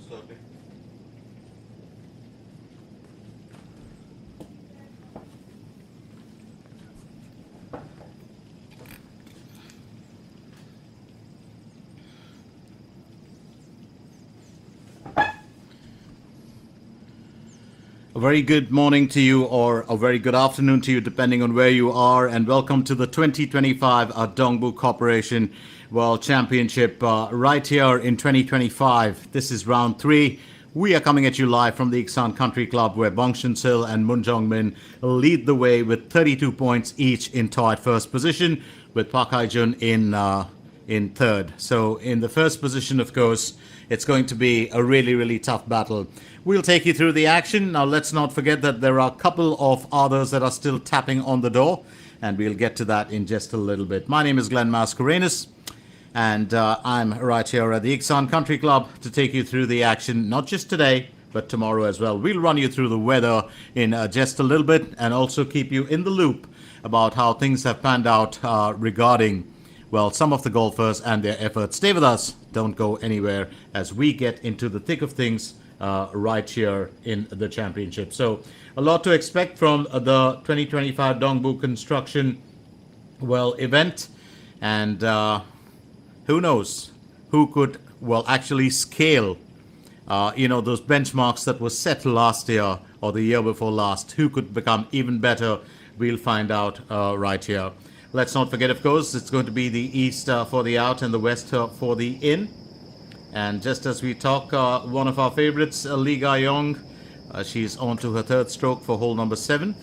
Slowly. A very good morning to you, or a very good afternoon to you, depending on where you are, and welcome to the 2025 Dongbu Corporation World Championship right here in 2025. This is round 3. We are coming at you live from the Iksan Country Club, where Bong Shinsil and Moon Jong-min lead the way with 32 points each in tied first position, with Park Hae-jun in third. So in the first position, of course, it's going to be a really, really tough battle. We'll take you through the action. Now, let's not forget that there are a couple of others that are still tapping on the door, and we'll get to that in just a little bit. My name is Glenn Mascarenas, and I'm right here at the Iksan Country Club to take you through the action, not just today, but tomorrow as well. We'll run you through the weather in just a little bit, and also keep you in the loop about how things have panned out regarding, well, some of the golfers and their efforts. Stay with us. Don't go anywhere as we get into the thick of things right here in the championship. So a lot to expect from the 2025 Dongbu Construction, well, event. And who knows who could, well, actually scale, those benchmarks that were set last year or the year before last. Who could become even better? We'll find out right here. Let's not forget, of course, it's going to be the East for the out and the West for the in. And just as we talk, one of our favorites, Lee Ga-young, she's on to her third stroke for hole number 7.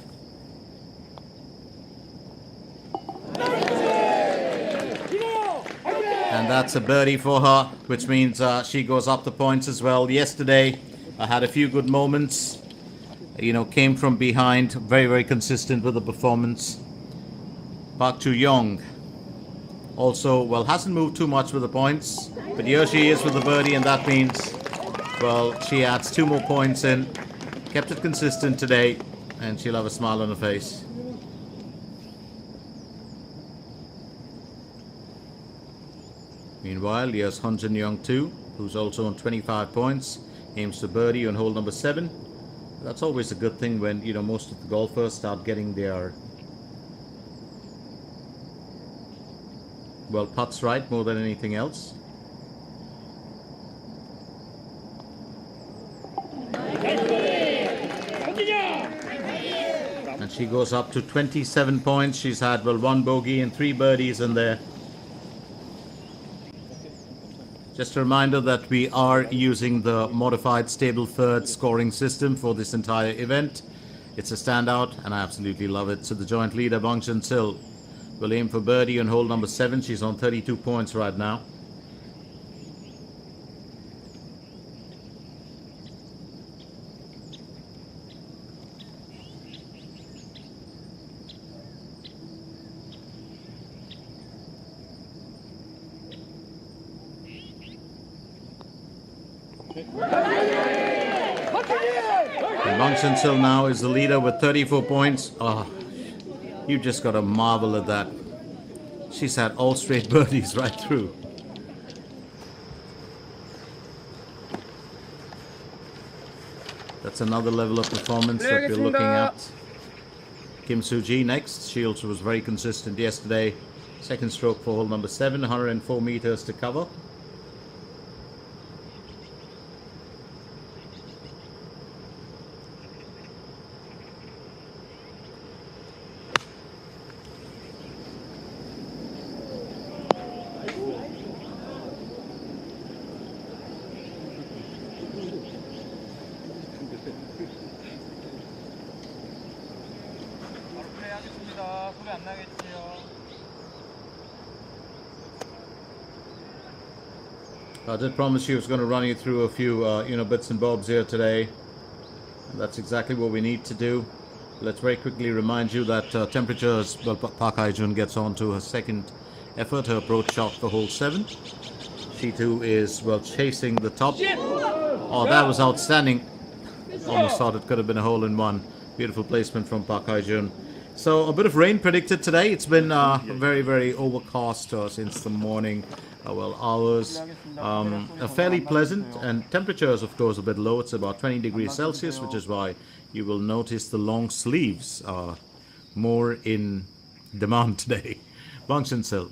And that's a birdie for her, which means she goes up the points as well. Yesterday, I had a few good moments. Came from behind, very, very consistent with the performance. Park Chu-young also, well, hasn't moved too much with the points, but here she is with the birdie, and that means, well, she adds 2 more points in. Kept it consistent today, and she'll have a smile on her face. Meanwhile, here's Han Jin-young too, who's also on 25 points, aims to birdie on hole number 7. That's always a good thing when, most of the golfers start getting their, well, putts right more than anything else. And she goes up to 27 points. She's had, well, 1 bogey and 3 birdies in there. Just a reminder that we are using the modified stable third scoring system for this entire event. It's a standout, and I absolutely love it. So the joint leader, Bong Shinsil, will aim for birdie on hole number 7. She's on 32 points right now. And Bong Shinsil now is the leader with 34 points. Oh, you just got to marvel at that. She's had all straight birdies right through. That's another level of performance that we're looking at. Kim Soo-ji next. She also was very consistent yesterday. Second stroke for hole number 7, 104 meters to cover. I did promise you I was going to run you through a few, bits and bobs here today. And that's exactly what we need to do. Let's very quickly remind you that temperatures, well, Park Hae-jun gets on to her second effort, her approach shot for hole 7. She too is, well, chasing the top. Oh, that was outstanding. Almost thought it could have been a hole in one. Beautiful placement from Park Hae-jun. So a bit of rain predicted today. It's been very, very overcast since the morning, hours. fairly pleasant, and temperature is of course a bit low. It's about 20 degrees Celsius, which is why you will notice the long sleeves are more in demand today. Bang Shinsil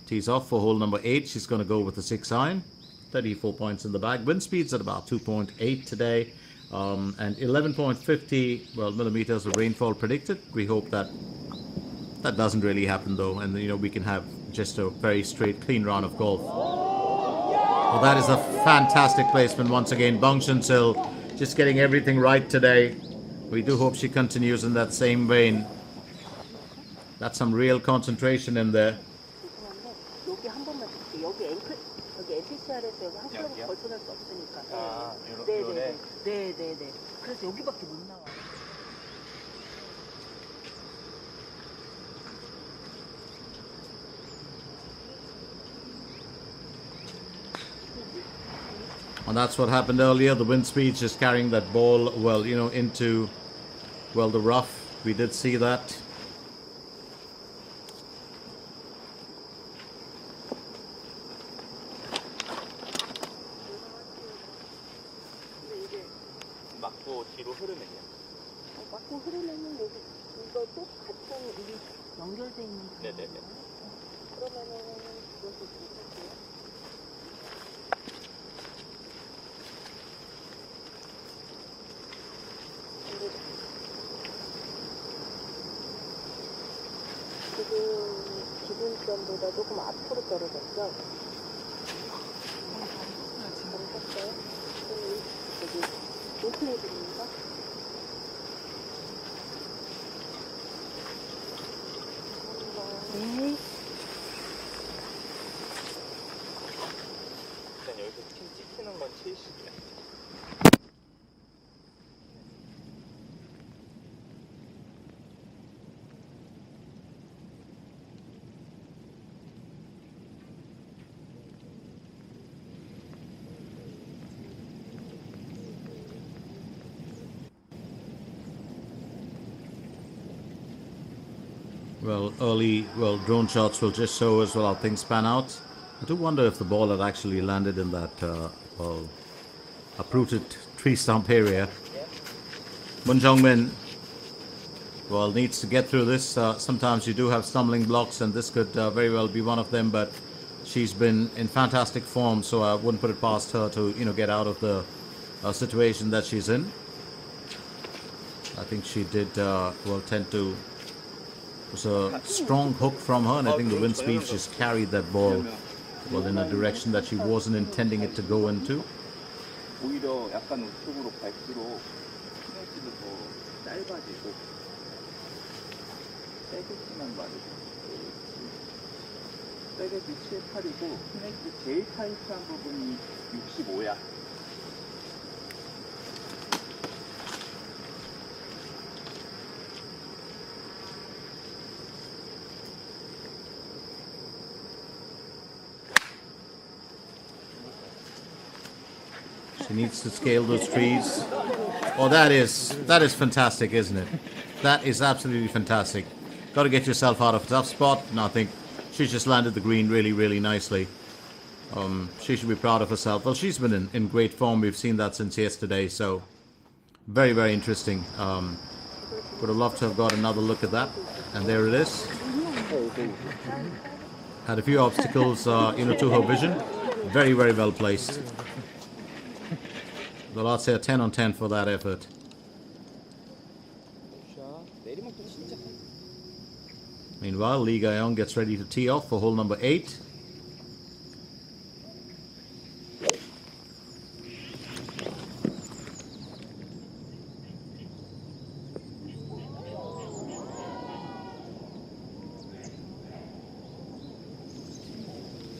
tees off for hole number 8. She's going to go with a 6 iron. 34 points in the bag. Wind speeds at about 2.8 today, and 11.50 millimeters of rainfall predicted. We hope that doesn't really happen though, and we can have just a very straight, clean round of golf. Well, that is a fantastic placement once again. Bang Shinsil just getting everything right today. We do hope she continues in that same vein. That's some real concentration in there. And that's what happened earlier. The wind speed's just carrying that ball, into, the rough. We did see that. 기준점보다 조금 앞으로 떨어졌죠? 잘하셨어요? 여기 노트해드립니다. 네. 일단 여기서 핀 찍히는 건 70이야. Drone shots will just show us how things pan out. I do wonder if the ball had actually landed in that uprooted tree stump area. Mun Jung-min, needs to get through this. Sometimes you do have stumbling blocks, and this could very well be one of them, but she's been in fantastic form, so I wouldn't put it past her to, get out of the situation that she's in. I think she did, tend to... It was a strong hook from her, and I think the wind speed just carried that ball in a direction that she wasn't intending it to go into. 오히려 약간 우측으로 갈수록 피니시도 더 짧아지고 세게치만 말이죠. 세게치 7, 8이고 피니시 제일 타이트한 부분이 65야. She needs to scale those trees. Oh, that is fantastic, isn't it? That is absolutely fantastic. Got to get yourself out of a tough spot, and I think she's just landed the green really, really nicely. She should be proud of herself. Well, she's been in great form. We've seen that since yesterday, so very, very interesting. Would have loved to have got another look at that, and there it is. Had a few obstacles, to her vision. Very, very well placed. Well, I'd say a 10 on 10 for that effort. Meanwhile, Lee Ga-young gets ready to tee off for hole number 8.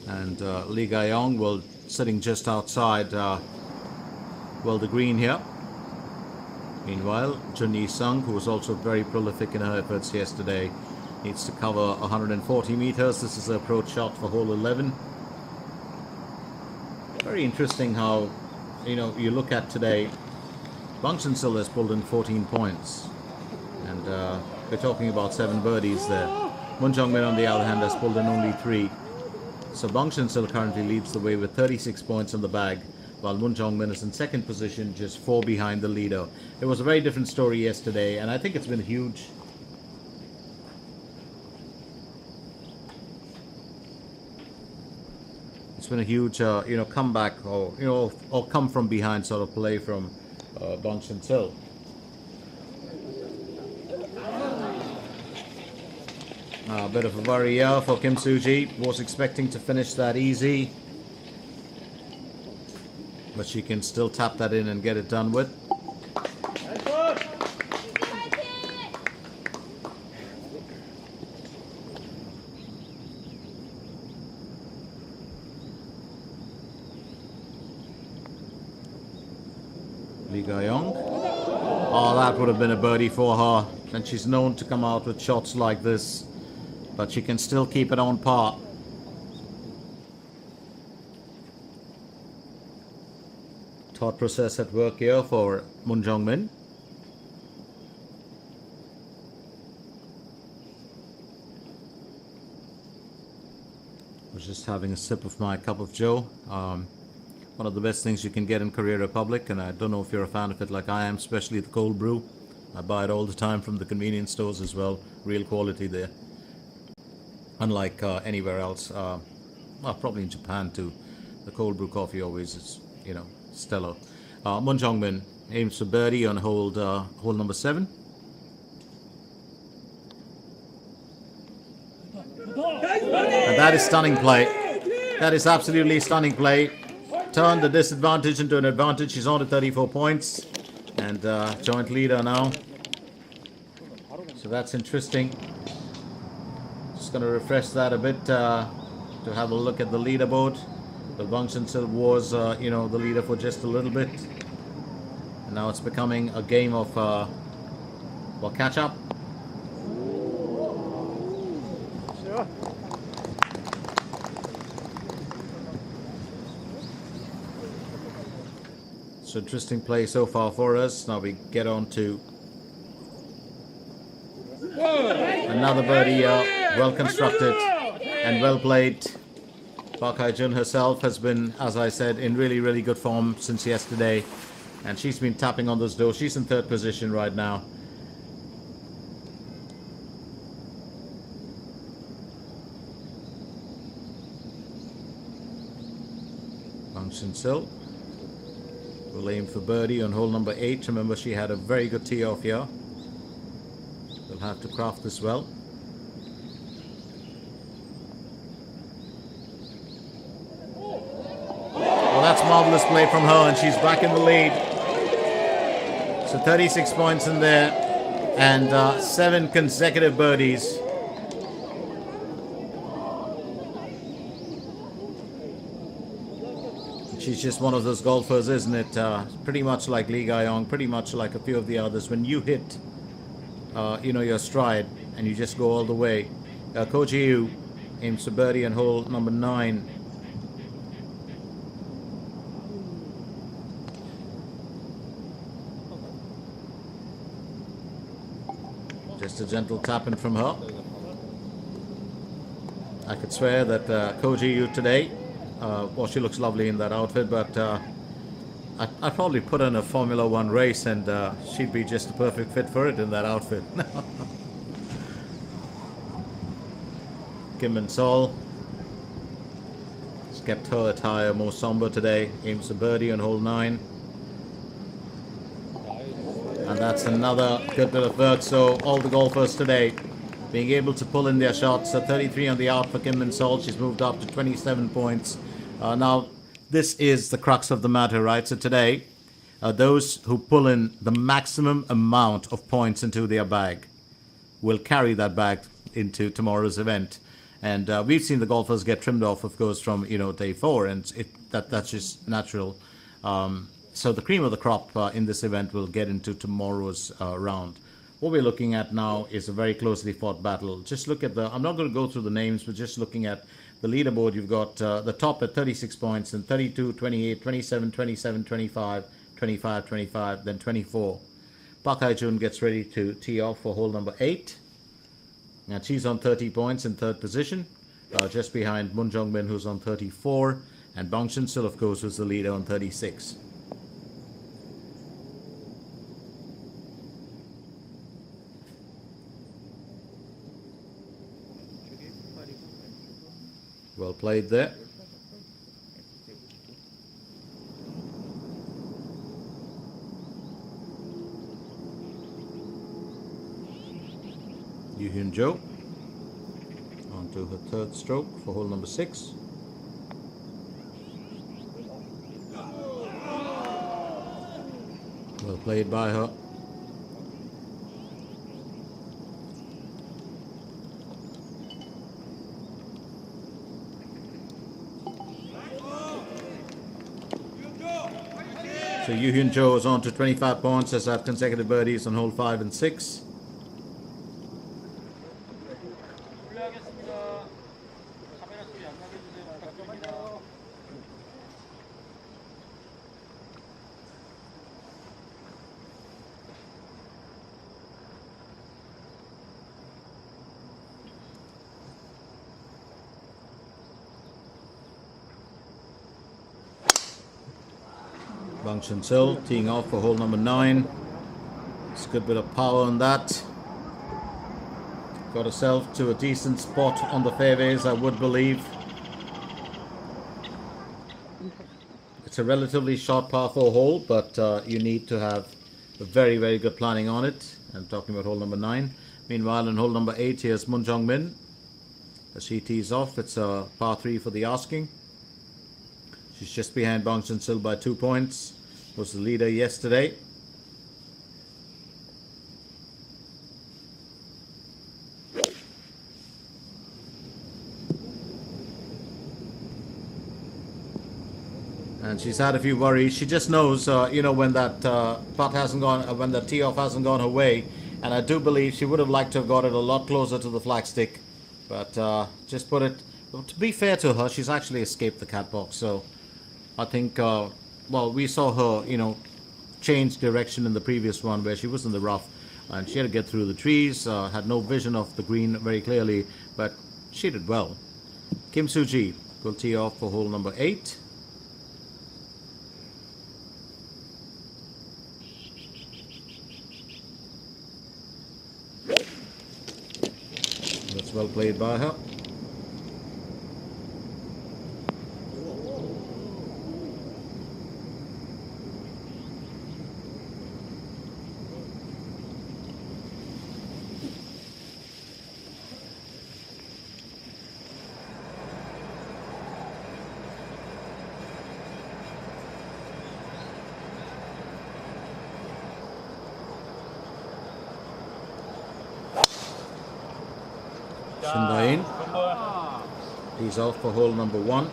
And Lee Ga-young sitting just outside the green here. Meanwhile, Chun Yi-sung, who was also very prolific in her efforts yesterday, needs to cover 140 meters. This is the approach shot for hole 11. Very interesting how, you look at today, Bang Shinsil has pulled in 14 points. And we're talking about 7 birdies there. Mun Jung-min, on the other hand, has pulled in only 3. So Bang Shinsil currently leads the way with 36 points on the bag, while Moon Jong-min is in second position, just 4 behind the leader. It was a very different story yesterday, and I think it's been huge. It's been a huge, comeback or or come from behind sort of play from Bang Shinsil. A bit of a worry here for Kim Soo-ji. Was expecting to finish that easy, but she can still tap that in and get it done with. Lee Ga-young. Oh, that would have been a birdie for her. And she's known to come out with shots like this, but she can still keep it on par. Thought process at work here for Moon Jong-min. I was just having a sip of my cup of joe. One of the best things you can get in Korea Republic, and I don't know if you're a fan of it like I am, especially the cold brew. I buy it all the time from the convenience stores as well. Real quality there. Unlike anywhere else. Well, probably in Japan too. The cold brew coffee always is, stellar. Moon Jong-min aims for birdie on hole number 7. And that is stunning play. That is absolutely stunning play. Turned the disadvantage into an advantage. She's on to 34 points. And joint leader now. So that's interesting. Just going to refresh that a bit to have a look at the leaderboard. But Bang Shinsil was, the leader for just a little bit. And now it's becoming a game of, catch up. So interesting play so far for us. Now we get on to another birdie, well constructed and well played. Park Hae-jun herself has been, as I said, in really, really good form since yesterday. And she's been tapping on those doors. She's in third position right now. Bang Shinsil will aim for birdie on hole number 8. Remember, she had a very good tee off here. We'll have to craft this well. Well, that's marvelous play from her, and she's back in the lead. So 36 points in there, and 7 consecutive birdies. She's just one of those golfers, isn't it? Pretty much like Lee Ga-young, pretty much like a few of the others. When you hit, your stride, and you just go all the way. Ko Ji-woo aims for birdie on hole number 9. Just a gentle tap in from her. I could swear that Ko Ji-woo today, she looks lovely in that outfit, but I'd probably put her in a Formula 1 race, and she'd be just a perfect fit for it in that outfit. Kim Min-sol has kept her attire more somber today. Aims a birdie on hole 9. And that's another good bit of work. So all the golfers today being able to pull in their shots. So 33 on the out for Kim Min-sol. She's moved up to 27 points. Now, this is the crux of the matter, right? So today, those who pull in the maximum amount of points into their bag will carry that bag into tomorrow's event. And we've seen the golfers get trimmed off, of course, from day 4, and that's just natural. So the cream of the crop in this event will get into tomorrow's round. What we're looking at now is a very closely fought battle. Just look at I'm not going to go through the names, but just looking at the leaderboard, you've got the top at 36 points, and 32, 28, 27, 27, 25, 25, 25, then 24. Park Hae-jun gets ready to tee off for hole number 8. And she's on 30 points in third position. just behind Moon Jung-min, who's on 34, and Bang Shin-sil, of course, who's the leader on 36. Well played there. Yoo Hyun Jo on to her third stroke for hole number 6. Well played by her. So Yoo Hyun Jo is on to 25 points, has had consecutive birdies on hole 5 and 6. Bang Shin-sil teeing off for hole number 9. It's a good bit of power on that. Got herself to a decent spot on the fairways, I would believe. It's a relatively short par 4 hole, but you need to have a very, very good planning on it. I'm talking about hole number 9. Meanwhile, in hole number 8, here's Moon Jung-min. As she tees off, it's a par 3 for the asking. She's just behind Bang Shin-sil by 2 points. Was the leader yesterday. And she's had a few worries. She just knows, when that putt hasn't gone, when the tee off hasn't gone her way. And I do believe she would have liked to have got it a lot closer to the flagstick. But just put it, to be fair to her, she's actually escaped the cat box. So I think, we saw her, change direction in the previous one where she was in the rough and she had to get through the trees, had no vision of the green very clearly, but she did well. Kim Soo-ji will tee off for hole number 8. That's well played by her. Shin He's off for hole number 1.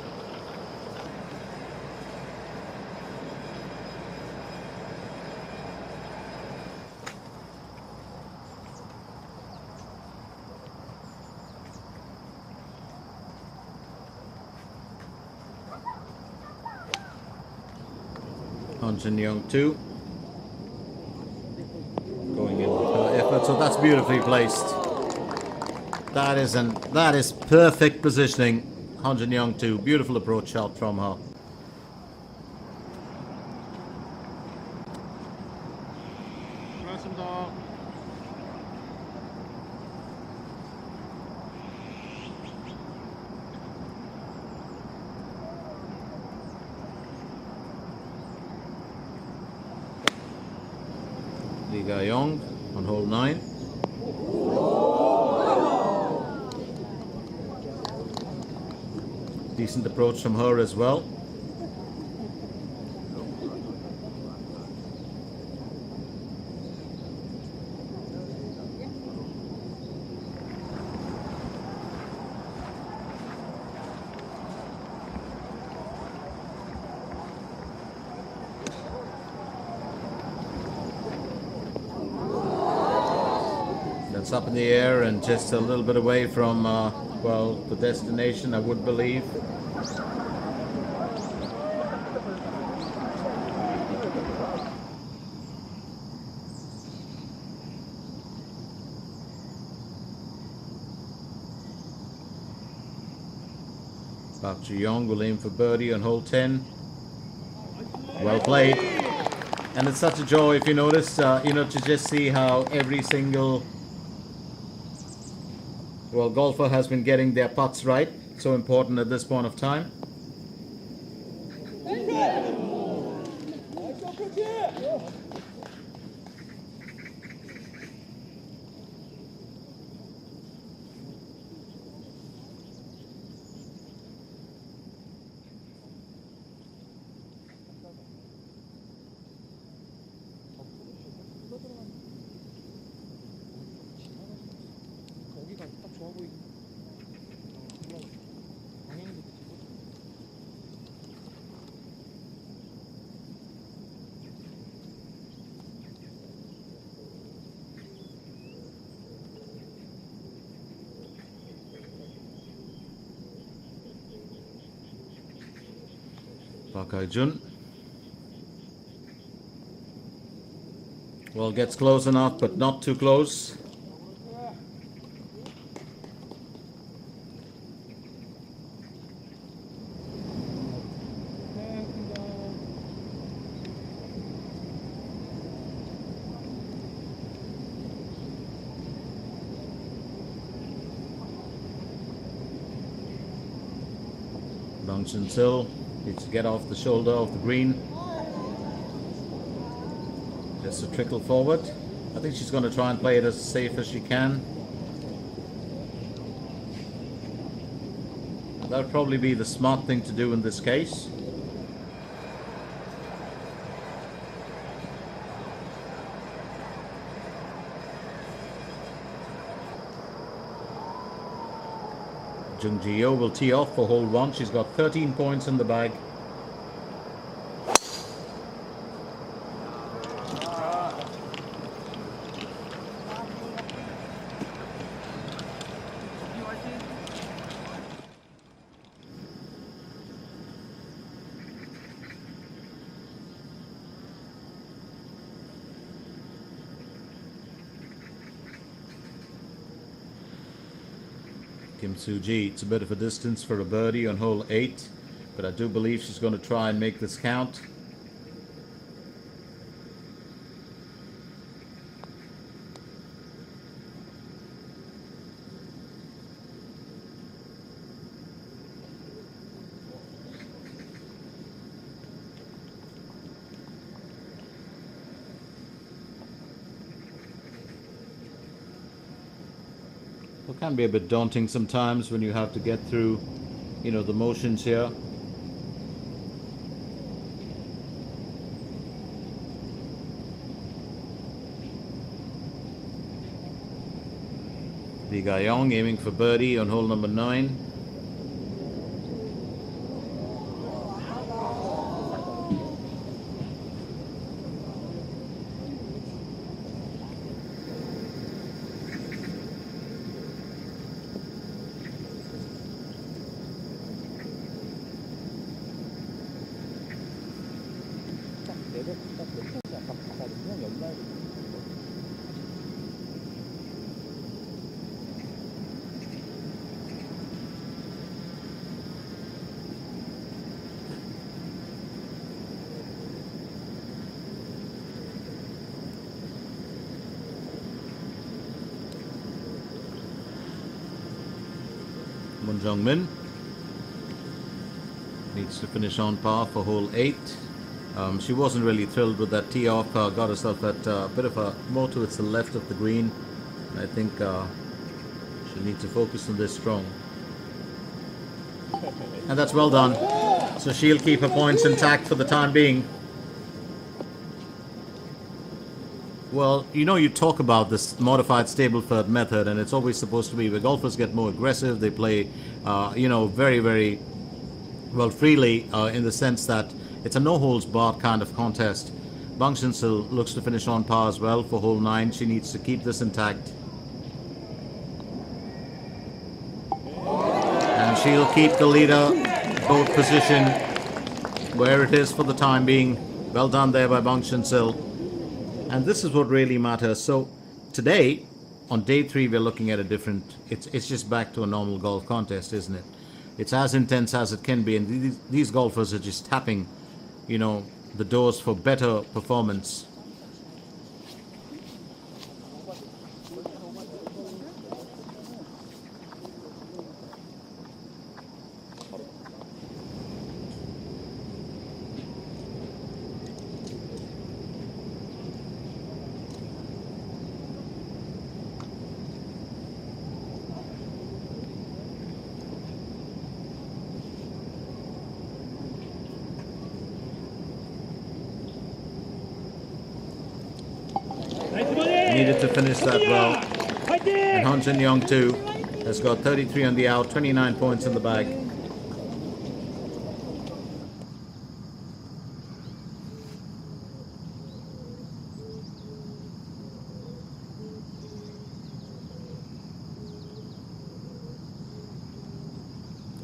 Han Jin-young 2. Going in with her effort, so that's beautifully placed. That is perfect positioning. Han Jin-young 2. Beautiful approach shot from her. Lee Ga-young on hole 9. Decent approach from her as well. That's up in the air and just a little bit away from, the destination, I would believe. Park Ji-young will aim for birdie on hole 10. Well played. And it's such a joy, if you notice, to just see how every single golfer has been getting their putts right. So important at this point of time. 거기가 딱 좋아 보이긴 방향도 되고. Park Hae-jun. Well, gets close enough, but not too close. Shinsil needs to get off the shoulder of the green. Just to trickle forward. I think she's going to try and play it as safe as she can. That would probably be the smart thing to do in this case. Jung Ji-yo will tee off for hole 1. She's got 13 points in the bag. Kim Soo-ji, it's a bit of a distance for a birdie on hole 8, but I do believe she's going to try and make this count. It can be a bit daunting sometimes when you have to get through, the motions here. Lee Ga-young aiming for birdie on hole number 9. Moon Jung-min needs to finish on par for hole 8. She wasn't really thrilled with that tee off, got herself at a bit of a more towards the left of the green. And I think she'll need to focus on this strong. And that's well done. So she'll keep her points intact for the time being. Well, you talk about this modified Stableford method, and it's always supposed to be where golfers get more aggressive. They play, very, very well freely in the sense that it's a no-holds-barred kind of contest. Bang Shin-sil looks to finish on par as well for hole 9. She needs to keep this intact. And she'll keep the leader boat position where it is for the time being. Well done there by Bang Shin-sil. And this is what really matters. So today, on day 3, we're looking at a different, it's just back to a normal golf contest, isn't it? it's as intense as it can be, and these golfers are just tapping, you know, the doors for better performance. Needed to finish that well. And Han Jin Young too has got 33 on the out, 29 points in the bag.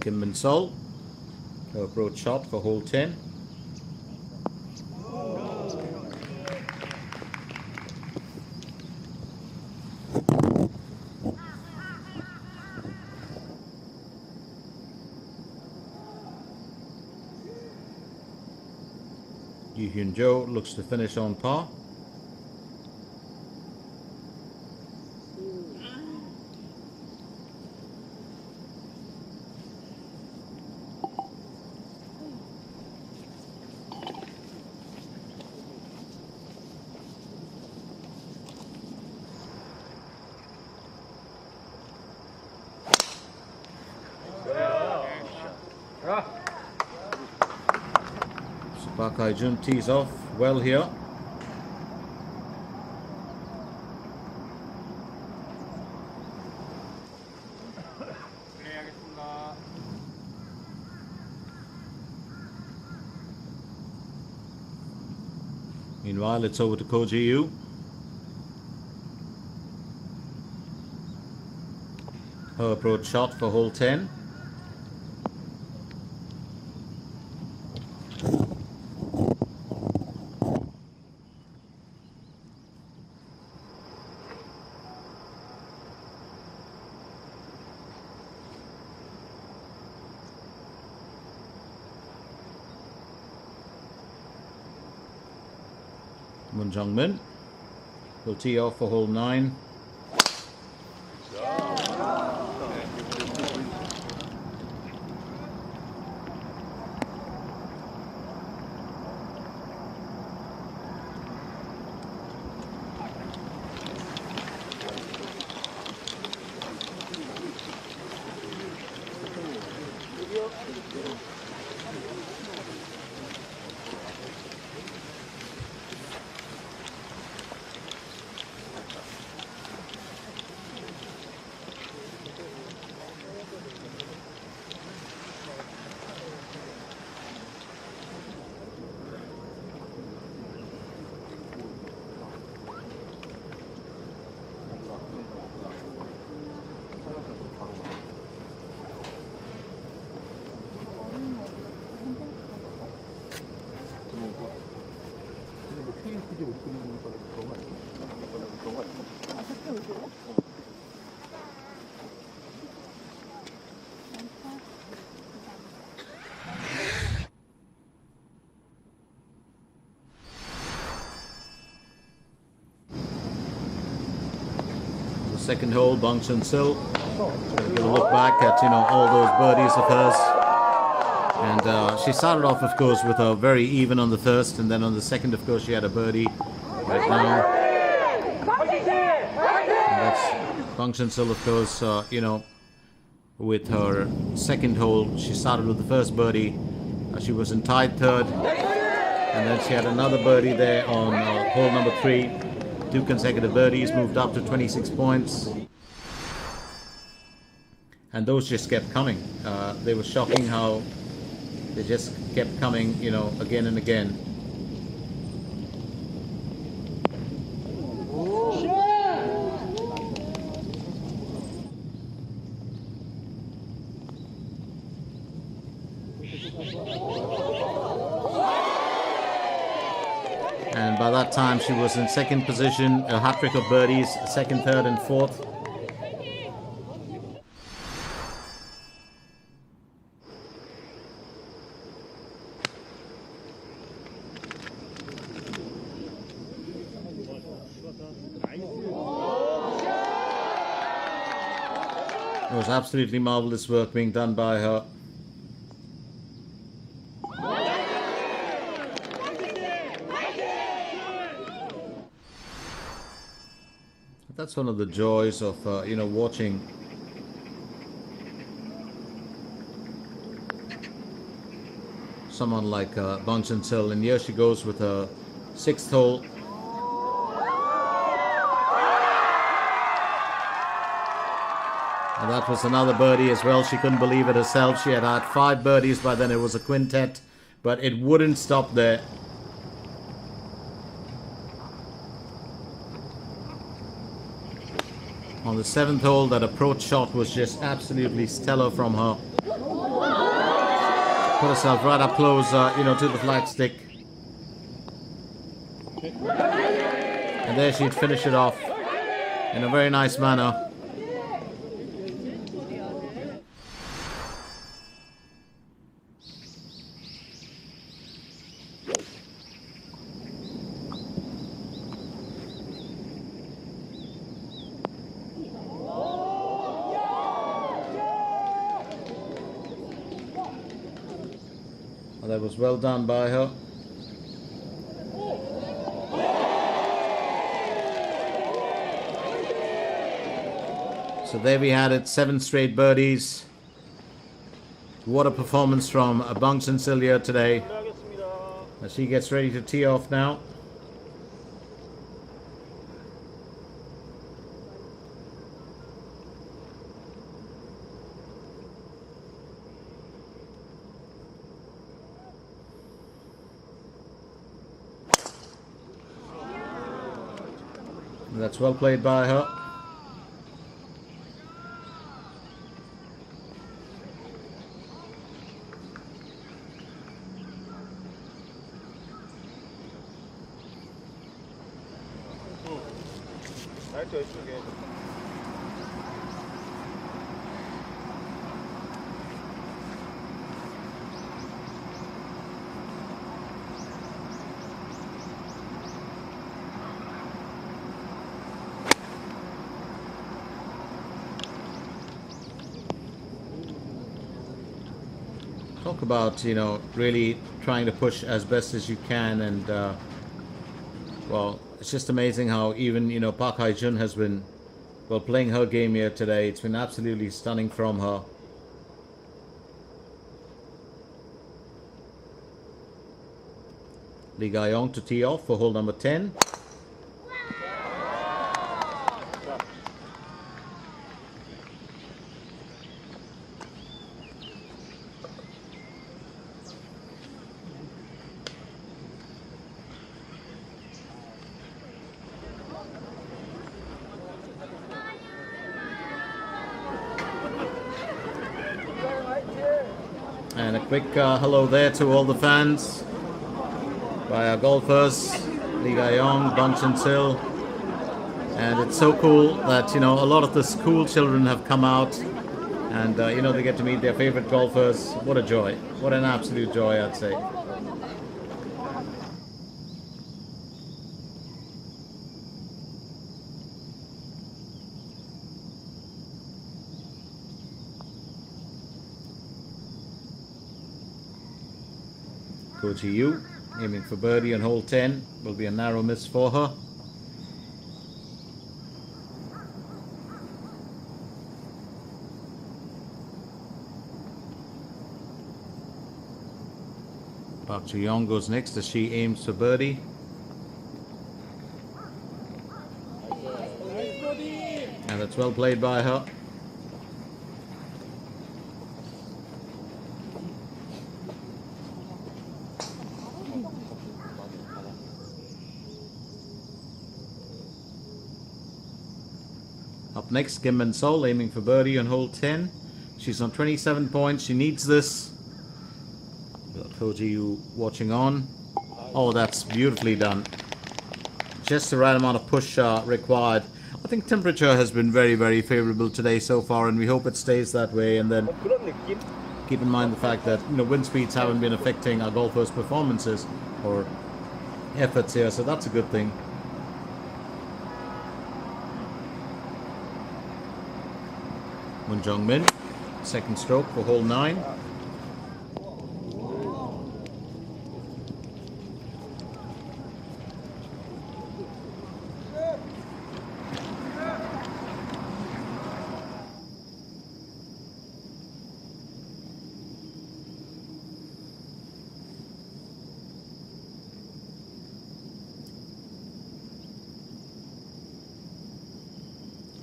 Kim Min Sol, her approach shot for hole 10. Yu Hyun Jo looks to finish on par. Park Hae-jun tees off well here. Meanwhile, it's over to Ko Ji-yu. Her approach shot for hole 10. Moon Jung-min will tee off for hole 9. KLPGA 못 끊는 거는 그런 거 아니야? 그런 거 아니야? 아, 그렇게 오세요? The second hole, Bang Shinsil. We'll look back at, you know, all those birdies of hers. And she started off, of course, with a very even on the first, and then on the second, of course, she had a birdie right now. And that's Bang Shinsil, of course, you know, with her second hole, she started with the first birdie. She was in tied third, and then she had another birdie there on hole number 3. 2 consecutive birdies, moved up to 26 points. And those just kept coming. They were shocking how they just kept coming, you know, again and again. And by that time, she was in second position, a hat-trick of birdies, second, third, and fourth. It was absolutely marvelous work being done by her. That's one of the joys of, watching someone like Bang Shinsil. And here she goes with her 6th hole. And that was another birdie as well. She couldn't believe it herself. She had had 5 birdies, by then it was a quintet. But it wouldn't stop there. On the 7th hole, that approach shot was just absolutely stellar from her. Put herself right up close, to the flagstick. And there she'd finish it off in a very nice manner. That was well done by her. So there we had it, 7 straight birdies. What a performance from Bang Shinsil here today. As she gets ready to tee off now. That's well played by her. Talk about, really trying to push as best as you can, and well, it's just amazing how even, Park Hae-jun has been, well, playing her game here today. It's been absolutely stunning from her. Lee Ga-young to tee off for hole number 10. And a quick hello there to all the fans by our golfers, Lee Ga-young, Bang Shinsil. And it's so cool that, a lot of the school children have come out and, they get to meet their favorite golfers. What a joy. What an absolute joy, I'd say. Ko Ji-yu aiming for birdie on hole 10. Will be a narrow miss for her. Park Ji-young goes next as she aims for birdie. And that's well played by her. Up next, Kim Min-sol aiming for birdie on hole 10. She's on 27 points. She needs this. Ko Ji-yu watching on. Oh, that's beautifully done. Just the right amount of push required. I think temperature has been very, very favorable today so far, and we hope it stays that way. And then keep in mind the fact that wind speeds haven't been affecting our golfers' performances or efforts here, so that's a good thing. Moon Jung-min, second stroke for hole 9.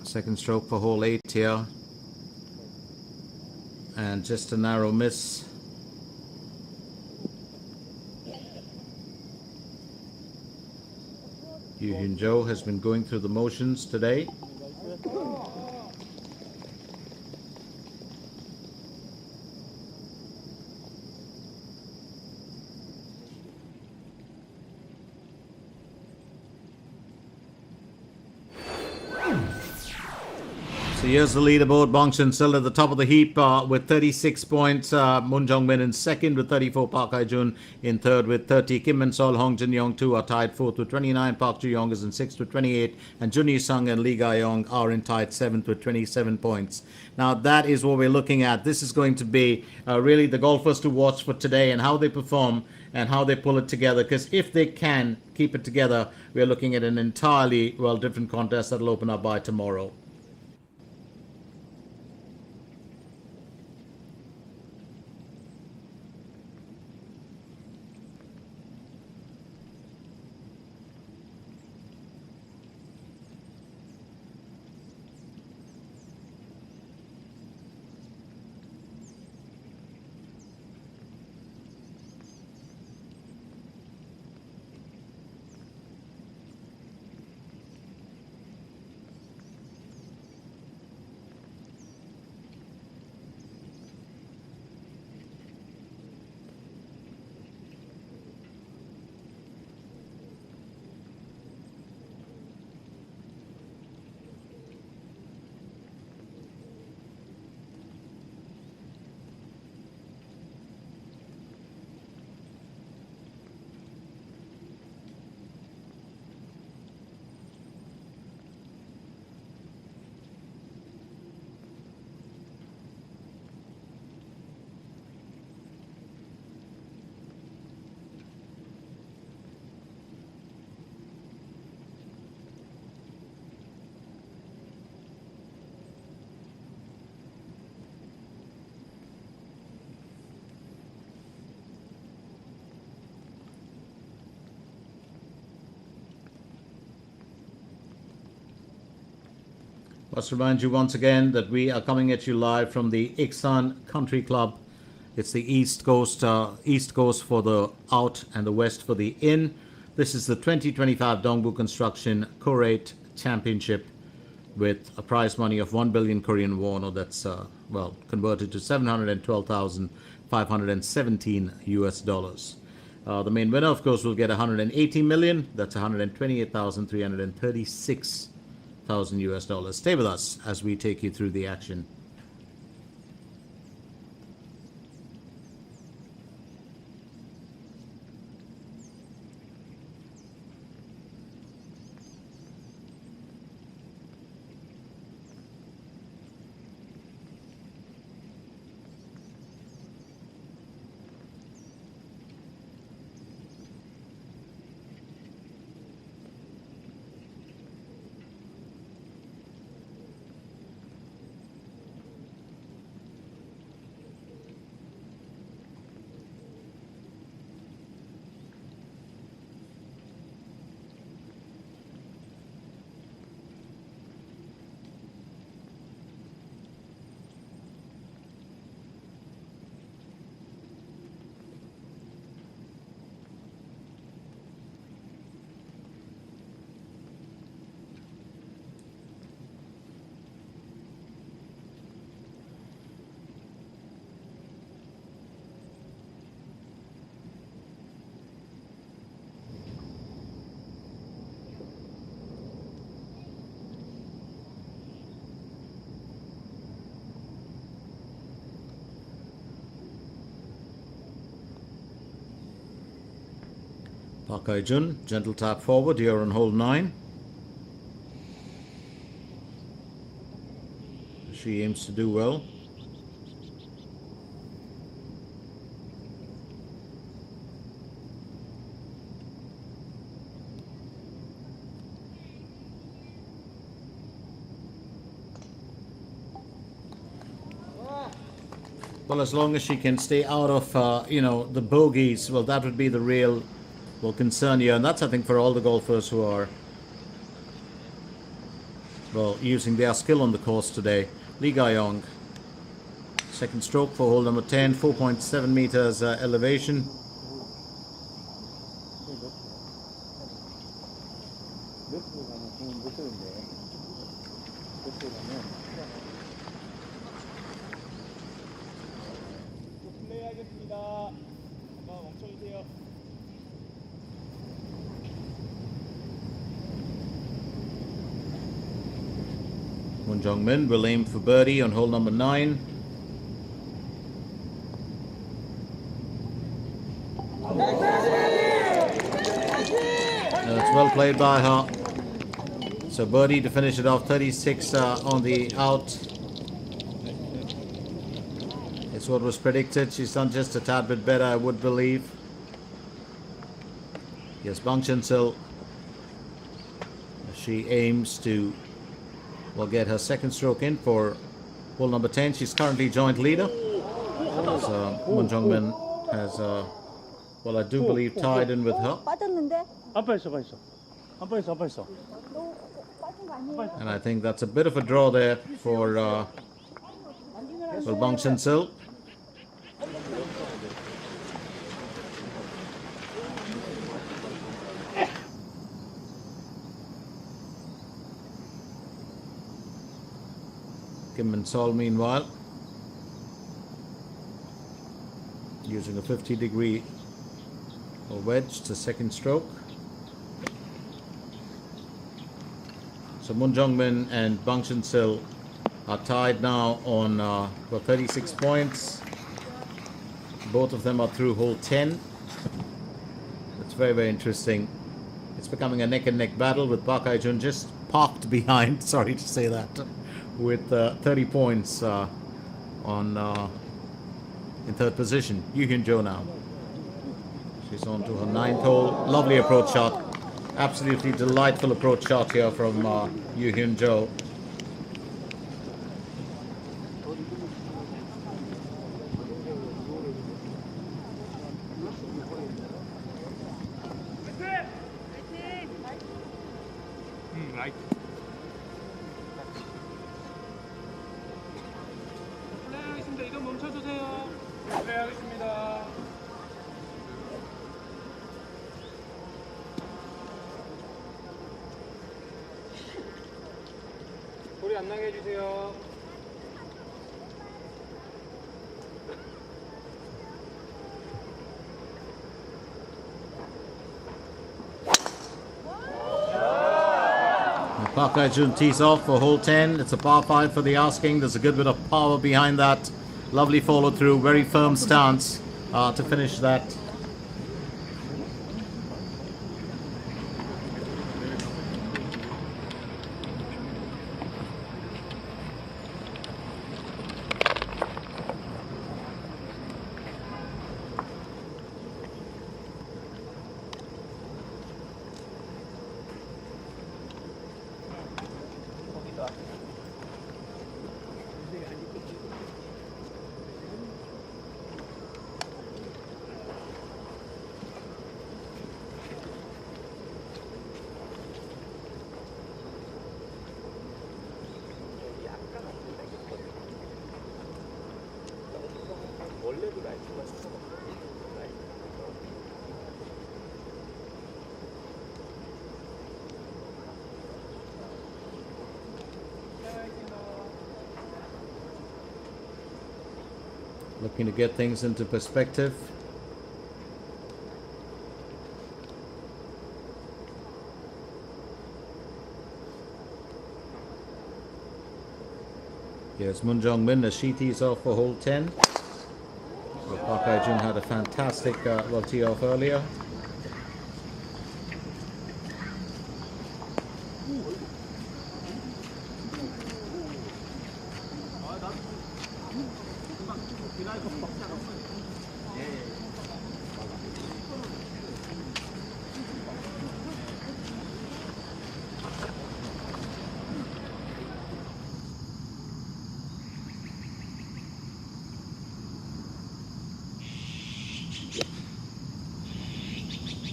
Second stroke for hole 8 here. And just a narrow miss. Yu Hyun Jo has been going through the motions today. So here's the leaderboard. Bong Shinsil at the top of the heap with 36 points. Moon Jung-min in second with 34. Park Hae-jun in third with 30. Kim Min-sol, Hong Jin-young too are tied fourth with 29. Park Ju-young is in sixth with 28. And Jun Yi-sung and Lee Ga-young are in tied seventh with 27 points. Now that is what we're looking at. This is going to be really the golfers to watch for today and how they perform and how they pull it together. Because if they can keep it together, we're looking at an entirely, well, different contest that will open up by tomorrow. Let's remind you once again that we are coming at you live from the Iksan Country Club. It's the East Coast for the out and the West for the in. This is the 2025 Dongbu Construction KOREIT Championship with a prize money of 1 billion Korean won, or that's, well, converted to 712,517 US dollars. The main winner, of course, will get 180 million. That's 128,336 thousand US dollars. Stay with us as we take you through the action. Park Hae-jun, gentle tap forward here on hole 9. She aims to do well. Well, as long as she can stay out of, the bogeys, well, that would be the real, concern here. And that's, I think, for all the golfers who are, using their skill on the course today. Lee Ga-yong, second stroke for hole number 10, 4.7 meters elevation. 몇 프로 가면 공은 못 쓰는데 몇 프로 가면 플레이하겠습니다. 한번 멈춰주세요. Moon Jung-min will aim for birdie on hole number 9. That's well played by her. So birdie to finish it off, 36 on the out. It's what was predicted. She's done just a tad bit better, I would believe. Yes, Bang Shinsil. She aims to get her second stroke in for hole number 10. She's currently joint leader. As Moon Jung-min has, I do believe tied in with her. 빠졌는데? 아빠 있어. 아빠 있어. 빠진 거 아니에요? And I think that's a bit of a draw there for Bang Shinsil. Kim Min-sol, meanwhile, using a 50-degree wedge to second stroke. So Moon Jung-min and Bang Shinsil are tied now on 36 points. Both of them are through hole 10. It's very, very interesting. It's becoming a neck-and-neck battle with Park Hae-jun just parked behind, sorry to say that, with 30 points in third position. Yoo Hyun-jo now. She's on to her 9th hole. Lovely approach shot. Absolutely delightful approach shot here from Yoo Hyun-jo. 플레이하겠습니다. 이동 멈춰주세요. 플레이하겠습니다. 소리 안 나게 해주세요. Park Hae-jun tees off for hole 10. It's a par 5 for the asking. There's a good bit of power behind that. Lovely follow through, very firm stance to finish that. Looking to get things into perspective. Here's Moon Jung-min as she tees off for hole 10. So Park Hae-jun had a fantastic tee off earlier.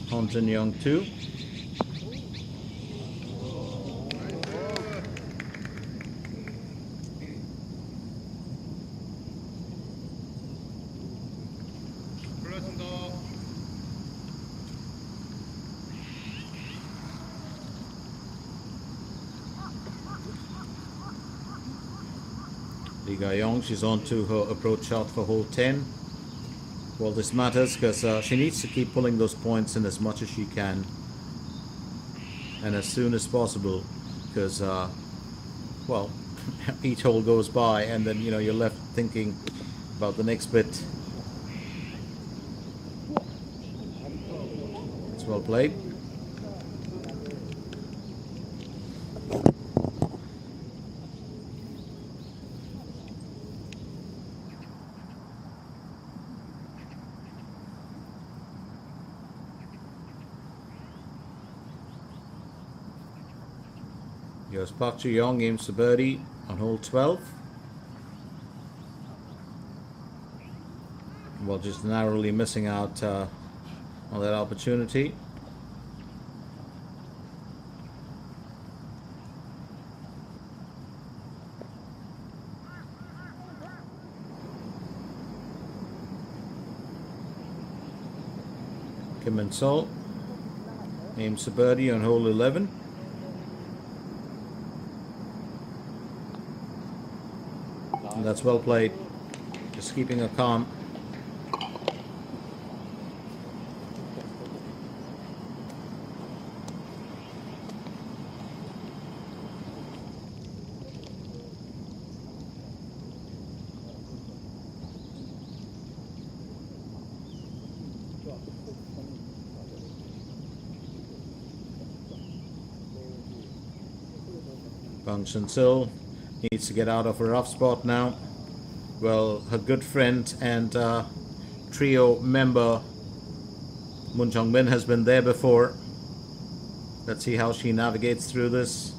Hanjin Young 2. Lee Ga-young, she's on to her approach shot for hole 10. Well, this matters because she needs to keep pulling those points in as much as she can and as soon as possible because, well, each hole goes by and then, you're left thinking about the next bit. It's well played. Here's Park Ji-young, aims for birdie on hole 12. Well, just narrowly missing out on that opportunity. Kim Min-sol aims for birdie on hole 11. And that's well played. Just keeping her calm. Shinsil needs to get out of a rough spot now. Well, her good friend and trio member Moon Jung-min has been there before. Let's see how she navigates through this.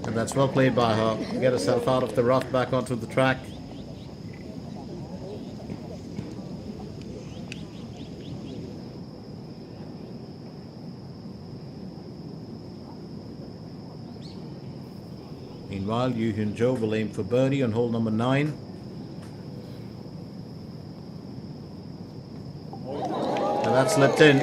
And that's well played by her. Get herself out of the rough, back onto the track. Meanwhile, Yoo Hyun-jo will aim for birdie on hole number 9. And that slipped in.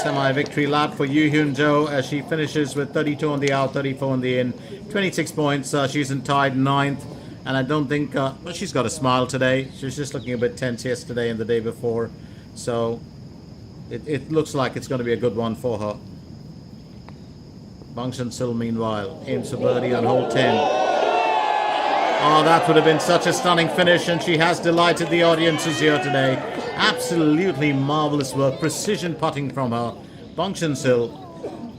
Semi-victory lap for Yoo Hyun-jo as she finishes with 32 on the out, 34 on the in, 26 points. She's in tied 9th, and I don't think well, she's got a smile today. She was just looking a bit tense yesterday and the day before, so it looks like it's going to be a good one for her. Bang Shin-sil, meanwhile, aims for birdie on hole 10. Oh, that would have been such a stunning finish, and she has delighted the audiences here today. Absolutely marvelous work, precision putting from her. Bang Shin-sil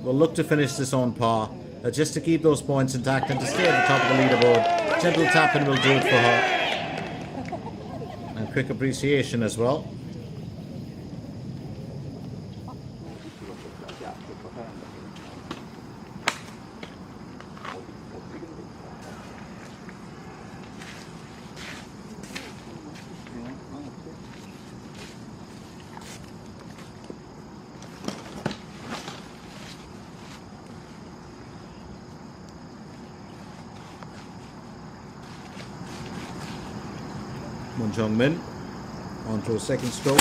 will look to finish this on par, just to keep those points intact and to stay at the top of the leaderboard. Gentle tapping will do it for her. And quick appreciation as well. Moon Jung-min onto a second stroke.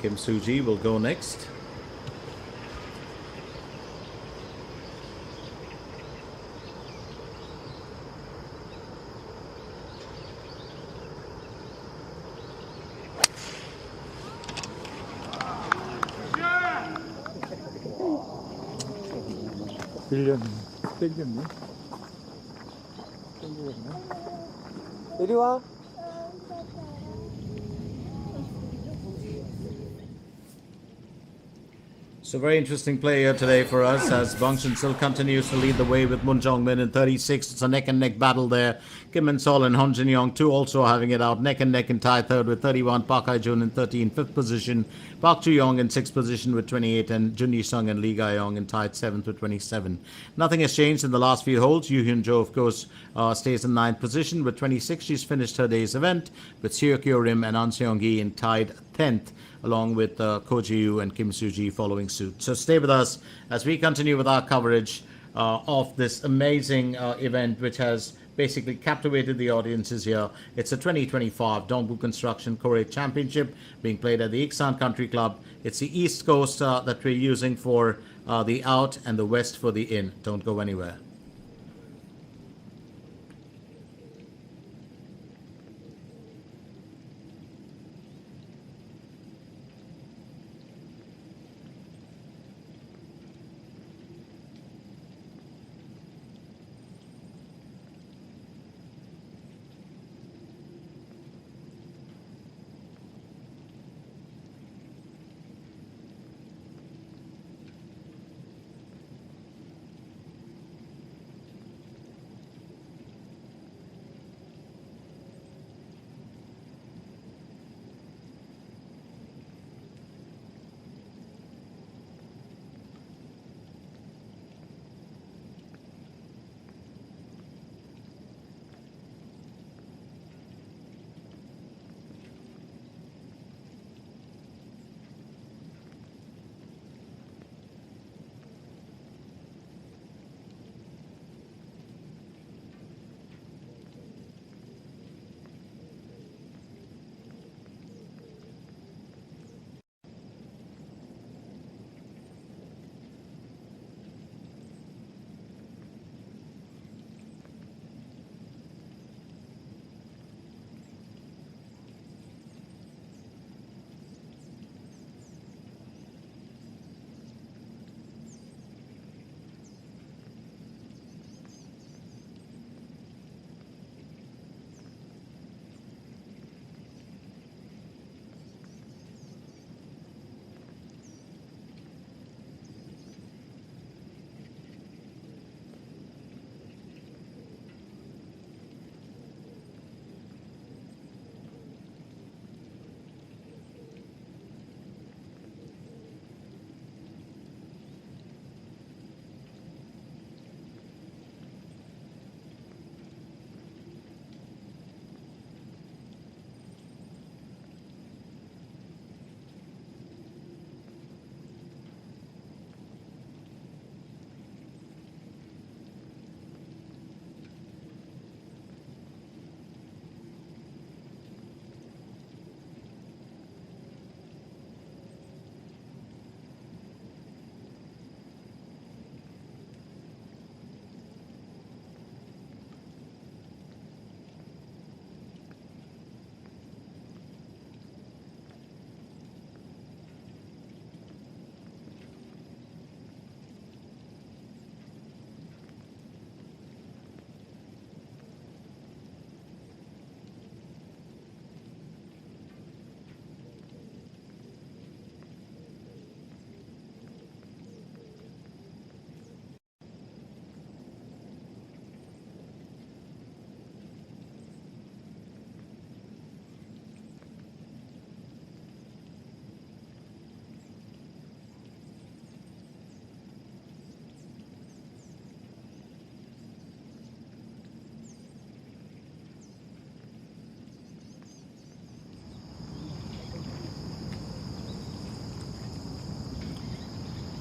Kim Soo-ji will go next. 밀렸네. 땡겼네. 땡기겠네. 이리 와. So very interesting play here today for us as Bang Shinsil continues to lead the way with Moon Jong-min in 36. It's a neck-and-neck battle there. Kim Min-sol and Hon Jin-young too also having it out neck-and-neck in tie third with 31. Park Hae-jun in 13, fifth position. Park Ju-young in sixth position with 28. And Jun Yi-sung and Lee Ga-young in tied seventh with 27. Nothing has changed in the last few holes. Yoo Hyun-jo, of course, stays in ninth position with 26. She's finished her day's event with Seo Kyo-rim and An Seong-gi in tied 10th. Along with Ko Ji-yoo and Kim Soo-ji following suit. So stay with us as we continue with our coverage of this amazing event, which has basically captivated the audiences here. It's a 2025 Dongbu Construction KOREIT Championship being played at the Iksan Country Club. It's the East Coast that we're using for the out and the West for the in. Don't go anywhere.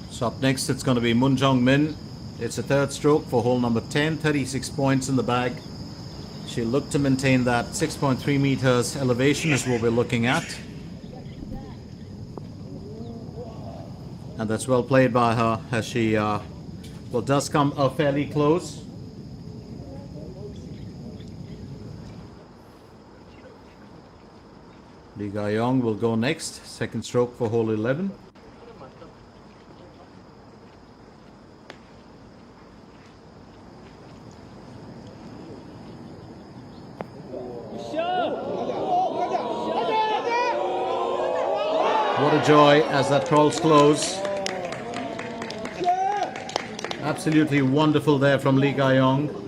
So up next, it's going to be Moon Jong-min. It's a third stroke for hole number 10, 36 points in the bag. She'll look to maintain that 6.3 meters elevation is what we're looking at. And that's well played by her as she does come fairly close. Lee Ga-young will go next. Second stroke for hole 11. What a joy as that crawls close. Absolutely wonderful there from Lee Ga-young.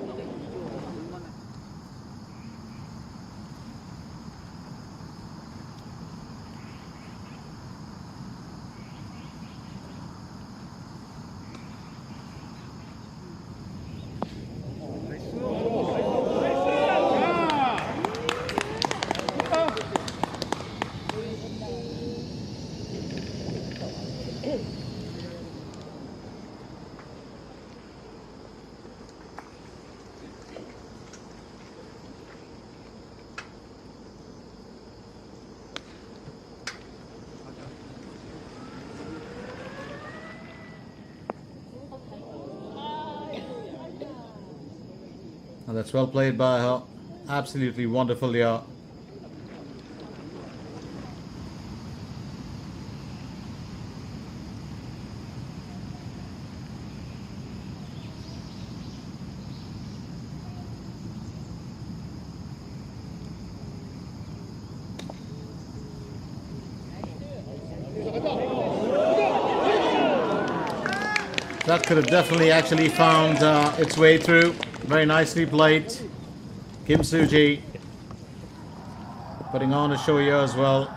And that's well played by her. Absolutely wonderful here. That could have definitely actually found its way through. Very nicely played. Kim Soo-ji putting on a show here as well.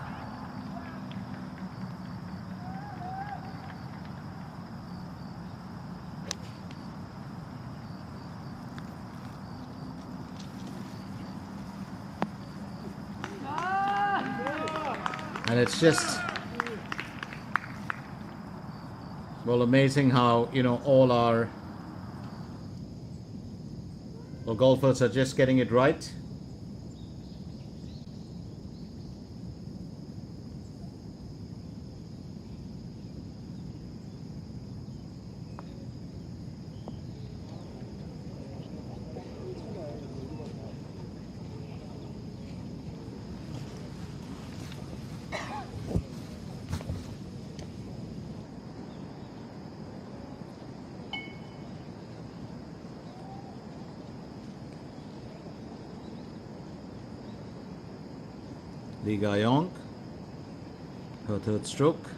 And it's just, well, amazing how, you know, all our golfers are just getting it right. Lee Ga-young, her third stroke.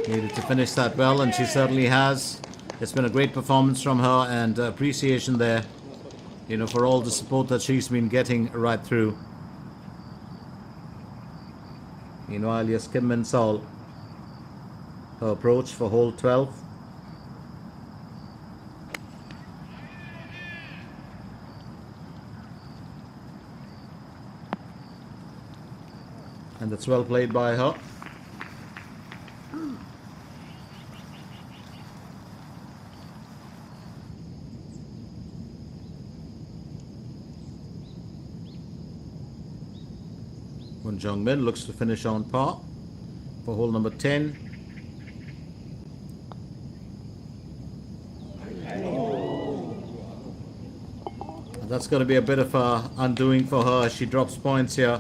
Needed to finish that well, and she certainly has. It's been a great performance from her, and appreciation there, you know, for all the support that she's been getting right through. Meanwhile, yes, Kim Min-sol, her approach for hole 12. And that's well played by her. Won Jung-min looks to finish on par for hole number 10. And that's going to be a bit of a undoing for her as she drops points here.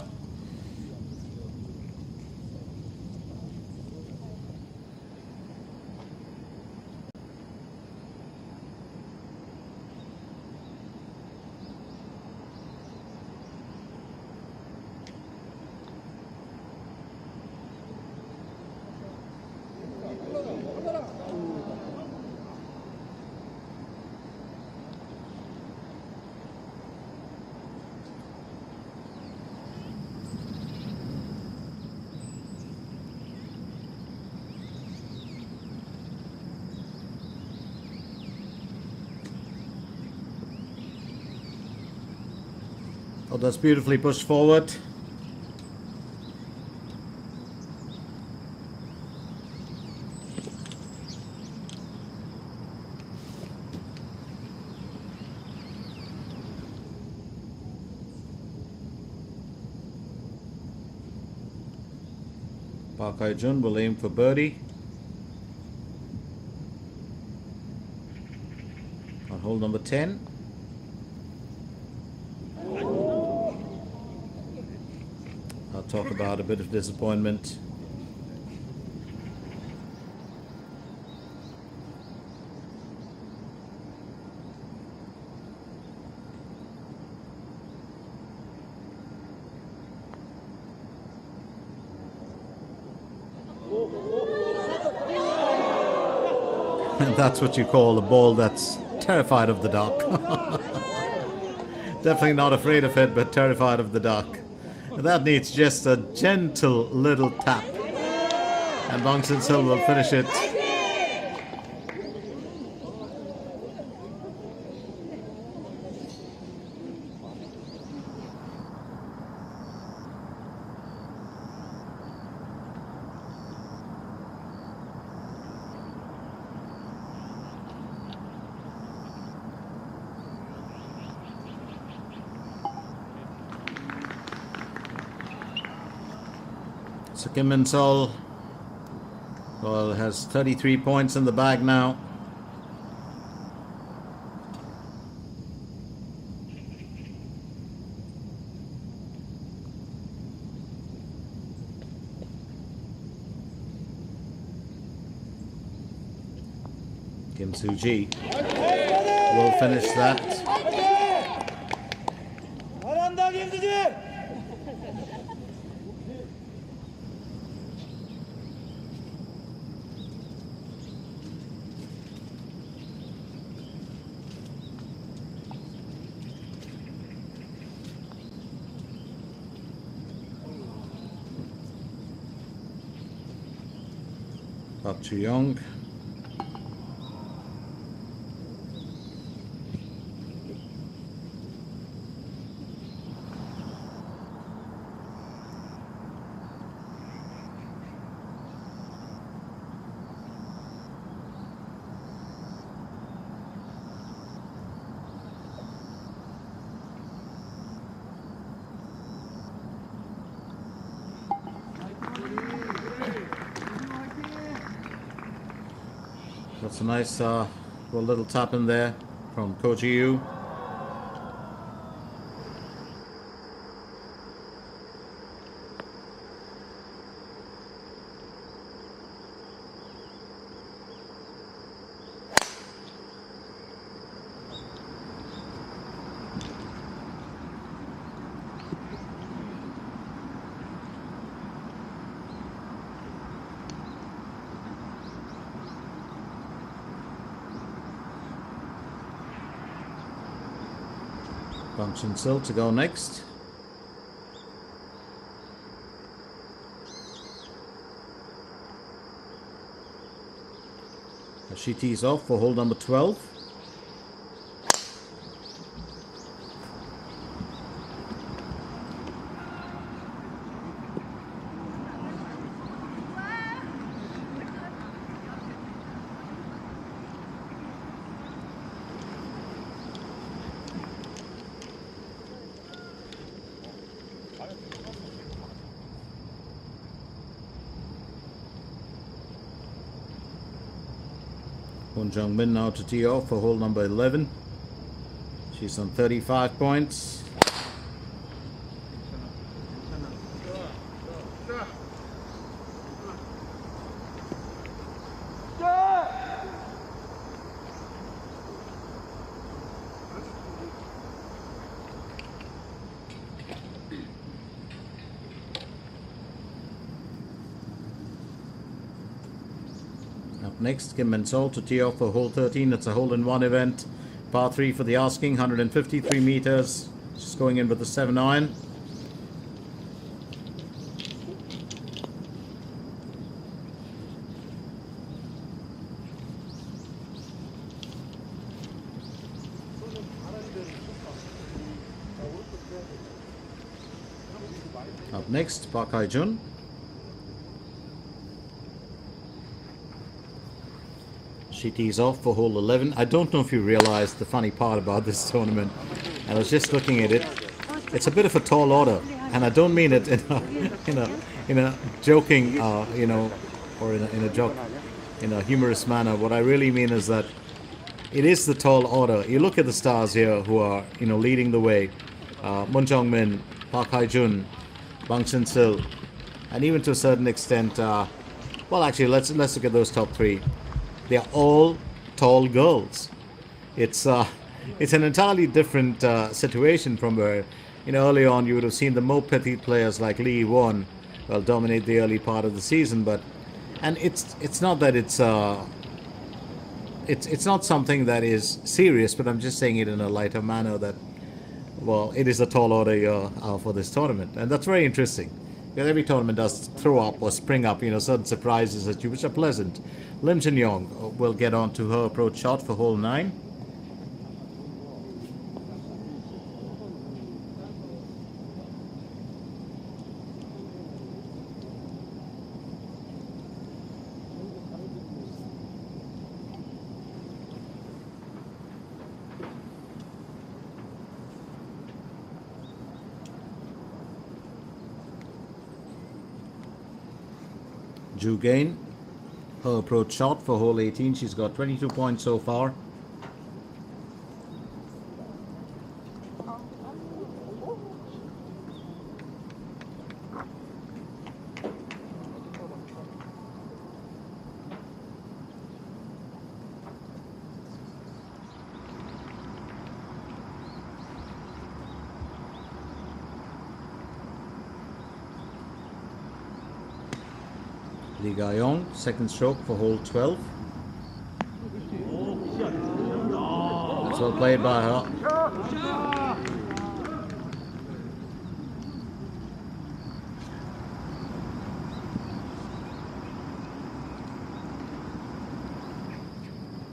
Oh, that's beautifully pushed forward. Park Hae-jun will aim for birdie. On hole number 10. I'll talk about a bit of disappointment. And that's what you call a ball that's terrified of the dark. Definitely not afraid of it, but terrified of the dark. That needs just a gentle little tap. And Bang Shin-sil will finish it. So Kim Min-sol, well, has 33 points in the bag now. Kim Soo-ji will finish that. 잘한다 김수지. Park Chu-young. That's a nice little tap in there from Koji Yu. Bang Shin-sil to go next. As she tees off for hole number 12. Won Jung-min now to tee off for hole number 11. She's on 35 points. Up next, Kim Min-sol to tee off for hole 13. It's a hole-in-one event. Par 3 for the asking, 153 meters. She's going in with the 7-iron. Up next, Park Hae-jun. She tees off for hole 11. I don't know if you realize the funny part about this tournament. I was just looking at it. It's a bit of a tall order. and I don't mean it in a joking, or in a joke, in a humorous manner. What I really mean is that it is the tall order. You look at the stars here who are, leading the way. Moon Jong-min, Park Hae-jun, Bang Shin-sil, and even to a certain extent, well, actually, let's look at those top three. They are all tall girls. It's an entirely different situation from where, early on you would have seen the more petite players like Lee Won, well, dominate the early part of the season. And it's not that it's not something that is serious, but I'm just saying it in a lighter manner that, well, it is a tall order year for this tournament, and that's very interesting. Because every tournament does throw up or spring up, certain surprises at you, which are pleasant. Lim Jin-young will get on to her approach shot for hole 9. Ju Gain, her approach shot for hole 18. She's got 22 points so far. Lee Ga-yong, second stroke for hole 12. That's well played by her.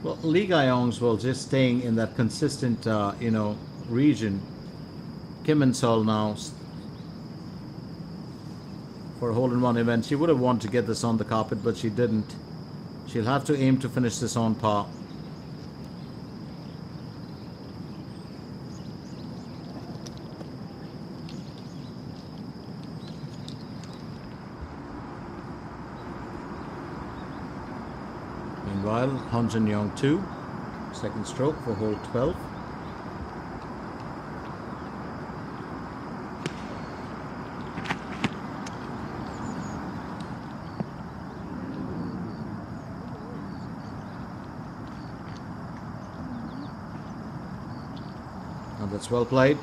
Well, Lee Ga-yong's, well, just staying in that consistent, region. Kim Min-sol now for a hole-in-one event. She would have wanted to get this on the carpet, but she didn't. She'll have to aim to finish this on par. Meanwhile, Han Jin-young 2, second stroke for hole 12. That's well played.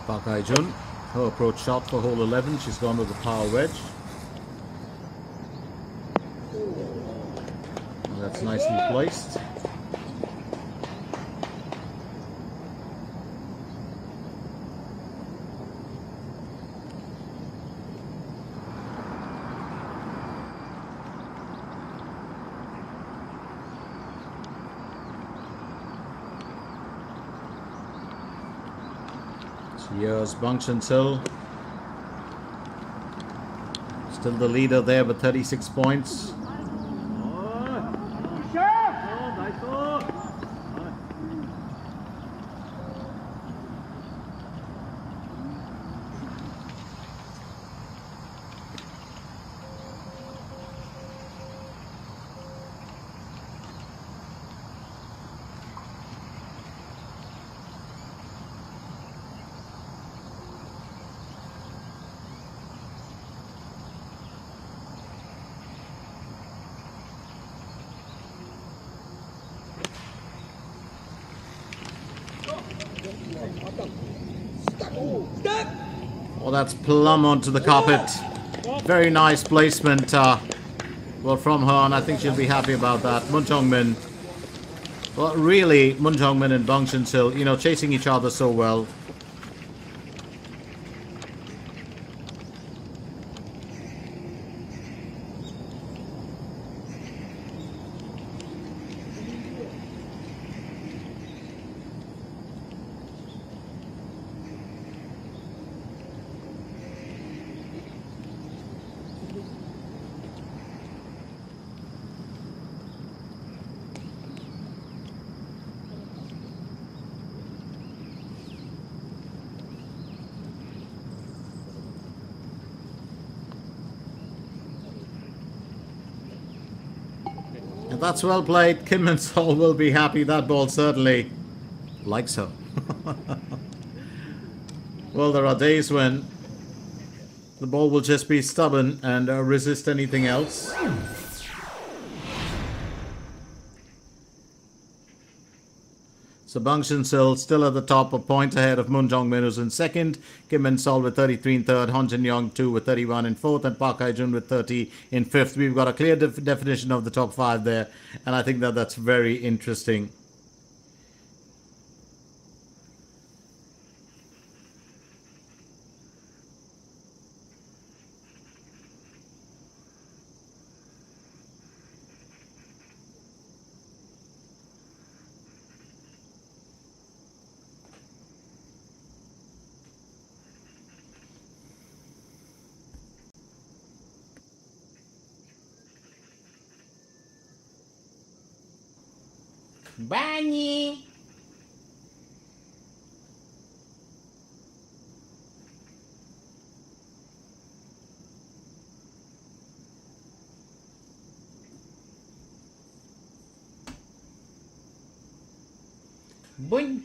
Park Hae-jun, her approach shot for hole 11. She's gone with the power wedge. And that's nicely placed. Here's Bang Shin-sil, still the leader there with 36 points. Well, that's plumb onto the carpet. Very nice placement, well, from her, and I think she'll be happy about that. Moon Jong-min. Well, really, Moon Jong-min and Bang Shin-sil, chasing each other so well. That's well played. Kim and Sol will be happy. That ball certainly like so. Well, there are days when the ball will just be stubborn and resist anything else. So Bang Shinsil still at the top, a point ahead of Moon Jong-min, who's in second. Kim and Sol with 33 in third. Hon Jin Young 2 with 31 in fourth. And Park Hae-jun with 30 in fifth. We've got a clear definition of the top five there. And I think that that's very interesting. Bunny. Boing.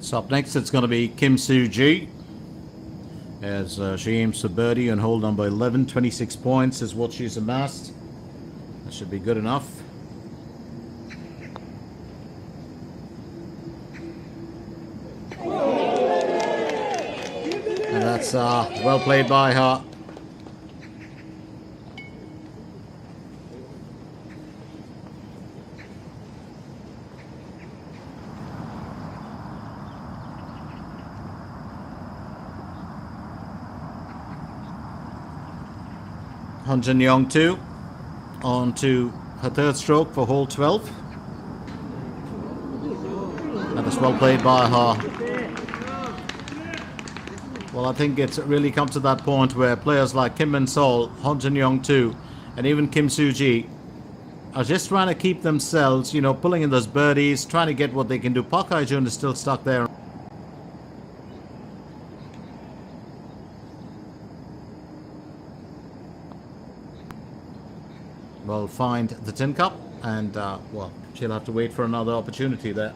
So up next, it's going to be Kim Soo-ji as she aims for birdie on hole number 11. 26 points is what she's amassed. That should be good enough. And that's well played by her. Han Jin Young 2 on to her third stroke for hole 12. That is well played by her. Well, I think it's really come to that point where players like Kim and Sol, Han Jin Young 2, and even Kim Soo-ji are just trying to keep themselves, you know, pulling in those birdies, trying to get what they can do. Park Hae-jun is still stuck there. Will find the tin cup, and well, she'll have to wait for another opportunity there.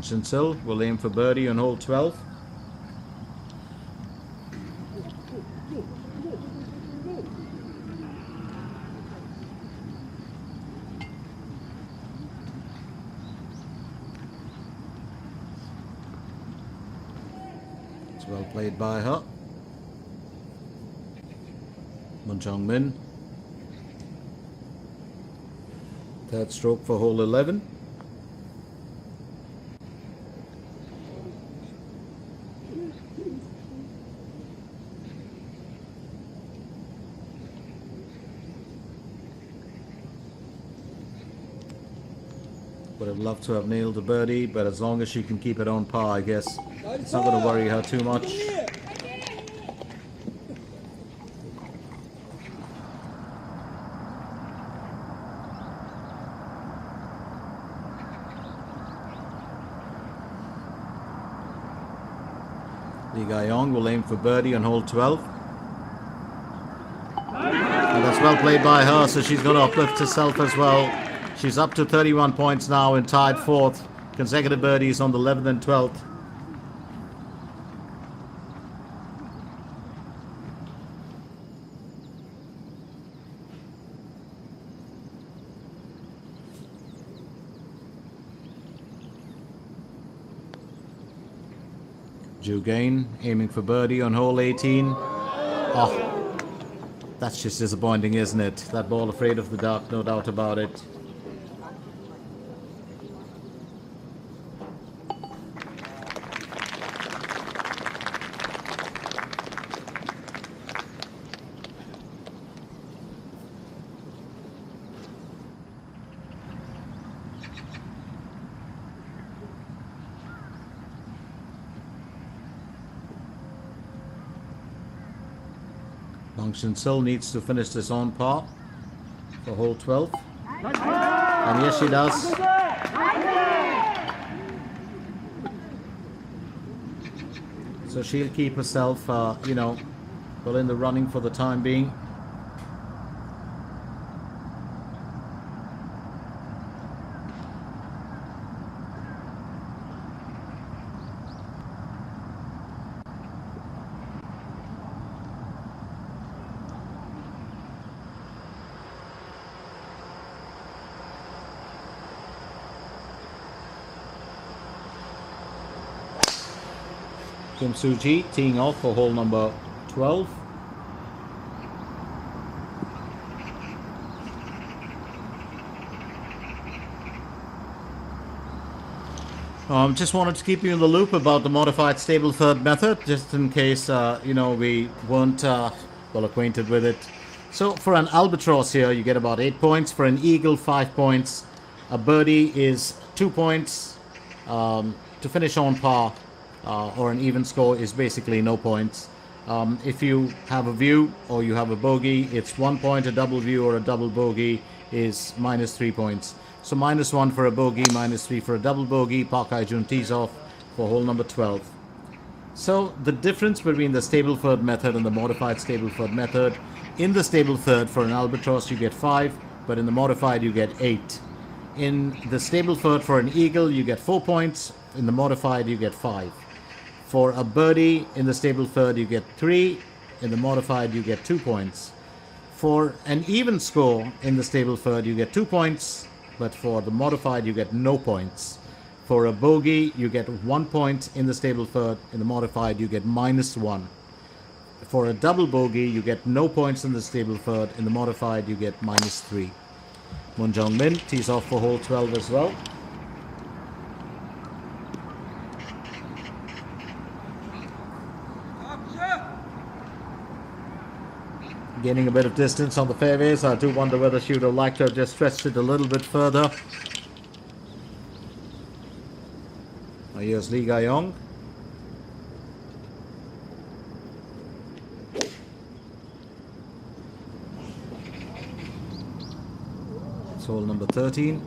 Shinsil will aim for birdie on hole 12. It's well played by her. Min. Third stroke for hole 11. Would have loved to have nailed the birdie, but as long as she can keep it on par, I guess it's not going to worry her too much. Lee Ga-yong will aim for birdie on hole 12. And that's well played by her, so she's going to uplift herself as well. She's up to 31 points now and tied fourth. Consecutive birdies on the 11th and 12th. Ju Gain aiming for birdie on hole 18. Oh, that's just disappointing, isn't it? That ball afraid of the dark, no doubt about it. Shinsil needs to finish this on par for hole 12. And yes, she does. So she'll keep herself, well in the running for the time being. Kim Soo-ji teeing off for hole number 12. Just wanted to keep you in the loop about the modified stable third method, just in case we weren't well acquainted with it. So for an albatross here, you get about 8 points. For an eagle, 5 points. A birdie is 2 points. To finish on par or an even score is basically no points. If you have a view or you have a bogey, it's 1 point. A double view or a double bogey is -3 points. So -1 for a bogey, -3 for a double bogey. Park Hae-jun tees off for hole number 12. So the difference between the Stableford method and the modified Stableford method: in the Stableford for an albatross you get 5, but in the modified you get 8. In the Stableford for an eagle you get 4 points. In the modified you get 5. For a birdie in the Stableford you get 3. In the modified you get 2 points. For an even score in the Stableford you get 2 points, but for the modified you get no points. For a bogey you get 1 point in the Stableford. In the modified you get -1. For a double bogey you get no points in the Stableford. In the modified you get -3. Moon Jung-min tees off for hole 12 as well. Gaining a bit of distance on the fairways. I do wonder whether she would have liked to have just stretched it a little bit further. Here's Lee Ga-yong. It's hole number 13.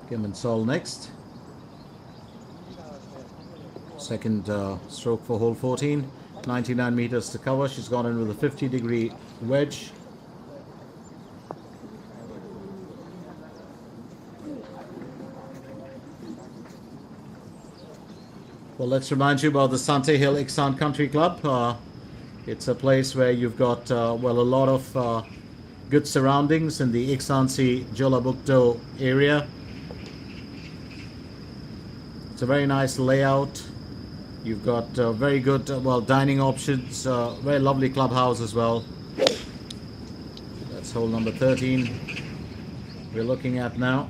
Kim and Sol next. Second stroke for hole 14. 99 meters to cover. She's gone in with a 50-degree wedge. Well, let's remind you about the Sante Hill Iksan Country Club. It's a place where you've got, well, a lot of good surroundings in the Iksansi Jolabukdo area. It's a very nice layout. You've got very good, well, dining options, very lovely clubhouse as well. That's hole number 13 we're looking at now.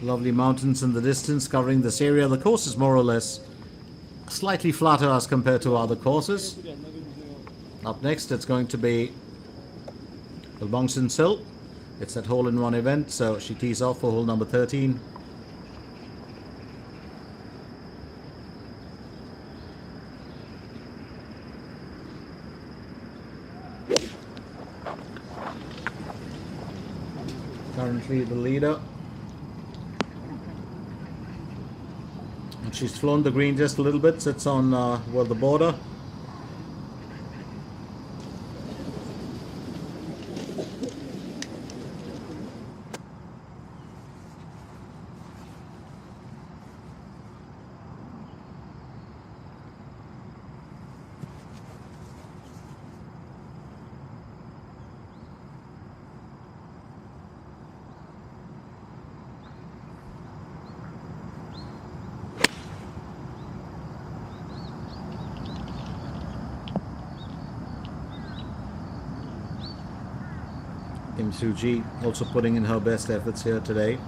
Lovely mountains in the distance covering this area. The course is more or less slightly flatter as compared to other courses. Up next, it's going to be the Shinsil. It's that hole-in-one event, so she tees off for hole number 13. Currently the leader. And she's flown the green just a little bit, sits on well, the border. Kim Soo-ji also putting in her best efforts here today.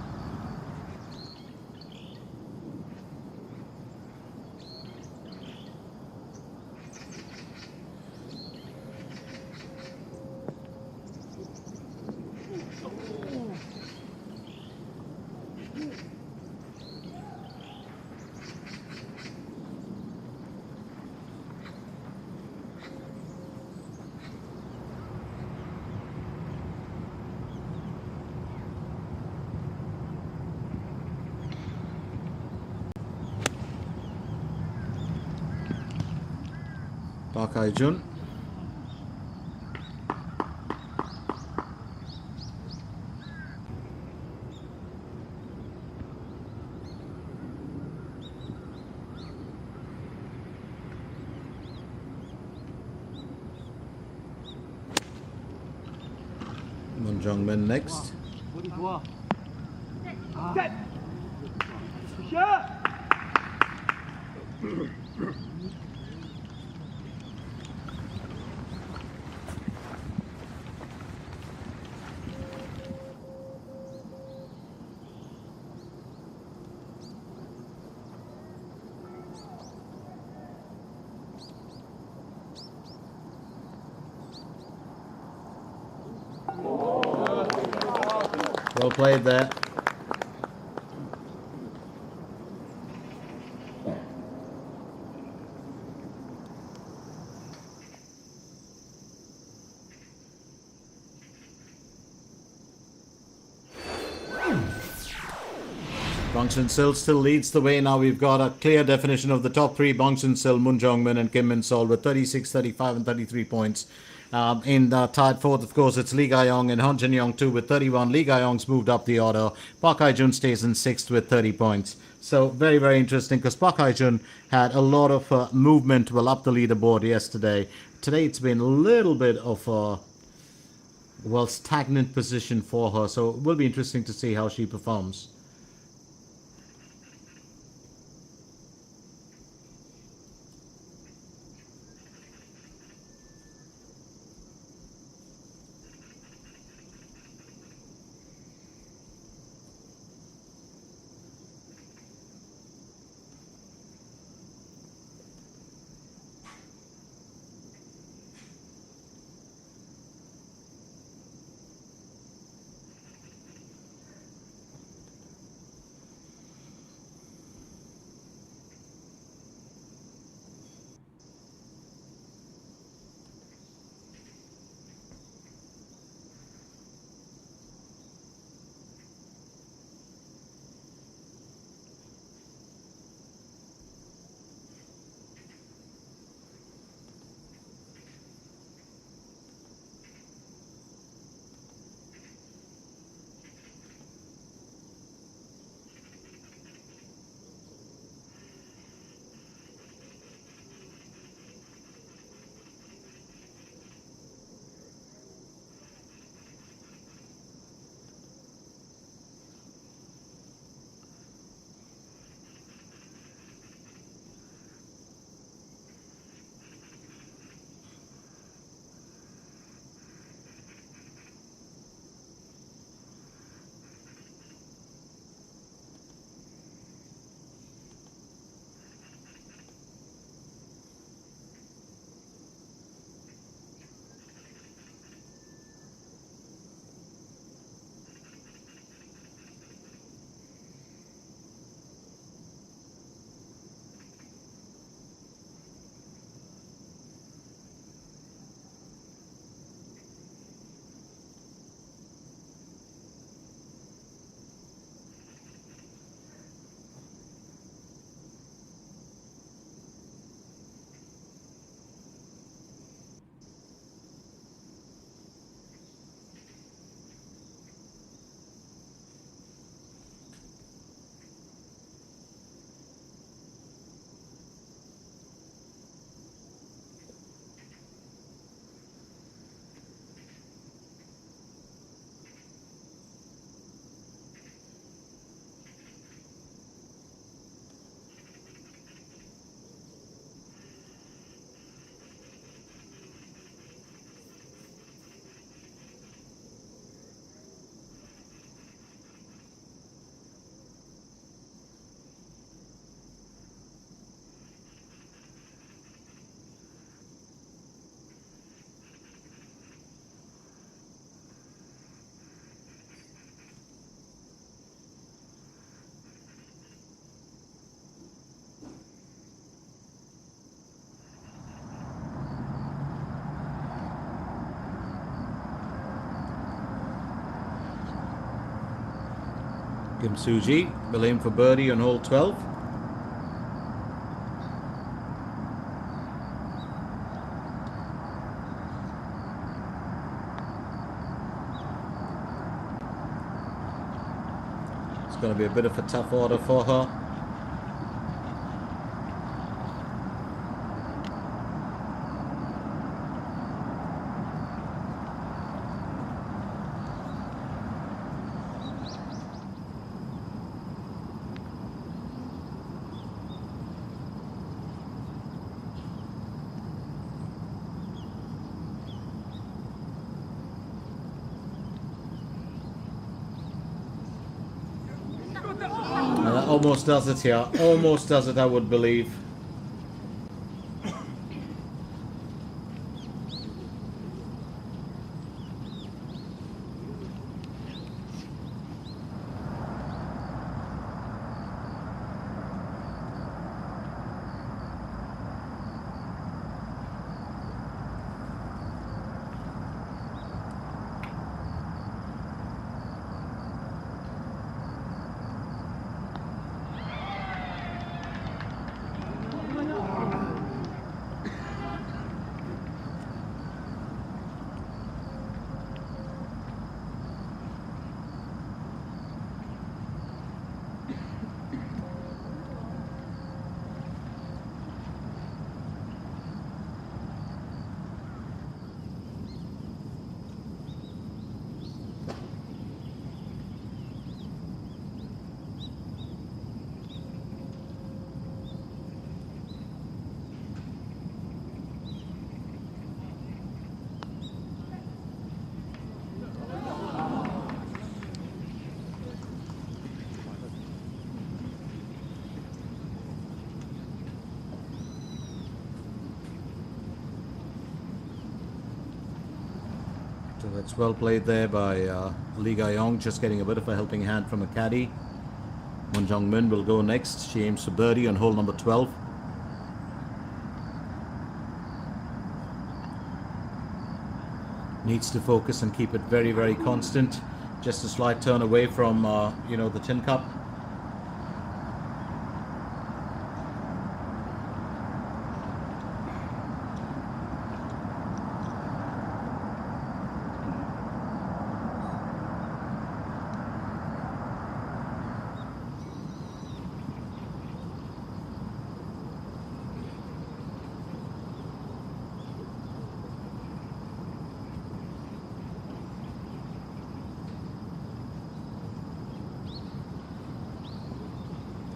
Park Hae-jun. Moon Jung-min next. Well played there. Shinsil still leads the way. Now we've got a clear definition of the top three: Shinsil, Moon Jung-min and Kim Min-sol with 36, 35 and 33 points. In tied fourth, of course, it's Lee Ga-yong and Han Jin-young too with 31. Lee Ga-yong's moved up the order. Park Hae-jun stays in sixth with 30 points. So very, very interesting because Park Hae-jun had a lot of movement well up the leaderboard yesterday. Today it's been a little bit of a well stagnant position for her. So it will be interesting to see how she performs. Kim Suji will aim for birdie on hole 12. It's going to be a bit of a tough order for her. That almost does it here. Almost does it, I would believe. So that's well played there by Lee Ga-yong, just getting a bit of a helping hand from a caddy. Moon Jong-min will go next. She aims for birdie on hole number 12. Needs to focus and keep it very, very constant. Just a slight turn away from, the tin cup.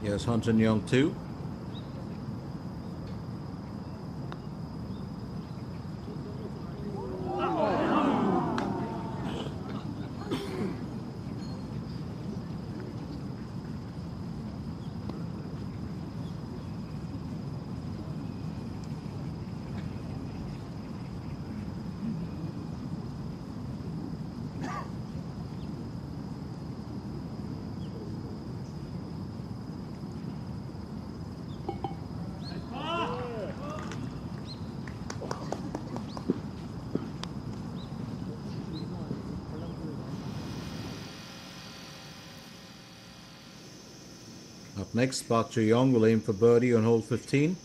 Here's Han Jun-young too. Up next, Park Ju-young will aim for birdie on hole 15.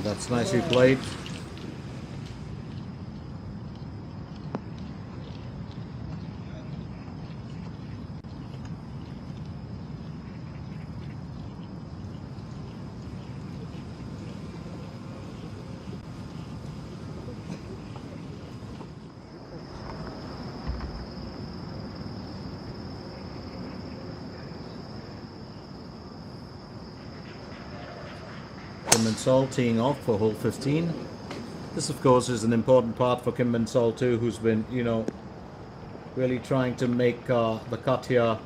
That's nicely played. Shinsil teeing off for hole 15. This, of course, is an important part for Kim Min-sol too, who's been, you know, really trying to make the cut here.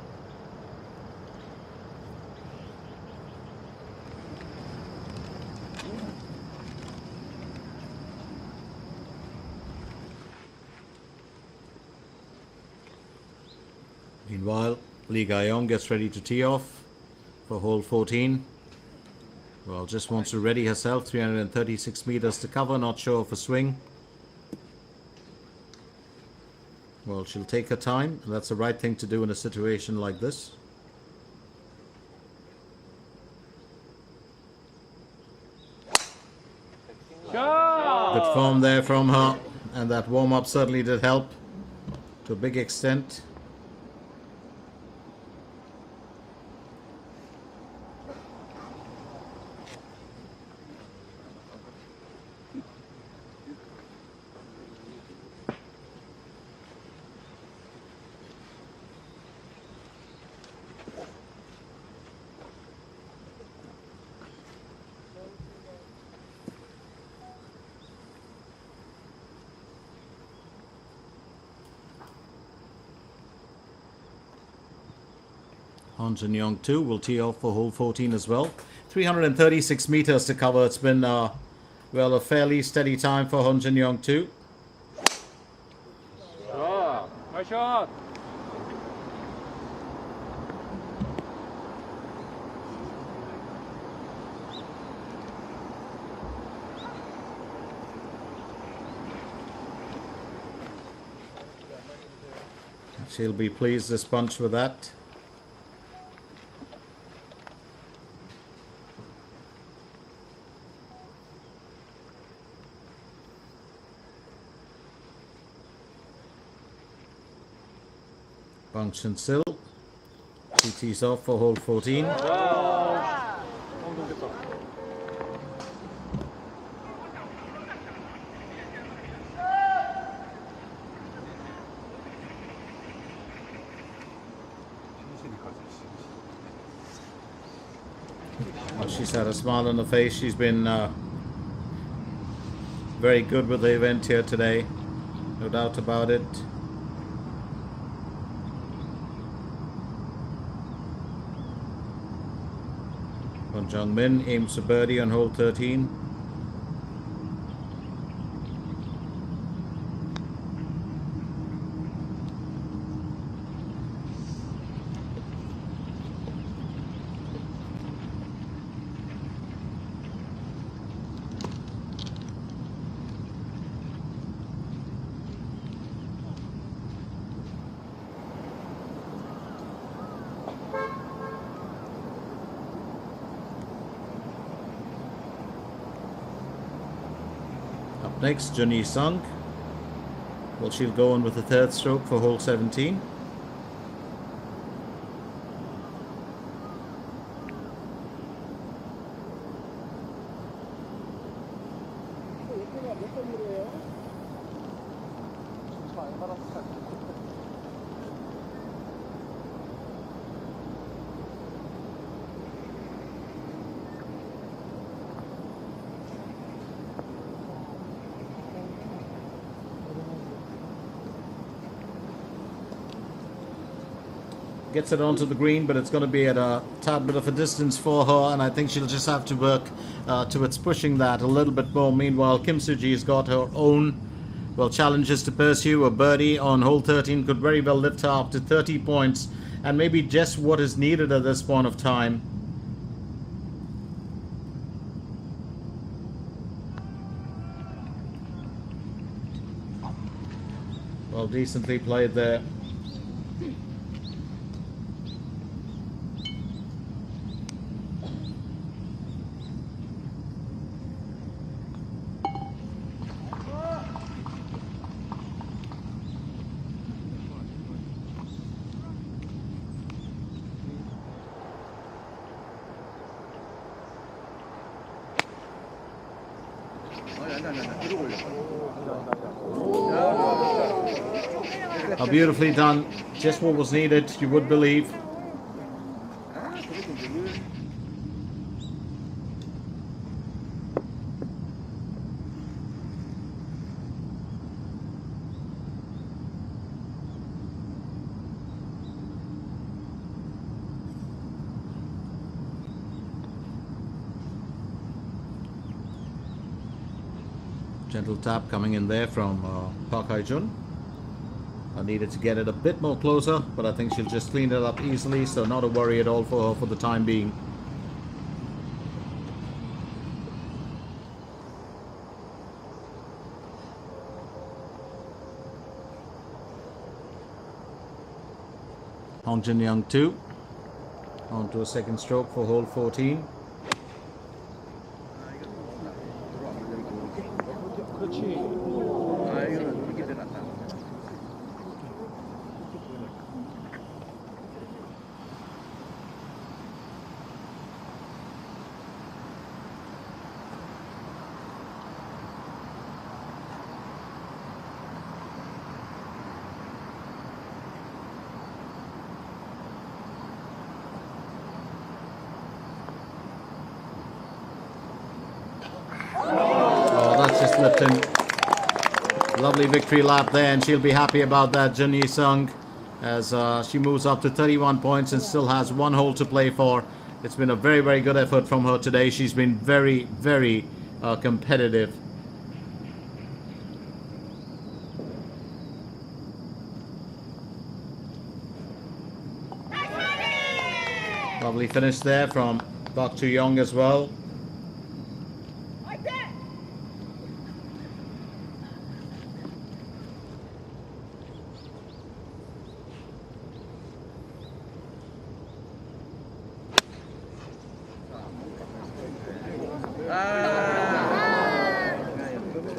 Meanwhile, Lee Ga-yong gets ready to tee off for hole 14. Well, just wants to ready herself. 336 meters to cover, not sure of a swing. Well, she'll take her time, and that's the right thing to do in a situation like this. Good form there from her, and that warm-up certainly did help to a big extent. Han Jin-young too will tee off for hole 14 as well. 336 meters to cover. It's been, well, a fairly steady time for Han Jin-young too. Nice shot. She'll be pleased, this bunch, with that. Bang Shinsil. She tees off for hole 14. Well, she's had a smile on her face. She's been very good with the event here today. No doubt about it. Kwon Jung-min aims for birdie on hole 13. Up next, Jun Sung. Well, she'll go on with the third stroke for hole 17. Gets it onto the green, but it's going to be at a tad bit of a distance for her, and I think she'll just have to work towards pushing that a little bit more. Meanwhile, Kim Soo-ji's got her own, well, challenges to pursue. A birdie on hole 13 could very well lift her up to 30 points, and maybe just what is needed at this point of time. Well, decently played there. Beautifully done. Just what was needed, you would believe. Gentle tap coming in there from Park Hae-jun. I needed to get it a bit more closer, but I think she'll just clean it up easily, so not a worry at all for her for the time being. Hong Jin Young 2 on to a second stroke for hole 14. Just slipped in. Lovely victory lap there, and she'll be happy about that, Jun Yi-sung, as she moves up to 31 points and still has one hole to play for. It's been a very, very good effort from her today. She's been very, very competitive. Lovely finish there from Park Joo-young as well.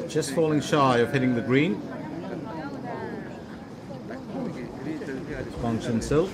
Just falling shy of hitting the green. Shinsil.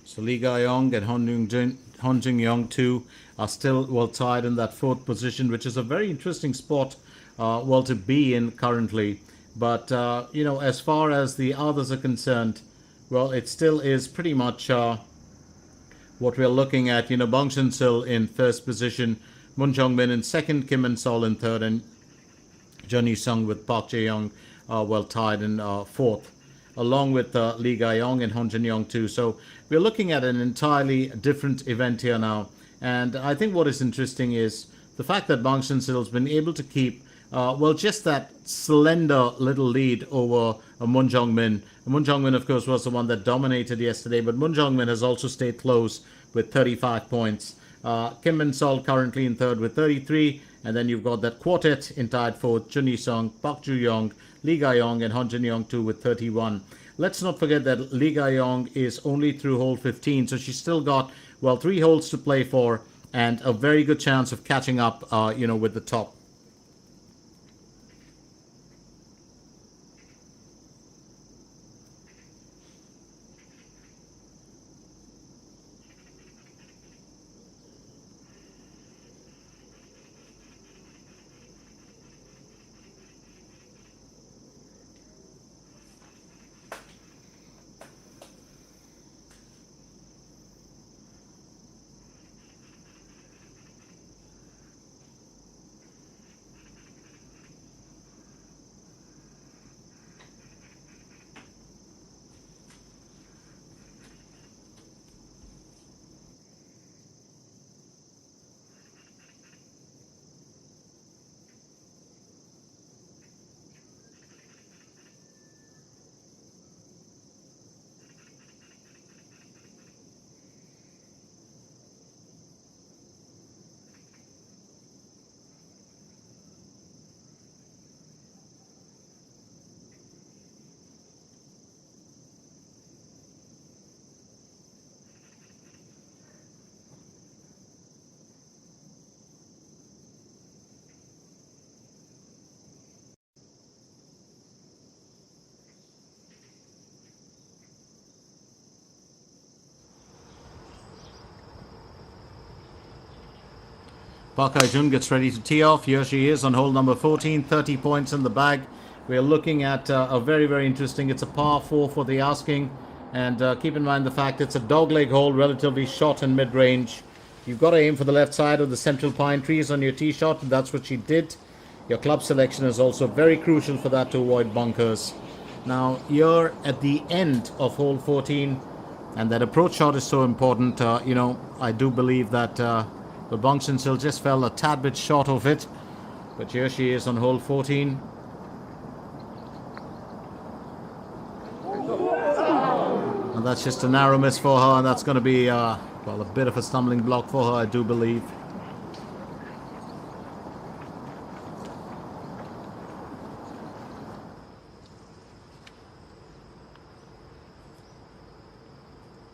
So Lee Ga-young and Hon Jin-young 2 are still well tied in that fourth position, which is a very interesting spot to be in currently. But you know, as far as the others are concerned, well, it still is pretty much what we're looking at. You know, Bang Shin-sil in first position, Moon Jung-min in second, Kim In-sol in third, and Jun Yi-sung with Park Jae-young well tied in fourth, along with Lee Ga-young and Hon Jin-young 2. So we're looking at an entirely different event here now. And I think what is interesting is the fact that Bang Shin-sil has been able to keep, just that slender little lead over Moon Jung-min. Moon Jung-min, of course, was the one that dominated yesterday, but Moon Jung-min has also stayed close with 35 points. Kim In-sol currently in third with 33, and then you've got that quartet in tied fourth, Jun Yi-sung, Park Joo-young, Lee Ga-young, and Hon Jin-young 2 with 31. Let's not forget that Lee Ga-young is only through hole 15, so she's still got, well, 3 holes to play for and a very good chance of catching up, with the top. Park Hae-jun gets ready to tee off. Here she is on hole number 14, 30 points in the bag. We're looking at a very, very interesting. It's a par 4 for the asking. And keep in mind the fact it's a dogleg hole, relatively short and mid-range. You've got to aim for the left side of the central pine trees on your tee shot. And that's what she did. Your club selection is also very crucial for that to avoid bunkers. Now, you're at the end of hole 14. And that approach shot is so important. I do believe that the Bong Shinsil just fell a tad bit short of it. But here she is on hole 14. And that's just a narrow miss for her. And that's going to be, a bit of a stumbling block for her, I do believe.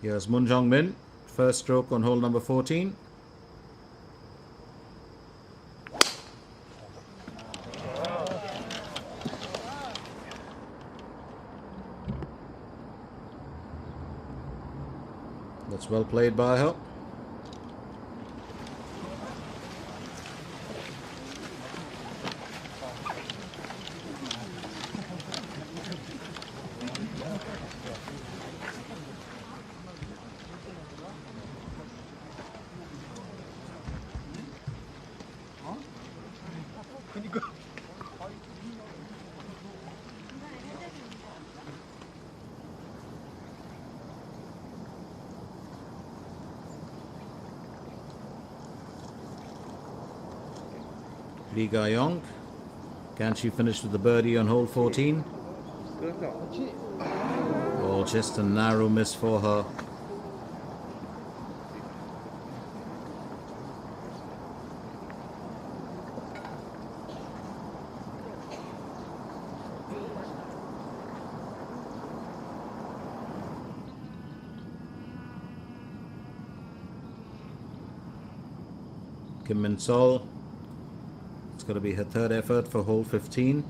Here's Moon Jong-min, first stroke on hole number 14. That's well played by her. Lee Ga-young, can she finish with the birdie on hole 14? Oh, just a narrow miss for her. Kim Min-sol. It's going to be her third effort for hole 15.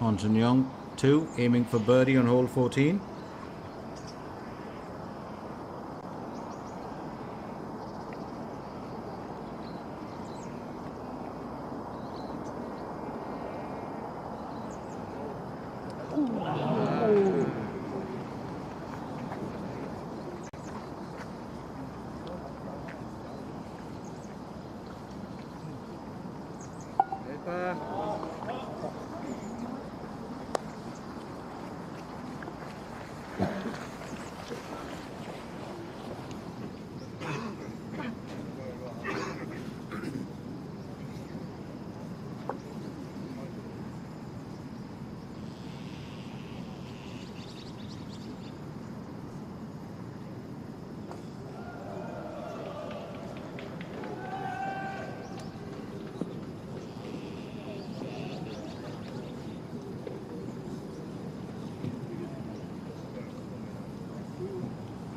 Han Jun-young, 2, aiming for birdie on hole 14.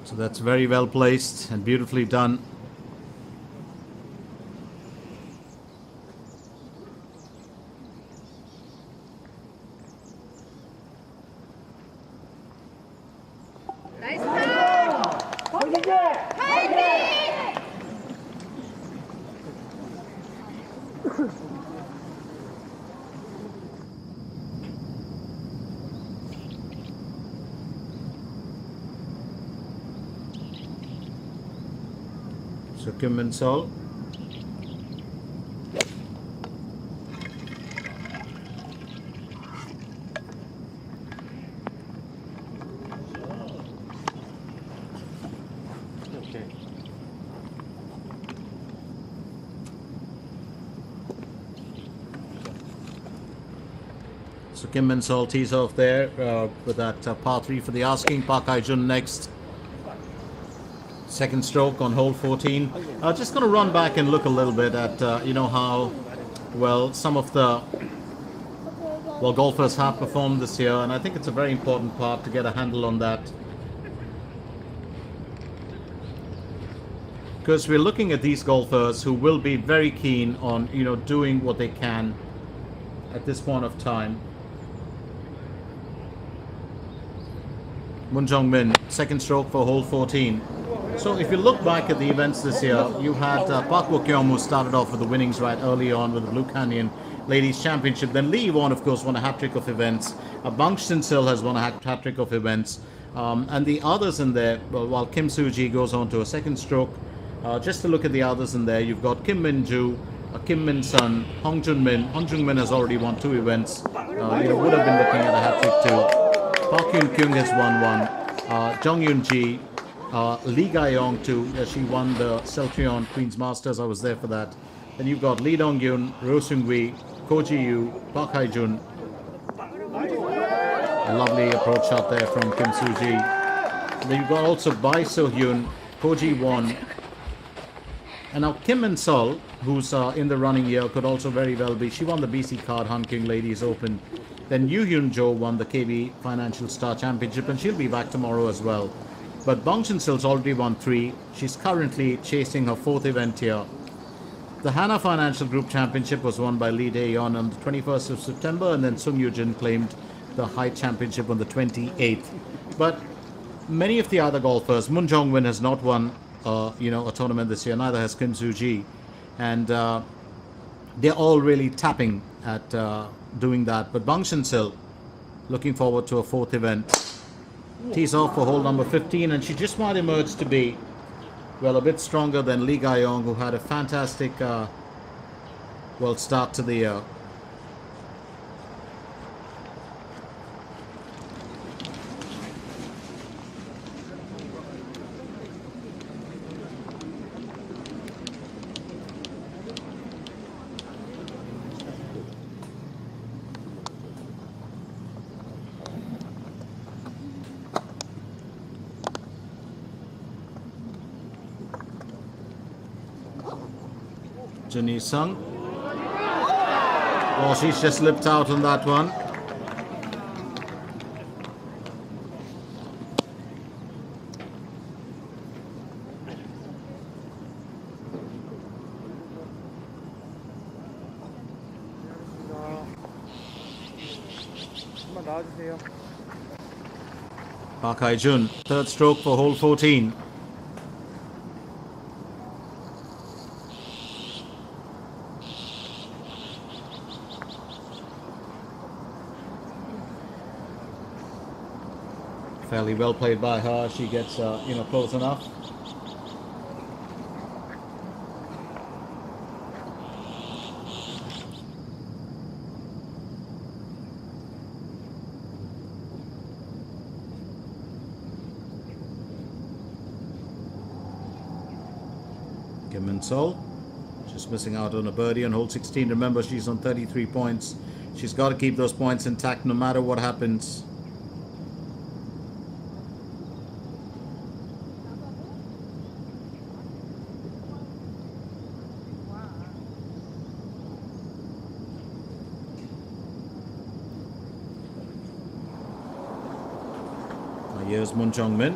So that's very well placed and beautifully done. So Kim Min-sol. So Kim Min-sol tees off there with that par 3 for the asking. Park Hae-jun next. Second stroke on hole 14. Just going to run back and look a little bit at how well some of the golfers have performed this year, and I think it's a very important part to get a handle on that, because we're looking at these golfers who will be very keen on doing what they can at this point of time. Moon Jong-min, second stroke for hole 14. So if you look back at the events this year, you had Park Wo-kyung, who started off with the winnings right early on with the Blue Canyon Ladies Championship. Then Lee Won, of course, won a hat-trick of events. Bang Shin-sil has won a hat-trick of events. And the others in there, while Kim Soo-ji goes on to a second stroke, just to look at the others in there, you've got Kim Min-ju, Kim Min-sun, Hong Jun-min. Hong Jun-min has already won 2 events. Would have been looking at a hat-trick too. Park Yoon-kyung has won 1. Jung Yoon-ji, Lee Ga-yong too. She won the Celtrion Queen's Masters. I was there for that. Then you've got Lee Dong-yoon, Ro Seung-hui, Ko Ji-yu, Park Hae-jun. A lovely approach shot there from Kim Soo-ji. Then you've got also Bai So-hyun, Ko Ji-won. And now Kim Min-sol, who's in the running here, could also very well be. She won the BC Card Han King Ladies Open. Then Yoo Hyun-jo won the KB Financial Star Championship, and she'll be back tomorrow as well. But Bang Shin-sil's already won 3. She's currently chasing her 4th event here. The Hana Financial Group Championship was won by Lee Dae-yeon on the 21st of September, and then Sung Yoo-jin claimed the Haight Championship on the 28th. But many of the other golfers, Moon Jong-min has not won a tournament this year, neither has Kim Soo-ji. And they're all really tapping at doing that. But Bang Shin-sil, looking forward to a 4th event. Tees off for hole number 15, and she just might emerge to be, well, a bit stronger than Lee Ga-yong, who had a fantastic start to the year. Junhee Sung. Oh, she's just slipped out on that one. 한번 나와주세요. Park Hae-jun, 3rd stroke for hole 14. Fairly well played by her. She gets close enough. Kim Min-sol just missing out on a birdie on hole 16. Remember, she's on 33 points. She's got to keep those points intact no matter what happens. Here's Moon Jong-min.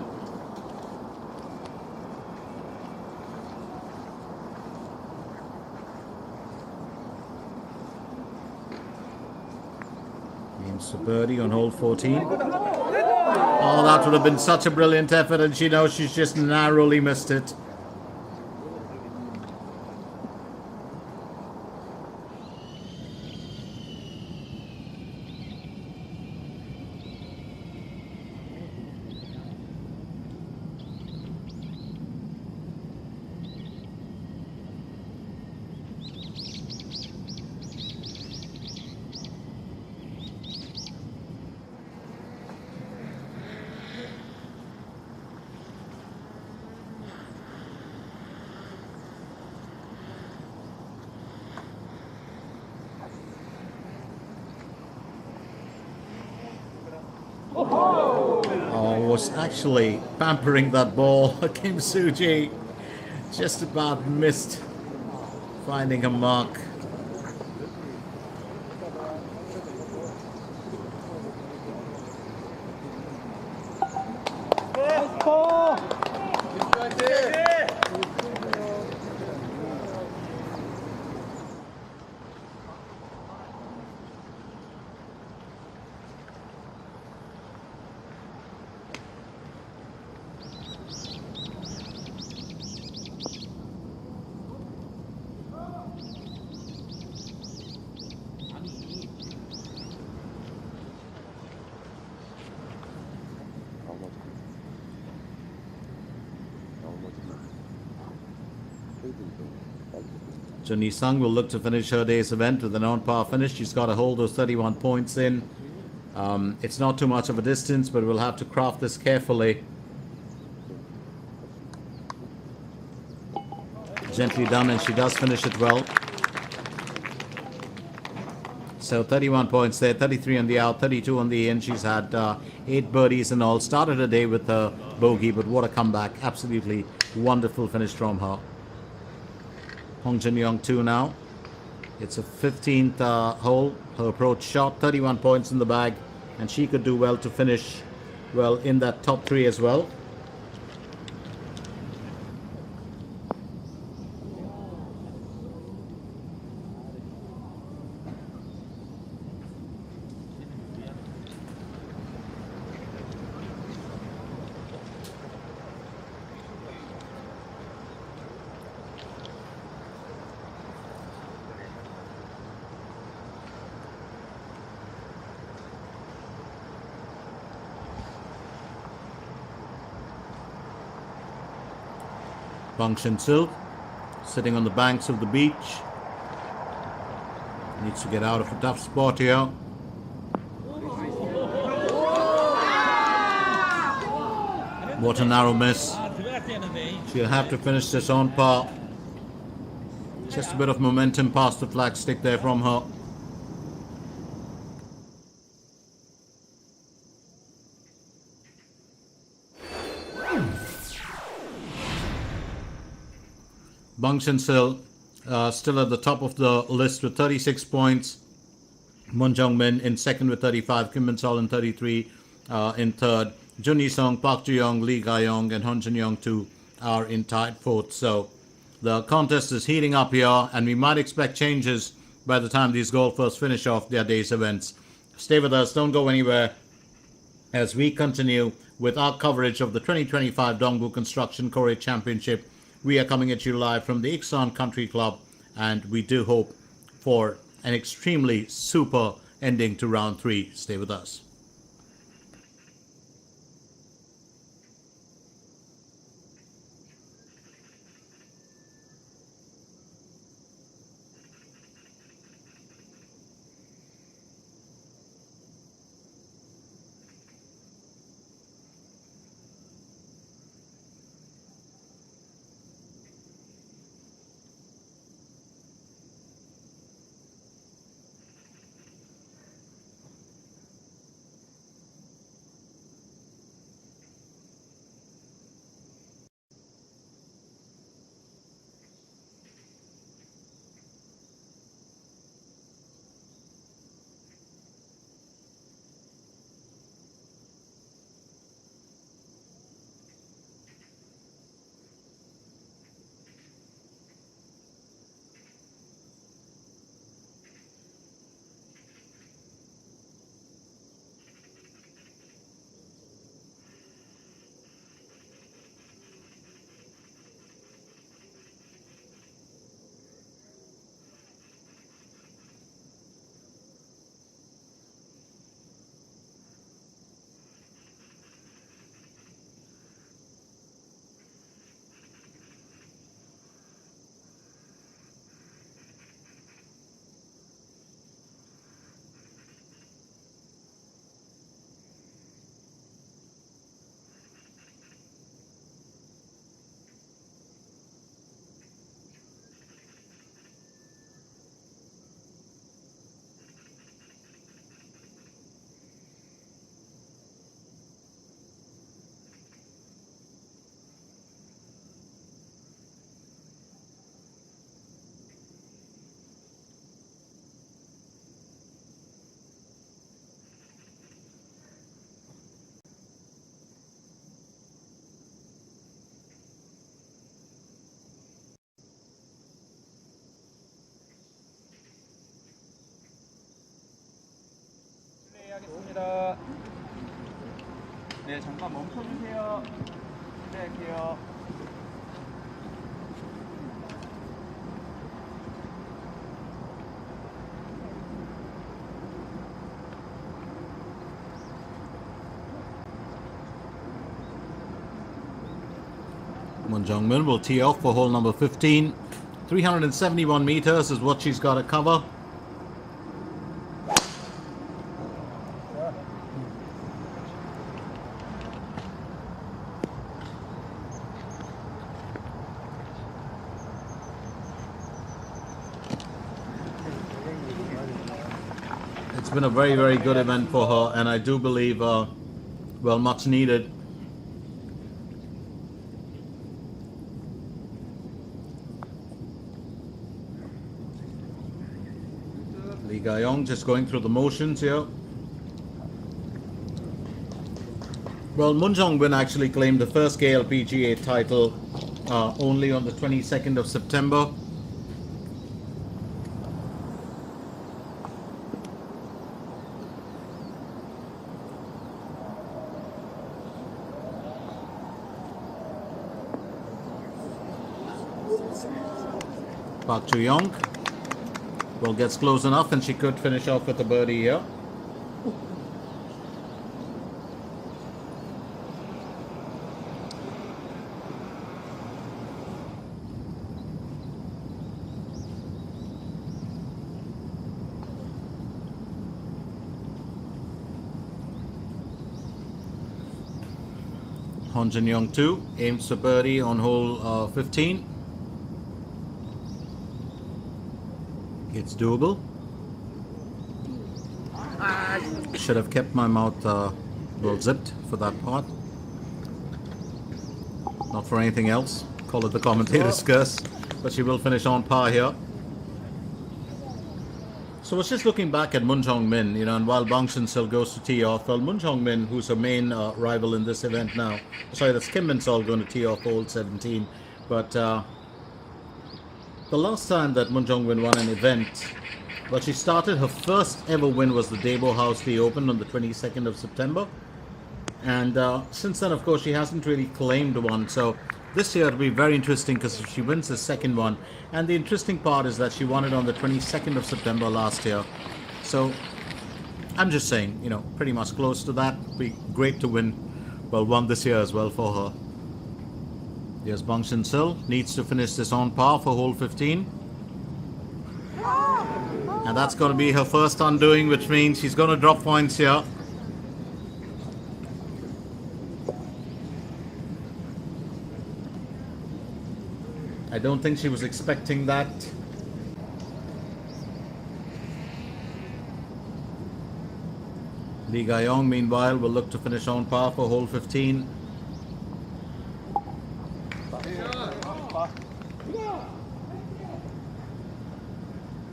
Aims for birdie on hole 14. Oh, that would have been such a brilliant effort, and she knows she's just narrowly missed it. Oh, was actually pampering that ball. Kim Suji just about missed finding a mark. Junhee Sung will look to finish her day's event with an on-par finish. She's got to hold those 31 points in. It's not too much of a distance, but we'll have to craft this carefully. Gently done, and she does finish it well. So 31 points there, 33 on the out, 32 on the in. She's had 8 birdies in all. Started her day with a bogey, but what a comeback. Absolutely wonderful finish from her. Hong Jin Young 2 now. It's a 15th hole. Her approach shot, 31 points in the bag, and she could do well to finish well in that top 3 as well. Bang Shinsil sitting on the banks of the beach. Needs to get out of a tough spot here. What a narrow miss. She'll have to finish this on par. Just a bit of momentum past the flag stick there from her. Bang Shinsil still at the top of the list with 36 points. Moon Jung Min in second with 35. Kim Min Sol in 33 in third. Junhee Sung, Park Ji Young, Lee Ga Young, and Hong Jin Young 2 are in tied fourth. So the contest is heating up here, and we might expect changes by the time these golfers finish off their day's events. Stay with us, don't go anywhere, as we continue with our coverage of the 2025 Dongbu Construction KOREIT Championship. We are coming at you live from the Iksan Country Club, and we do hope for an extremely super ending to round 3. Stay with us. 하겠습니다. 네, 잠깐 멈춰주세요. 기대할게요. Moon Jong-min will tee off for hole number 15. 371 meters is what she's got to cover. It's been a very, very good event for her, and I do believe, well, much needed. Lee Ga-young just going through the motions here. Well, Moon Jong-min actually claimed the first KLPGA title only on the 22nd of September. Park Joo-young, well, gets close enough and she could finish off with a birdie here. Hon Jin-young too aims for birdie on hole 15. It's doable. Should have kept my mouth well zipped for that part. Not for anything else. Call it the commentator's curse. But she will finish on par here. So I was just looking back at Moon Jong-min, you know, and while Bang Shin-sil goes to tee off, well, Moon Jong-min, who's her main rival in this event now, sorry, that's Kim Min-sol going to tee off hole 17. But the last time that Moon Jong-min won an event, well, she started, her first ever win was the Daebo House The Open on the 22nd of September. And since then, of course, she hasn't really claimed one. So this year it'll be very interesting because she wins the second one. And the interesting part is that she won it on the 22nd of September last year. So I'm just saying, you know, pretty much close to that. It'd be great to win, well, one this year as well for her. Here's Bang Shin-sil, needs to finish this on par for hole 15. And that's going to be her first undoing, which means she's going to drop points here. I don't think she was expecting that. Lee Ga-young, meanwhile, will look to finish on par for hole 15.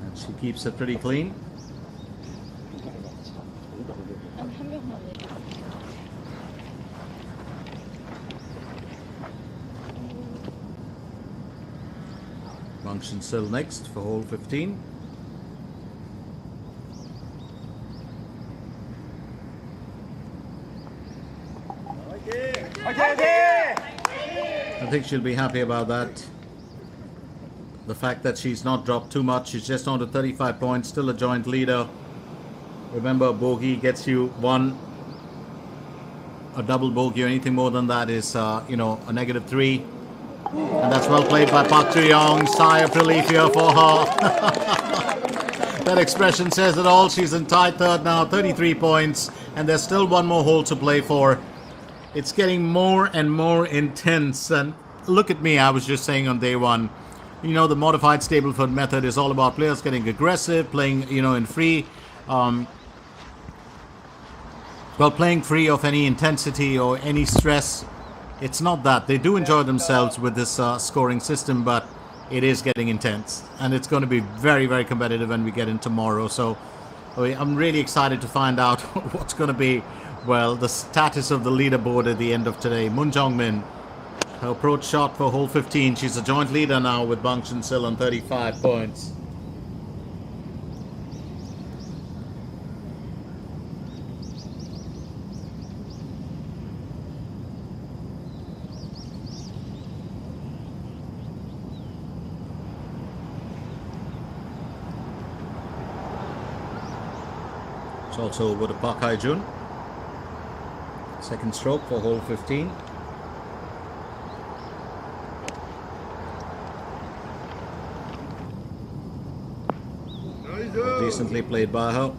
And she keeps it pretty clean. Bang Shin-sil next for hole 15. I think she'll be happy about that. The fact that she's not dropped too much, she's just on to 35 points, still a joint leader. Remember, bogey gets you one. A double bogey or anything more than that is, you know, a -3. And that's well played by Park Joo-young. Sigh of relief here for her. That expression says it all. She's in tied third now, 33 points. And there's still one more hole to play for. It's getting more and more intense. And look at me, I was just saying on day one, you know, the modified Stableford method is all about players getting aggressive, playing, you know, in free. Well, playing free of any intensity or any stress. It's not that. They do enjoy themselves with this scoring system, but it is getting intense. And it's going to be very, very competitive when we get in tomorrow. So I'm really excited to find out what's going to be, well, the status of the leaderboard at the end of today. Moon Jong-min, her approach shot for hole 15. She's a joint leader now with Bang Shin-sil on 35 points. It's also over to Park Hae-jun. Second stroke for hole 15. Decently played by her.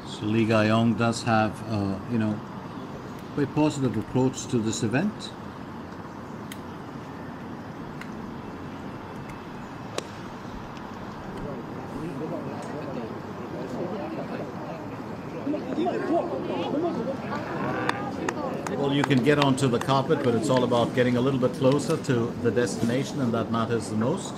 So Lee Ga-yong does have, very positive approach to this event. Well, you can get onto the carpet, but it's all about getting a little bit closer to the destination, and that matters the most.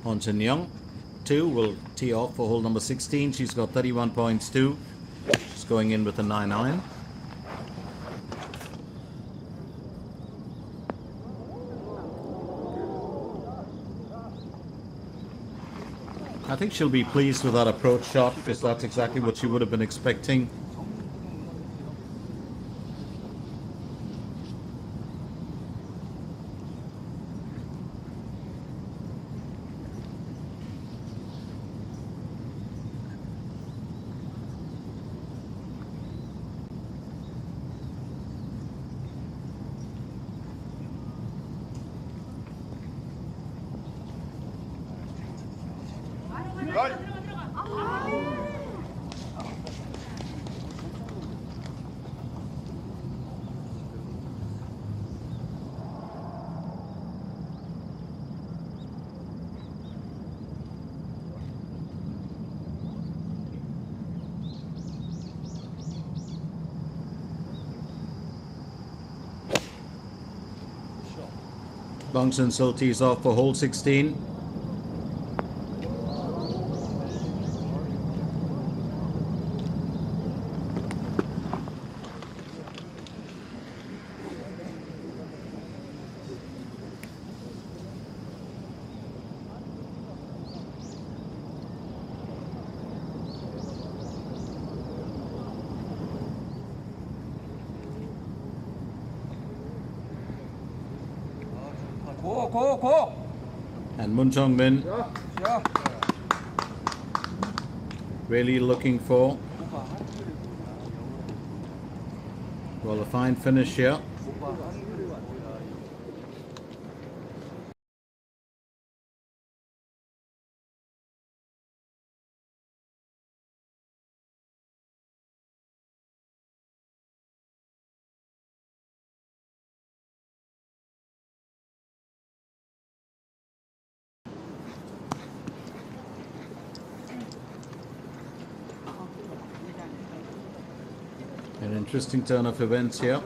Hon Jin-young, 2, will tee off for hole number 16. She's got 31 points too. She's going in with a 9 iron. I think she'll be pleased with that approach shot because that's exactly what she would have been expecting. Bong Shin-sil tees off for hole 16. 고! And Moon Jong-min really looking for, well, a fine finish here. An interesting turn of events here.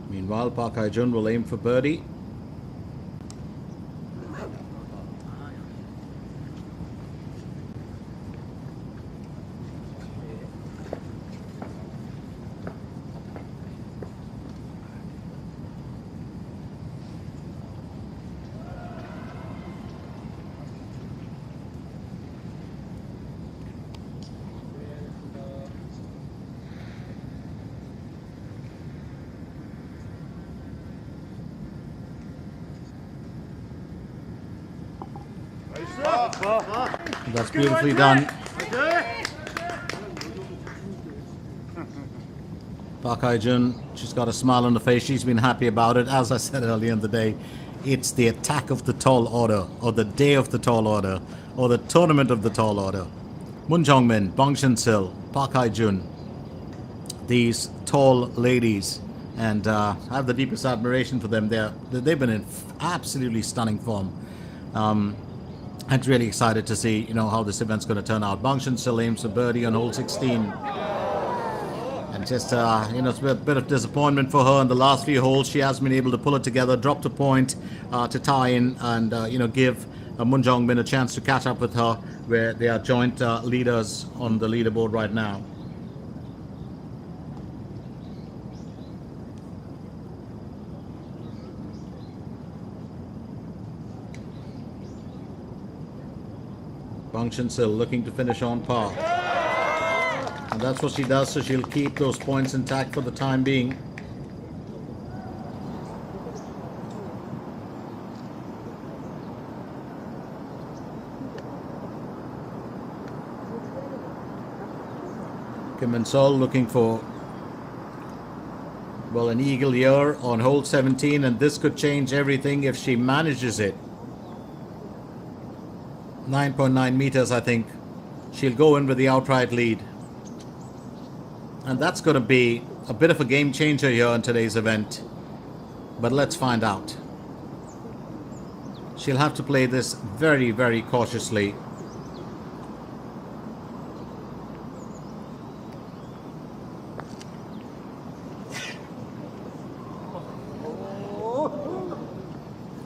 Meanwhile, Park Hae-jun will aim for birdie. That's beautifully done. Park Hae-jun, she's got a smile on her face. She's been happy about it. As I said earlier in the day, it's the attack of the tall order, or the day of the tall order, or the tournament of the tall order. Moon Jong-min, Bong Shin-sil, Park Hae-jun. these tall ladies, and I have the deepest admiration for them. They've been in absolutely stunning form. And really excited to see, how this event's going to turn out. Bang Shinsil aims for birdie on hole 16. And just, it's a bit of disappointment for her in the last few holes. She has been able to pull it together, dropped a point to tie in, and, give Moon Jong-min a chance to catch up with her, where they are joint leaders on the leaderboard right now. Bang Shinsil looking to finish on par. And that's what she does, so she'll keep those points intact for the time being. Kim Min-sol looking for, an eagle here on hole 17, and this could change everything if she manages it. 9.9 meters, I think. She'll go in with the outright lead. And that's going to be a bit of a game changer here in today's event. But let's find out. She'll have to play this very, very cautiously.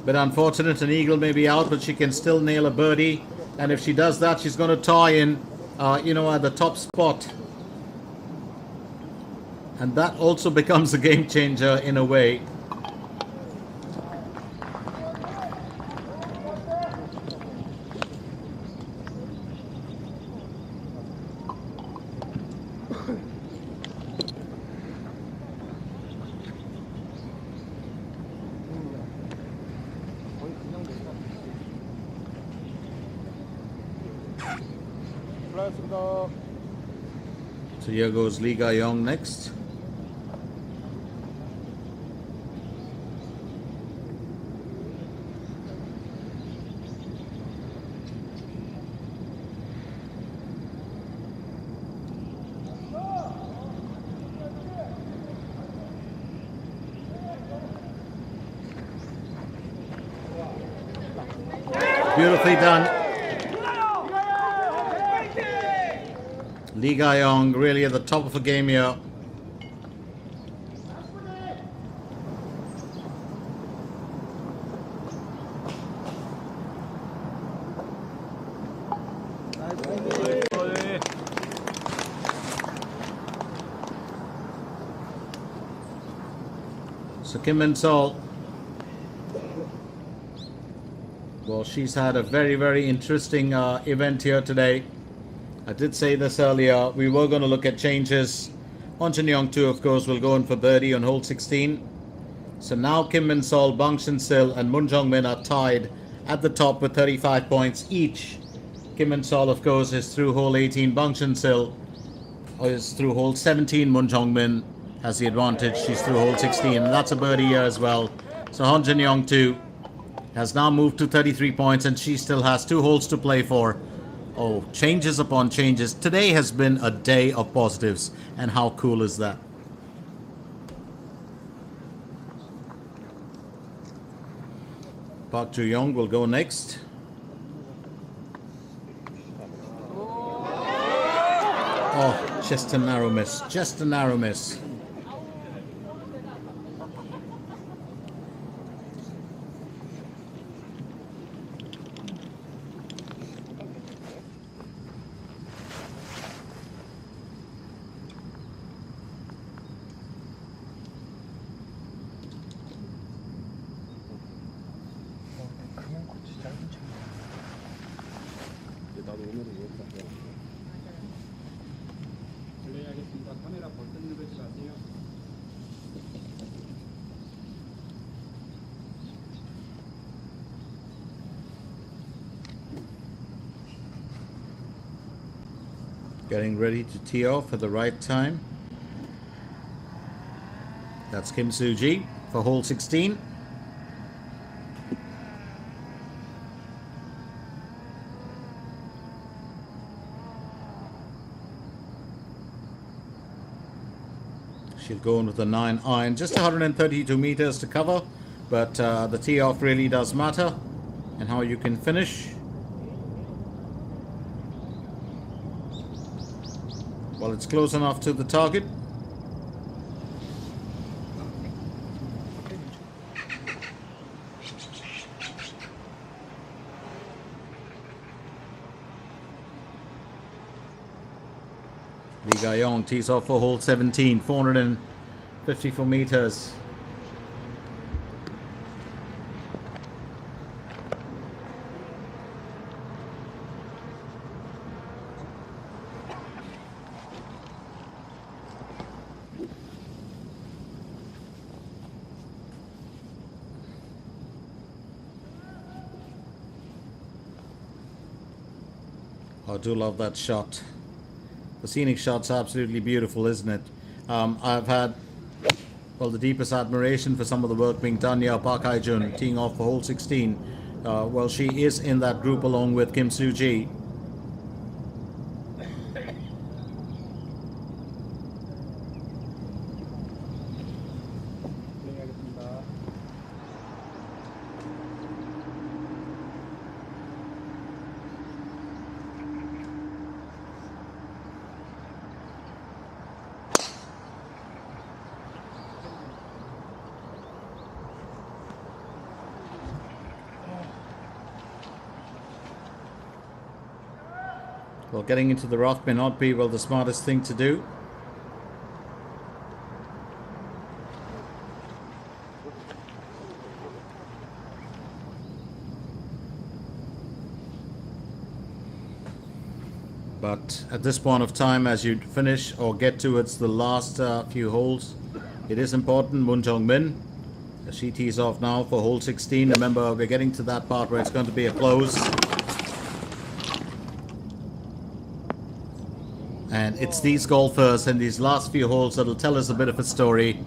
Bit unfortunate, an eagle may be out, but she can still nail a birdie. And if she does that, she's going to tie in, at the top spot. And that also becomes a game changer in a way. So here goes Lee Ga-young next. Beautifully done. Lee Ga-young really at the top of the game here. So Kim Min-sol, well, she's had a very, very interesting event here today. I did say this earlier, we were going to look at changes. Won Jin-young too, of course, will go in for birdie on hole 16. So now Kim Min-sol, Bang Shin-sil and Moon Jong-min are tied at the top with 35 points each. Kim Min-sol, of course, is through hole 18. Bang Shin-sil is through hole 17. Moon Jong-min has the advantage. She's through hole 16, and that's a birdie here as well. So Won Jin-young too has now moved to 33 points, and she still has 2 holes to play for. Oh, changes upon changes. Today has been a day of positives, and how cool is that? Park Joo-young will go next. Oh, just a narrow miss. Just a narrow miss. 나도 오늘은 여기다 해야 플레이하겠습니다. 카메라 버튼 누르지 마세요. Getting ready to tee off at the right time. That's Kim Soo-ji for hole 16. She'll go in with a 9 iron. Just 132 meters to cover, but the tee off really does matter, and how you can finish. Well, it's close enough to the target. Lee Ga-yong tees off for hole 17, 454 meters. I do love that shot. The scenic shot's absolutely beautiful, isn't it? I've had, well, the deepest admiration for some of the work being done here. Park Hae-jun teeing off for hole 16. Well, she is in that group along with Kim Soo-ji. 플레이하겠습니다. Well, getting into the rough may not be, well, the smartest thing to do. But at this point of time, as you finish or get towards the last few holes, it is important. Moon Jong-min, she tees off now for hole 16. Remember, we're getting to that part where it's going to be a close. And it's these golfers and these last few holes that'll tell us a bit of a story.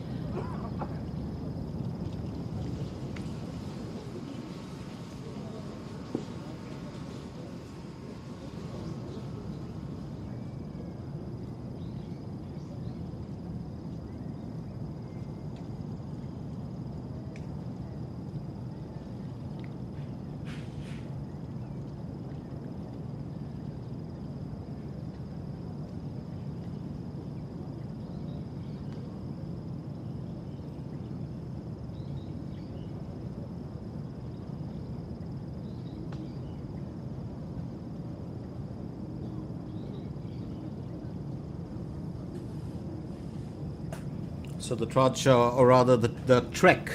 So the trudge, or rather the trek,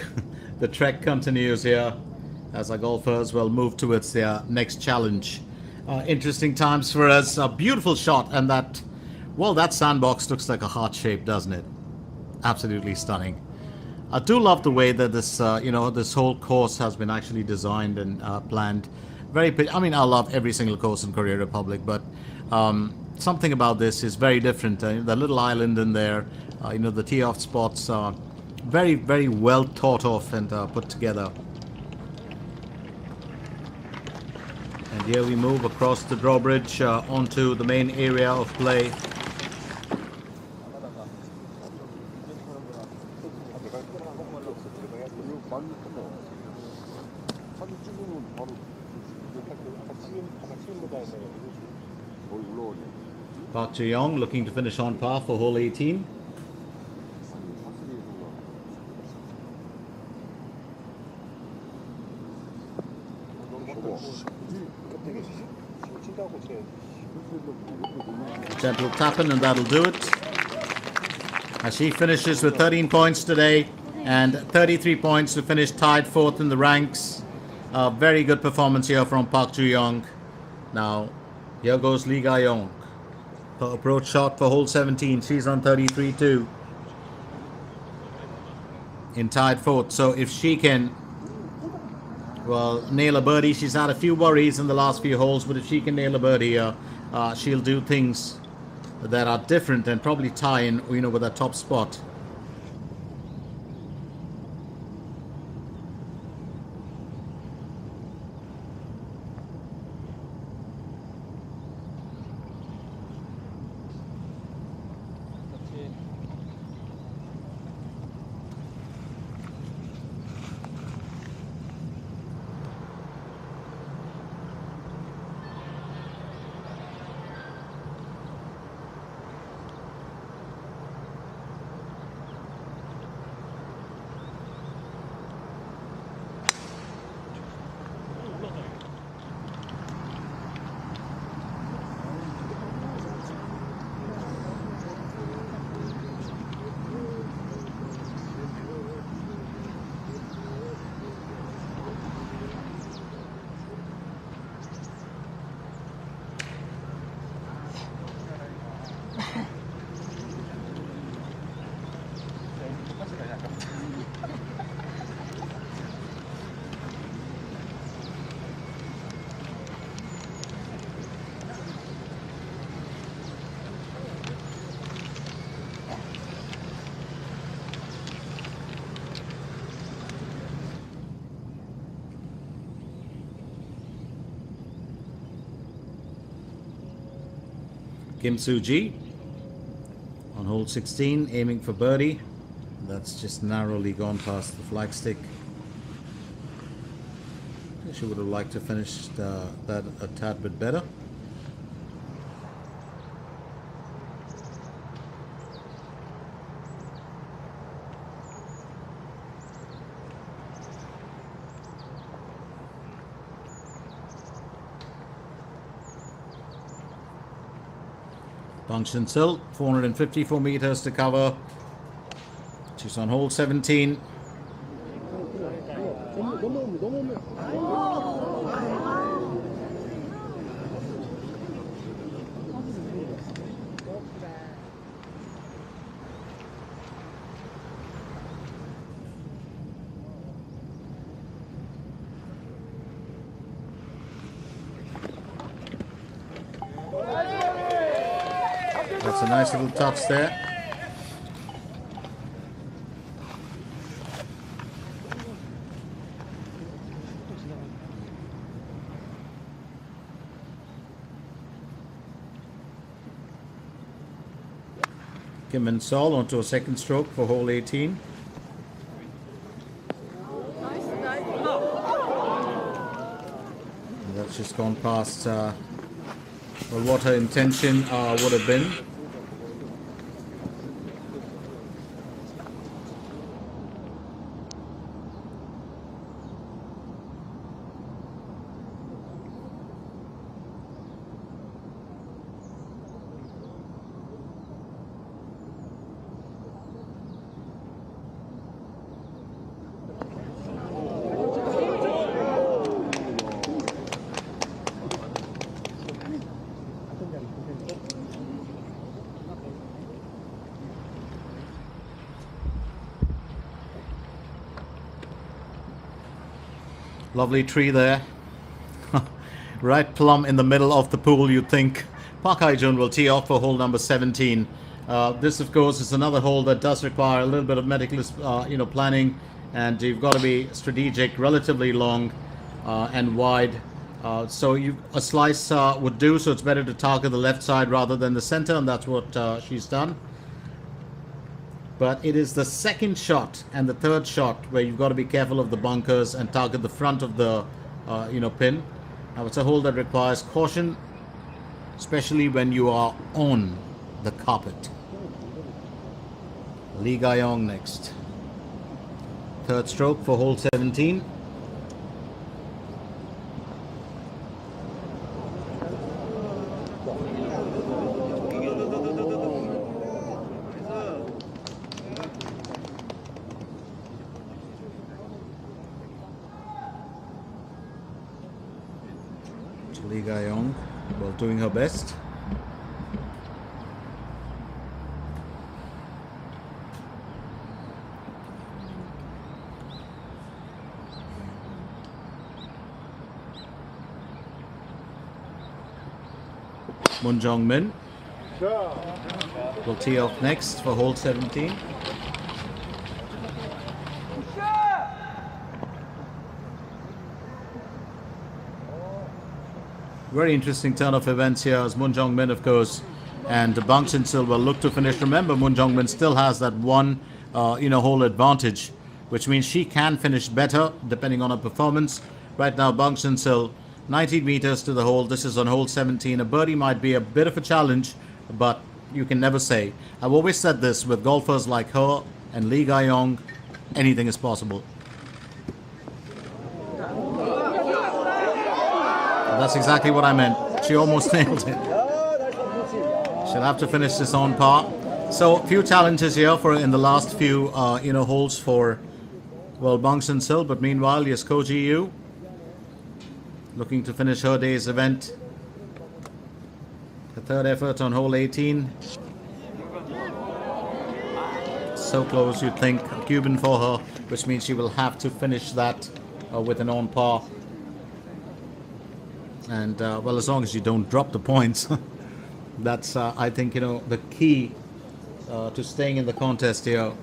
the trek continues here as our golfers will move towards their next challenge. Interesting times for us. A beautiful shot, and that, well, that sandbox looks like a heart shape, doesn't it? Absolutely stunning. I do love the way that this, this whole course has been actually designed and planned. I mean, I love every single course in Korea Republic, but something about this is very different. The little island in there, the tee-off spots are very, very well thought of and put together. And here we move across the drawbridge onto the main area of play. Park Ji-young looking to finish on par for hole 18. Gentle tapping, and that'll do it. As she finishes with 13 points today and 33 points to finish tied fourth in the ranks. Very good performance here from Park Ji-young. Now, here goes Lee Ga-yong. Her approach shot for hole 17. She's on 33 too. In tied fourth. So if she can, well, nail a birdie, she's had a few worries in the last few holes, but if she can nail a birdie here, she'll do things that are different and probably tie in, with that top spot. Kim Soo-ji on hole 16, aiming for birdie. That's just narrowly gone past the flagstick. She would have liked to finish that a tad bit better. Shinsil, 454 meters to cover. She's on hole 17. That's a nice little touch there. Kim and Sol onto a second stroke for hole 18. And that's just gone past well, what her intention would have been. Lovely tree there. Right plumb in the middle of the pool, you'd think. Park Hae-jun will tee off for hole number 17. This, of course, is another hole that does require a little bit of meticulous planning, and you've got to be strategic, relatively long and wide. So a slice would do, so it's better to target the left side rather than the center, and that's what she's done. But it is the second shot and the third shot where you've got to be careful of the bunkers and target the front of the pin. Now it's a hole that requires caution, especially when you are on the carpet. Lee Ga-yong next. Third stroke for hole 17. Lee Ga-yong, well, doing her best. Moon Jong-min will tee off next for hole 17. Very interesting turn of events here as Moon Jong-min, of course, and Bang Shin-sil will look to finish. Remember, Moon Jong-min still has that one, hole advantage, which means she can finish better depending on her performance. Right now, Bang Shin-sil, 19 meters to the hole. This is on hole 17. A birdie might be a bit of a challenge, but you can never say. I've always said this with golfers like her and Lee Ga-yong, anything is possible. That's exactly what I meant. She almost nailed it. She'll have to finish this on par. So, few challenges here for in the last few, holes for, well, Bang Shin-sil. But meanwhile, yes, Ko Ji-yu looking to finish her day's event. The third effort on hole 18. So close, you'd think. A Cuban for her, which means she will have to finish that with an on par. And, well, as long as you don't drop the points, that's, I think, the key to staying in the contest here.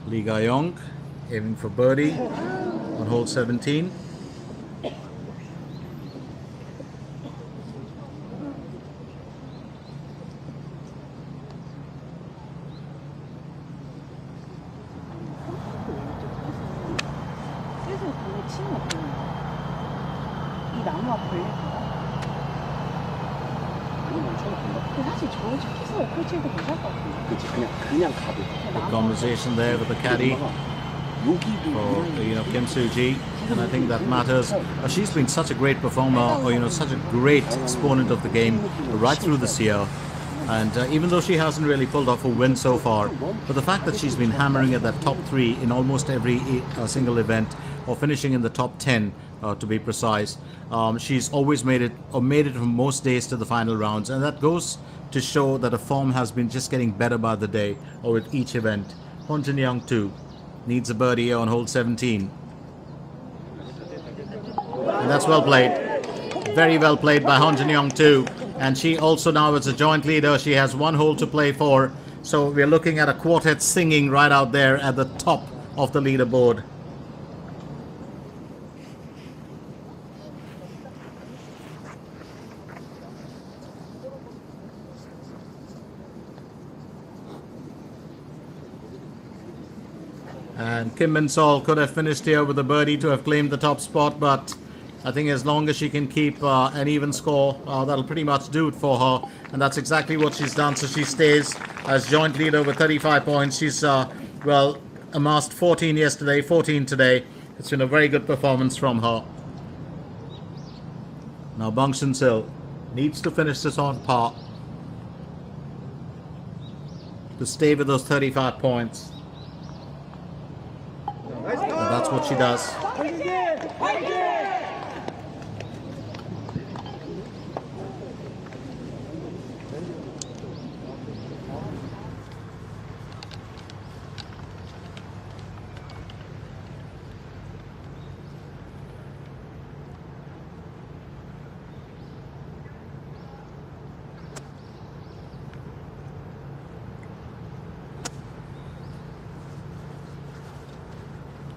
Lee Ga-young aiming for birdie on hole 17. 슬슬 공에 치면 어때요? 이 나무가 걸릴까요? 이건 엄청 큰다. 근데 사실 저 차에서 어플 칠도 괜찮을 것 같은데. 그치, 그냥 가도. The conversation there with the caddy for Kim Soo-ji, and I think that matters. She's been such a great performer, or such a great exponent of the game right through this year. And even though she hasn't really pulled off a win so far, but the fact that she's been hammering at that top 3 in almost every single event, or finishing in the top 10 to be precise, she's always made it from most days to the final rounds, and that goes to show that her form has been just getting better by the day or with each event. Hon Jin-young too needs a birdie on hole 17, and that's well played, very well played by Hon Jin-young too. And she also now is a joint leader. She has 1 hole to play for, so we're looking at a quartet singing right out there at the top of the leaderboard. And Kim Min-sol could have finished here with a birdie to have claimed the top spot, but I think as long as she can keep an even score, that'll pretty much do it for her. And that's exactly what she's done. So she stays as joint leader with 35 points. She's, amassed 14 yesterday, 14 today. It's been a very good performance from her. Now Bang Shinsil needs to finish this on par to stay with those 35 points. And that's what she does.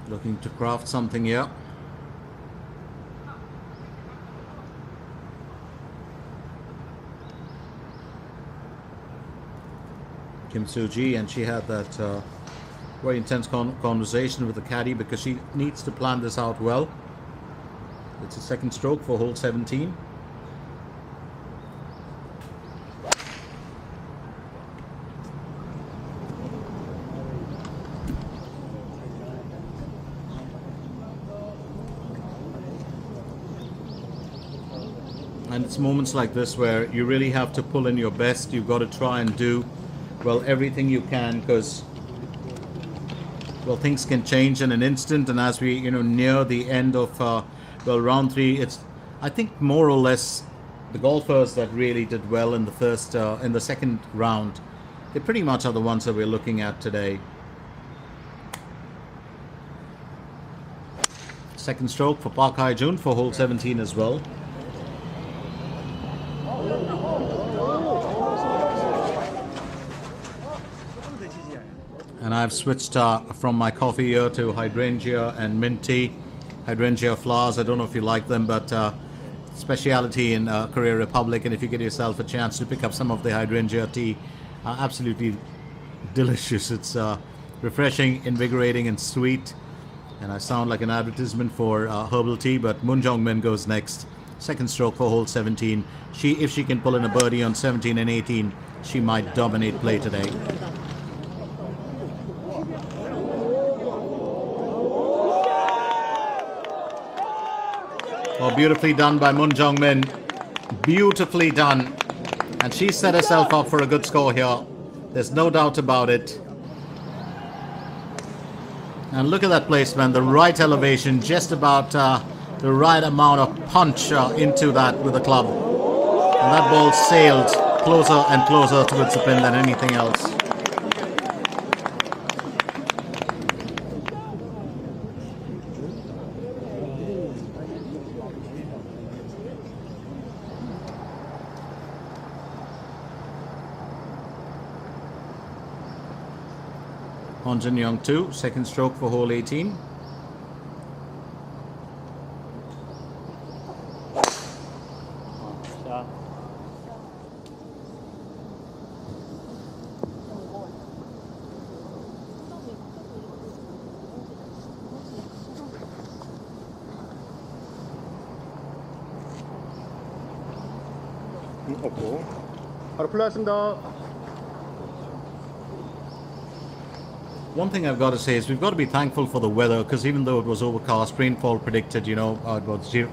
Looking to craft something here. Kim Soo-ji, and she had that very intense conversation with the caddy because she needs to plan this out well. It's a second stroke for hole 17. And it's moments like this where you really have to pull in your best. You've got to try and do, well, everything you can, because, well, things can change in an instant. And as we, near the end of, round 3, it's, I think, more or less the golfers that really did well in the second round. They pretty much are the ones that we're looking at today. Second stroke for Park Hae-jun for hole 17 as well. And I've switched from my coffee here to hydrangea and mint tea. Hydrangea flowers, I don't know if you like them, but speciality in Korea Republic, and if you get yourself a chance to pick up some of the hydrangea tea, absolutely delicious. It's refreshing, invigorating, and sweet. And I sound like an advertisement for herbal tea, but Moon Jong-min goes next. Second stroke for hole 17. If she can pull in a birdie on 17 and 18, she might dominate play today. Oh, beautifully done by Moon Jong-min. Beautifully done. And she set herself up for a good score here. There's no doubt about it. And look at that placement, the right elevation, just about the right amount of punch into that with the club. And that ball sailed closer and closer towards the pin than anything else. Hon Jin Young 2, second stroke for hole 18. 자, 없고 바로 플레이하겠습니다. One thing I've got to say is we've got to be thankful for the weather, because even though it was overcast, rainfall predicted, it was zero,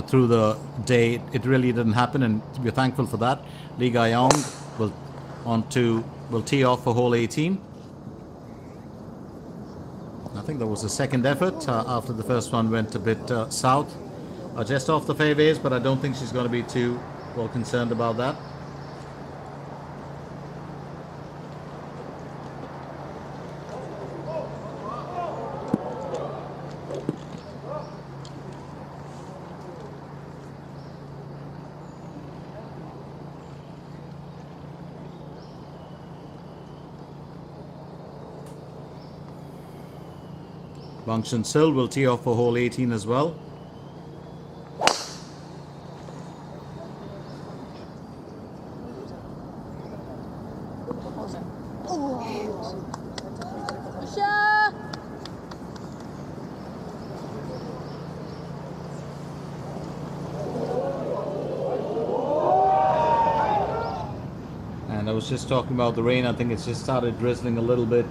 through the day, it really didn't happen, and we're thankful for that. Lee Ga-yong will tee off for hole 18. I think there was a second effort after the first one went a bit south, just off the fairways, but I don't think she's going to be too well concerned about that. Shinsil will tee off for hole 18 as well. And I was just talking about the rain. I think it's just started drizzling a little bit.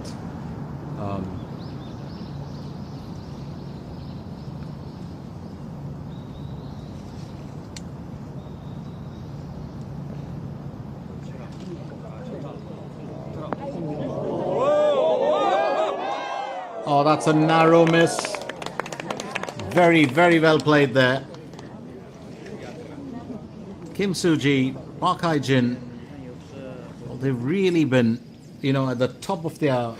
Oh, that's a narrow miss. Very, very well played there. Kim Soo-ji, Park Hae-jin, well, they've really been, at the top of their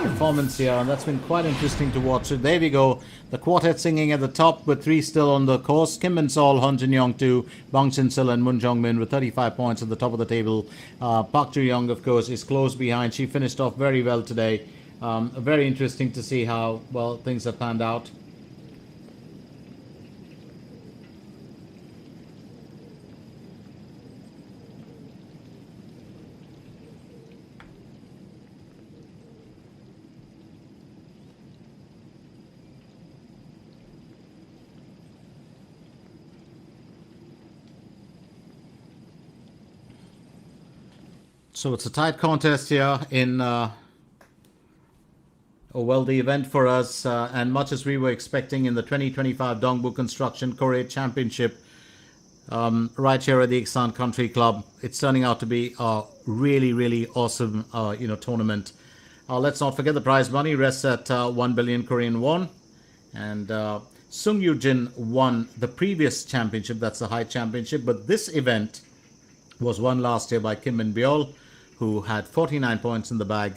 performance here, and that's been quite interesting to watch. So there we go, the quartet singing at the top with 3 still on the course. Kim Min-sol, Hon Jin Young 2, Bang Shin-sil and Moon Jong-min with 35 points at the top of the table. Park Joo-young, of course, is close behind. She finished off very well today. Very interesting to see how well things have panned out. So it's a tight contest here in the event for us, and much as we were expecting in the 2025 Dongbu Construction KOREIT Championship right here at the Iksan Country Club, it's turning out to be a really, really awesome tournament. Let's not forget the prize money rests at 1 billion Korean won, and Sung Yoo-jin won the previous championship, that's the high championship, but this event was won last year by Kim Min-byul, who had 49 points in the bag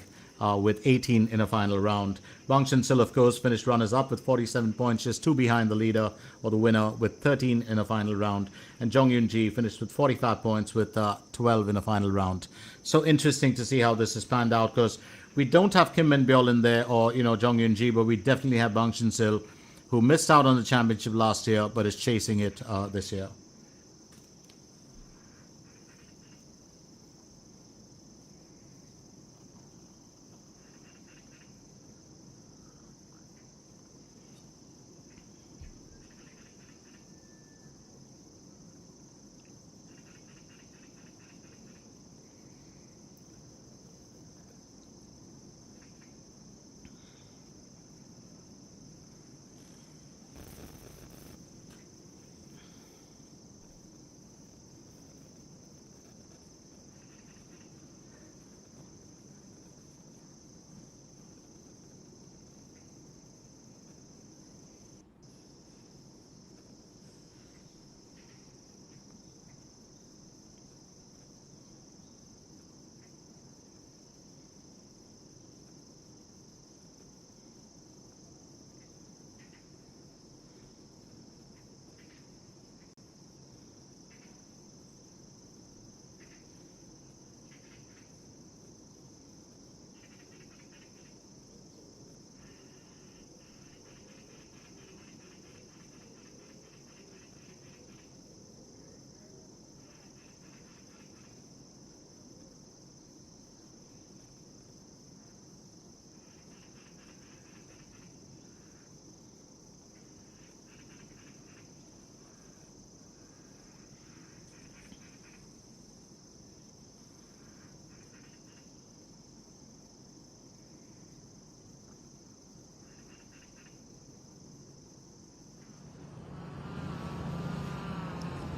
with 18 in a final round. Bang Shin-sil, of course, finished runners-up with 47 points, just 2 behind the leader or the winner with 13 in a final round. And Jong Yoon-ji finished with 45 points with 12 in a final round. So interesting to see how this has panned out, because we don't have Kim Min-byul in there or, Jong Yoon-ji, but we definitely have Bang Shin-sil, who missed out on the championship last year but is chasing it this year.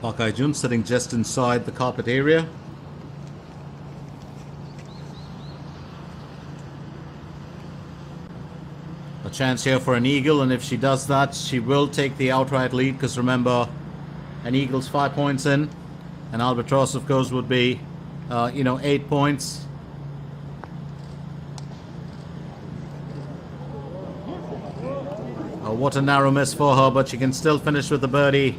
Park Hae-jun sitting just inside the carpet area. A chance here for an eagle, and if she does that, she will take the outright lead, because remember, an eagle's 5 points in, and albatross, of course, would be, 8 points. What a narrow miss for her, but she can still finish with the birdie.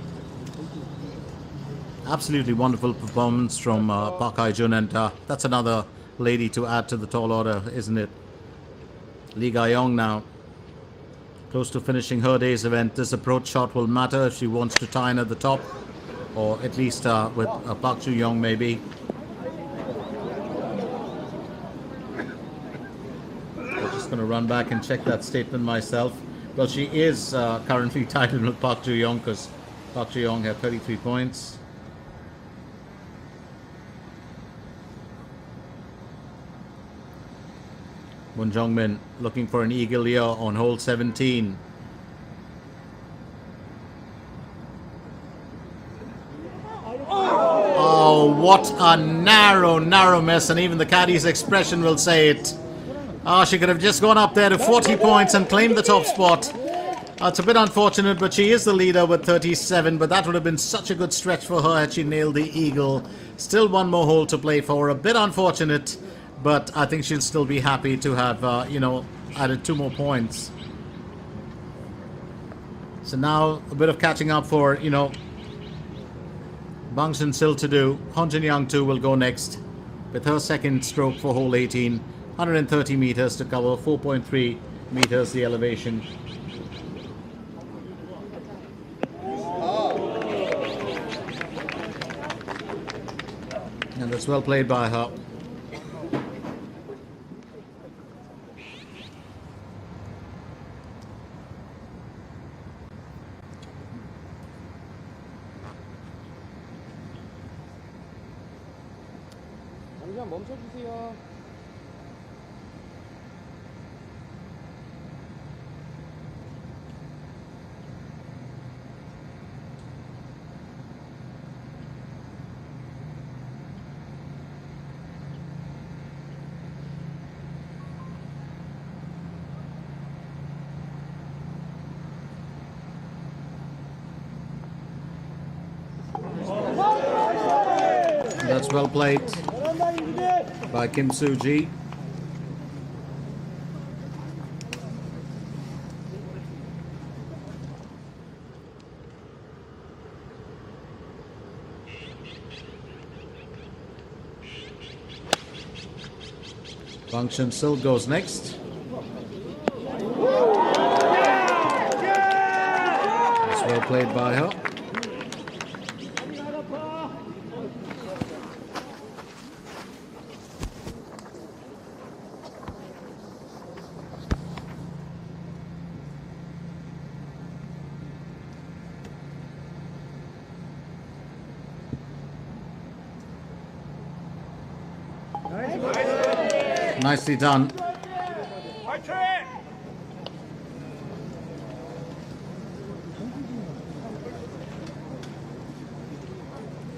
Absolutely wonderful performance from Park Hae-jun, and that's another lady to add to the tall order, isn't it? Lee Ga-young now, close to finishing her day's event. This approach shot will matter if she wants to tie in at the top, or at least with Park Ju-young maybe. I'm just going to run back and check that statement myself. Well, she is currently tied in with Park Ju-young, because Park Ju-young had 33 points. Moon Jung-min looking for an eagle here on hole 17. Oh, what a narrow miss, and even the caddy's expression will say it. Oh, she could have just gone up there to 40 points and claimed the top spot. It's a bit unfortunate, but she is the leader with 37, but that would have been such a good stretch for her had she nailed the eagle. Still one more hole to play for. A bit unfortunate, but I think she'll still be happy to have, added 2 more points. So now a bit of catching up for, Bang Shinsil to do. Hon Jin-young too will go next with her second stroke for hole 18. 130 meters to cover, 4.3 meters the elevation. And that's well played by her. 잠시만 멈춰주세요. That's well played by Kim Soo-ji. Bang Shin-sil goes next. That's well played by her. Nicely done.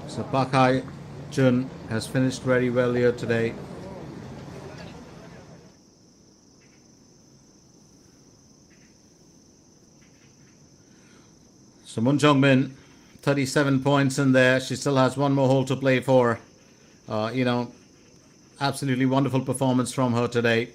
So Park Hae-jun has finished very well here today. So Moon Jung-min, 37 points in there. She still has one more hole to play for. Absolutely wonderful performance from her today.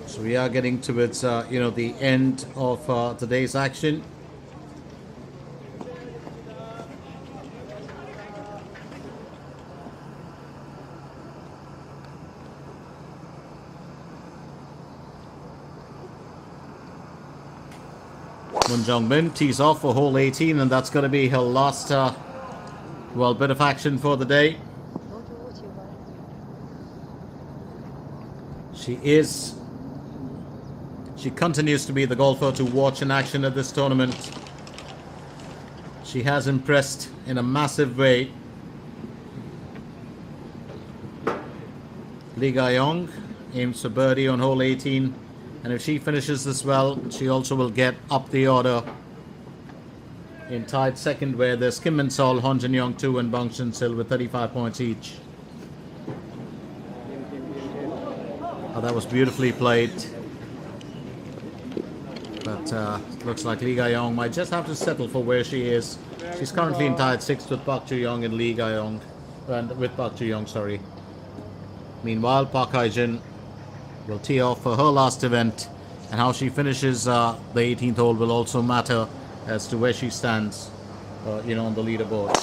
So we are getting towards, the end of today's action. Moon Jung-min tees off for hole 18, and that's going to be her last, bit of action for the day. She continues to be the golfer to watch in action at this tournament. She has impressed in a massive way. Lee Ga-young aims for birdie on hole 18, and if she finishes this well, she also will get up the order in tied second, where there's Kim Min-sol, Hon Jin-young 2 and Bang Shin-sil with 35 points each. Oh, that was beautifully played. But looks like Lee Ga-young might just have to settle for where she is. She's currently in tied 6th with Park Ju-young and Lee Ga-young, and with Park Ju-young, sorry. Meanwhile, Park Hae-jin will tee off for her last event, and how she finishes the 18th hole will also matter as to where she stands, on the leaderboard.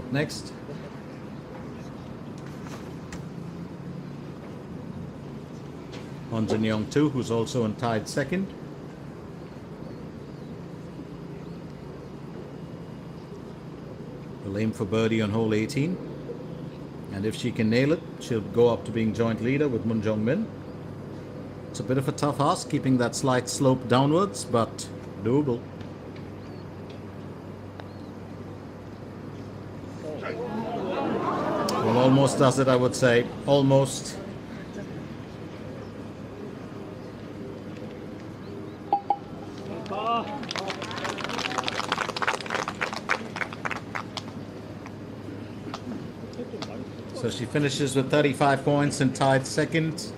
Next, Hon Jin-young 2, who's also in tied second. Will aim for birdie on hole 18, and if she can nail it, she'll go up to being joint leader with Moon Jung-min. It's a bit of a tough ask, keeping that slight slope downwards, but doable. Well, almost does it, I would say. Almost. So she finishes with 35 points and tied second.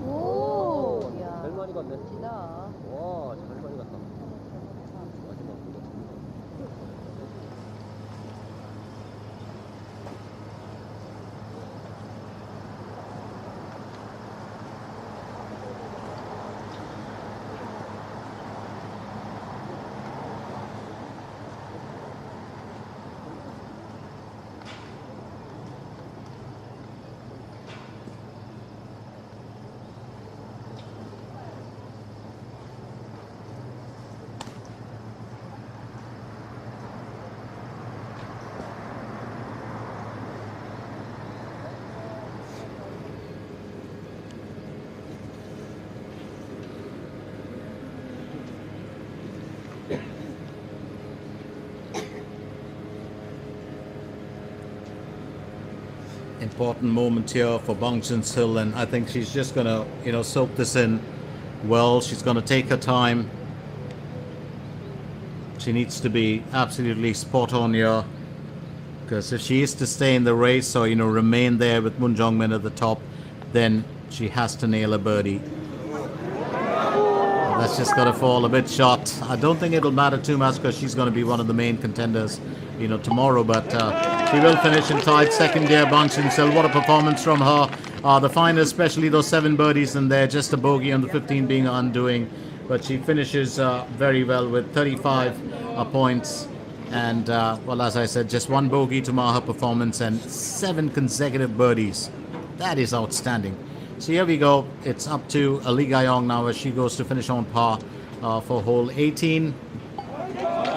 오, 잘 야, 많이 갔네. 멋지다. 와, 잘 많이 갔다. 마지막 거. Important moment here for Bang Shin-sil, and I think she's just gonna, soak this in well. She's gonna take her time. She needs to be absolutely spot on here, because if she is to stay in the race or remain there with Moon Jung-min at the top, then she has to nail a birdie. That's just gonna fall a bit short. I don't think it'll matter too much because she's gonna be one of the main contenders, tomorrow. But she will finish in tied second here. Bang Shin-sil, what a performance from her. The finals, especially those 7 birdies in there, just a bogey on the 15 being undoing. But she finishes very well with 35 points. And, as I said, just 1 bogey to mar her performance and 7 consecutive birdies. That is outstanding. So here we go. It's up to Lee Ga-young now as she goes to finish on par for hole 18.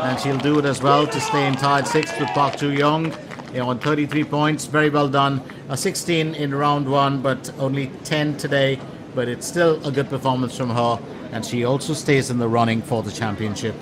And she'll do it as well to stay in tied 6th with Park Ju-young on 33 points. Very well done. 16 in round 1, but only 10 today. But it's still a good performance from her. And she also stays in the running for the championship.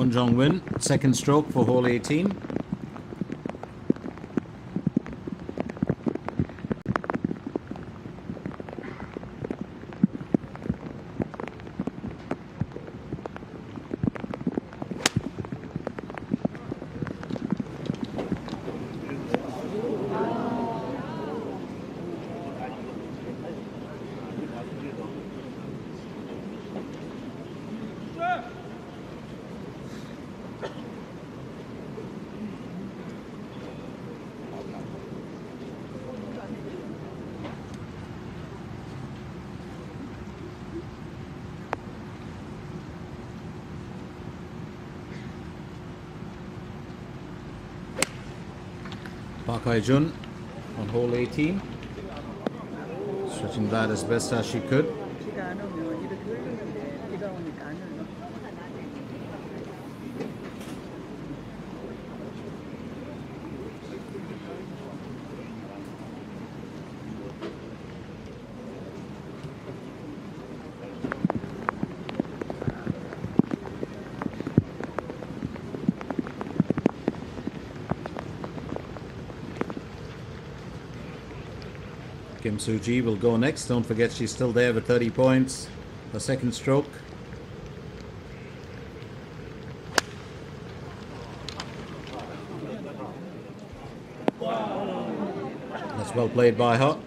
Moon Jong-min, second stroke for hole 18. Park Hae-jun on hole 18, stretching that as best as she could. 비가 안 오면 이렇게 흘리는데 비가 오니까 안 흘러. Kim Soo-ji will go next. Don't forget she's still there with 30 points. Her second stroke. That's well played by her.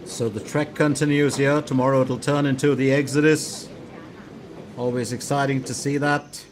So the trek continues here. Tomorrow it'll turn into the Exodus. Always exciting to see that.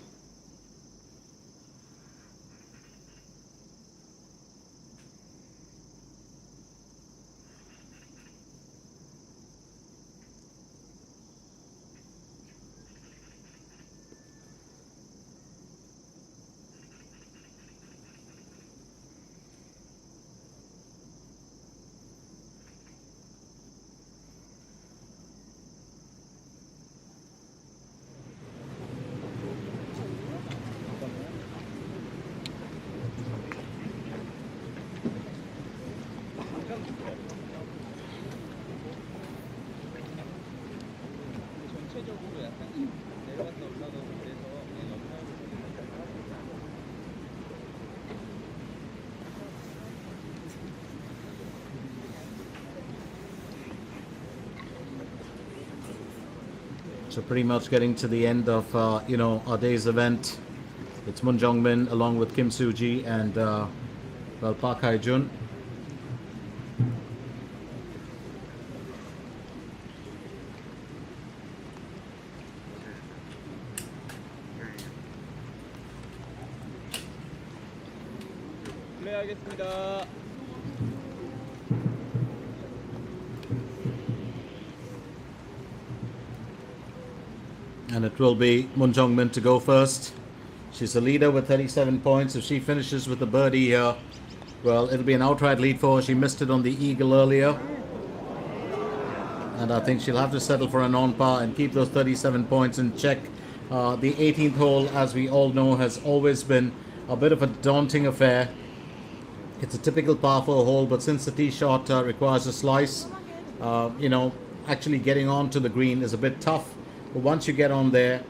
So pretty much getting to the end of our day's event. It's Moon Jong-min along with Kim Soo-ji and Park Hae-jun. 플레이하겠습니다. And it will be Moon Jong-min to go first. She's the leader with 37 points. If she finishes with a birdie here, well, it'll be an outright lead for her. She missed it on the eagle earlier. And I think she'll have to settle for a non-par and keep those 37 points in check. The 18th hole, as we all know, has always been a bit of a daunting affair. It's a typical par 4 hole, but since the tee shot requires a slice, actually getting onto the green is a bit tough. But once you get on there,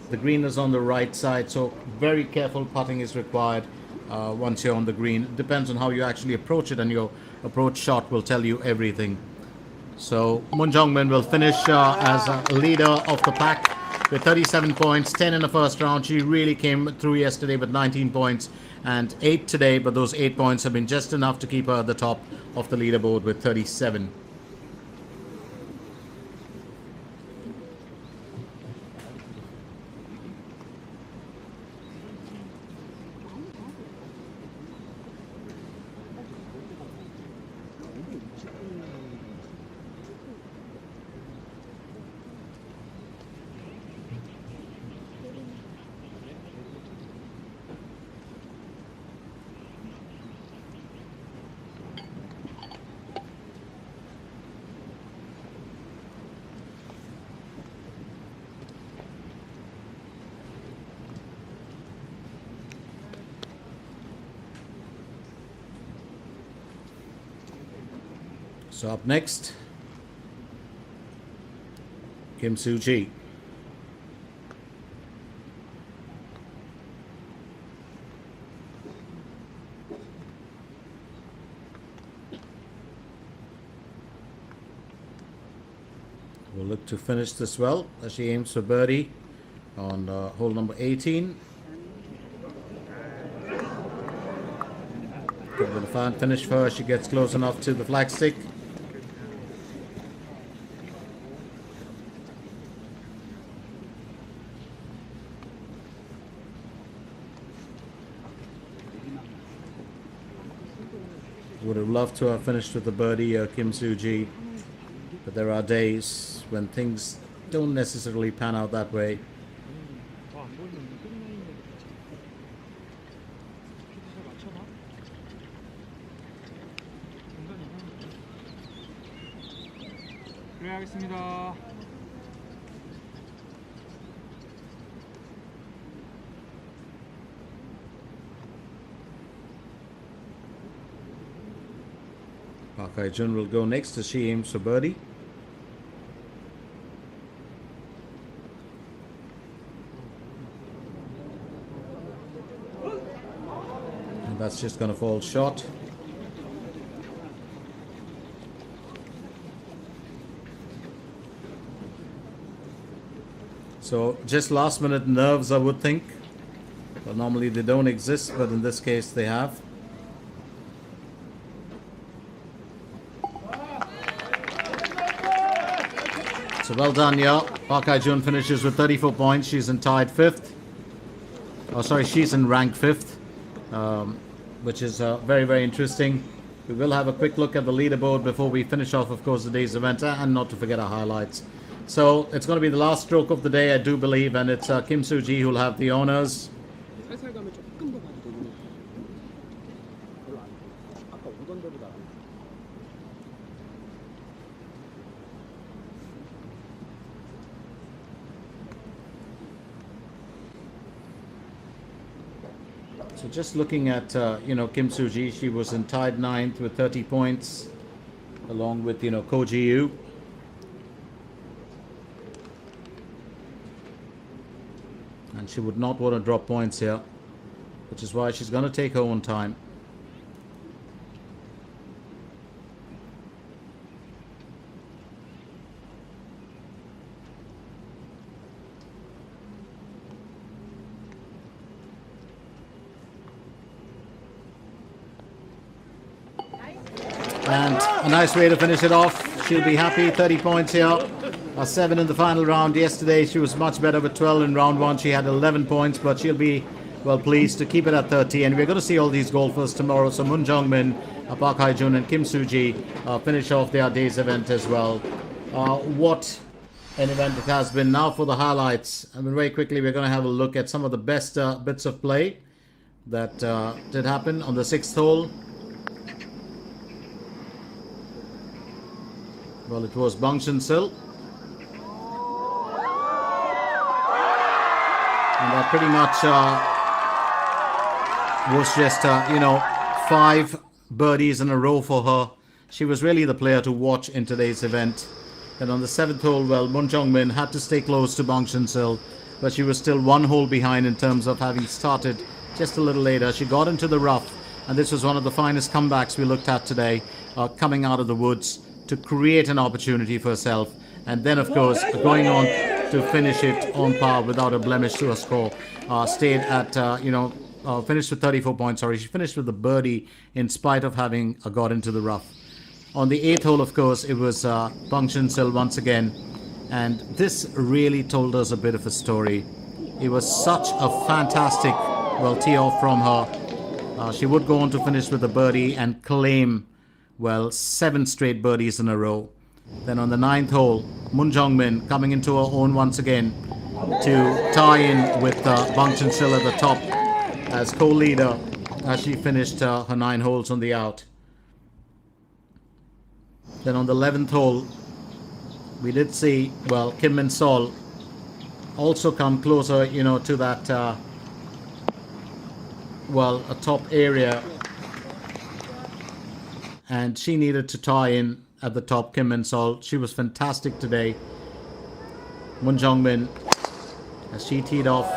the green is on the right side, so very careful putting is required once you're on the green. It depends on how you actually approach it, and your approach shot will tell you everything. So Moon Jong-min will finish as a leader of the pack with 37 points, 10 in the first round. She really came through yesterday with 19 points and 8 today, but those 8 points have been just enough to keep her at the top of the leaderboard with 37. So up next, Kim Soo-ji. Will look to finish this well as she aims for birdie on hole number 18. Good with a fine finish for her. She gets close enough to the flagstick. Would have loved to have finished with the birdie, Kim Soo-ji, but there are days when things don't necessarily pan out that way. 플레이하겠습니다. Park Hae-jun will go next as she aims for birdie. And that's just going to fall short. So just last minute nerves, I would think. Well, normally they don't exist, but in this case they have. So well done, yeah. Park Hae-jun finishes with 34 points. She's in tied 5th. Oh, sorry, she's in rank 5th, which is very, very interesting. We will have a quick look at the leaderboard before we finish off, of course, the day's event, and not to forget our highlights. So it's going to be the last stroke of the day, I do believe, and it's Kim Soo-ji who will have the honors. 살살 가면 조금 더 가도 되긴 해. 별로 안 돼. 아까 오던 데보다 안 돼. So just looking at, Kim Soo-ji, she was in tied 9th with 30 points, along with, Ko Ji-yu. And she would not want to drop points here, which is why she's going to take her own time. And a nice way to finish it off. She'll be happy. 30 points here. 7 in the final round. Yesterday she was much better with 12 in round 1. She had 11 points, but she'll be well pleased to keep it at 30. And we're going to see all these golfers tomorrow. So Moon Jung-min, Park Hae-jun and Kim Soo-ji finish off their day's event as well. What an event it has been. Now for the highlights. I mean, very quickly we're going to have a look at some of the best bits of play that did happen on the 6th hole. Well, it was Bang Shinsil. And that pretty much was just, 5 birdies in a row for her. She was really the player to watch in today's event. And on the 7th hole, well, Moon Jung-min had to stay close to Bang Shinsil, but she was still 1 hole behind in terms of having started just a little later. She got into the rough, and this was one of the finest comebacks we looked at today, coming out of the woods to create an opportunity for herself. And then, of course, going on to finish it on par without a blemish to her score. Stayed at, finished with 34 points. Sorry, she finished with a birdie in spite of having got into the rough. On the 8th hole, of course, it was Bang Shinsil once again. And this really told us a bit of a story. It was such a fantastic, tee off from her. She would go on to finish with a birdie and claim, 7 straight birdies in a row. Then on the 9th hole, Moon Jung-min coming into her own once again to tie in with Bang Shinsil at the top as co-leader as she finished her 9 holes on the out. Then on the 11th hole, we did see, Kim Min-sol also come closer, to that, a top area. And she needed to tie in at the top, Kim Min-sol. She was fantastic today. Moon Jong-min, as she teed off.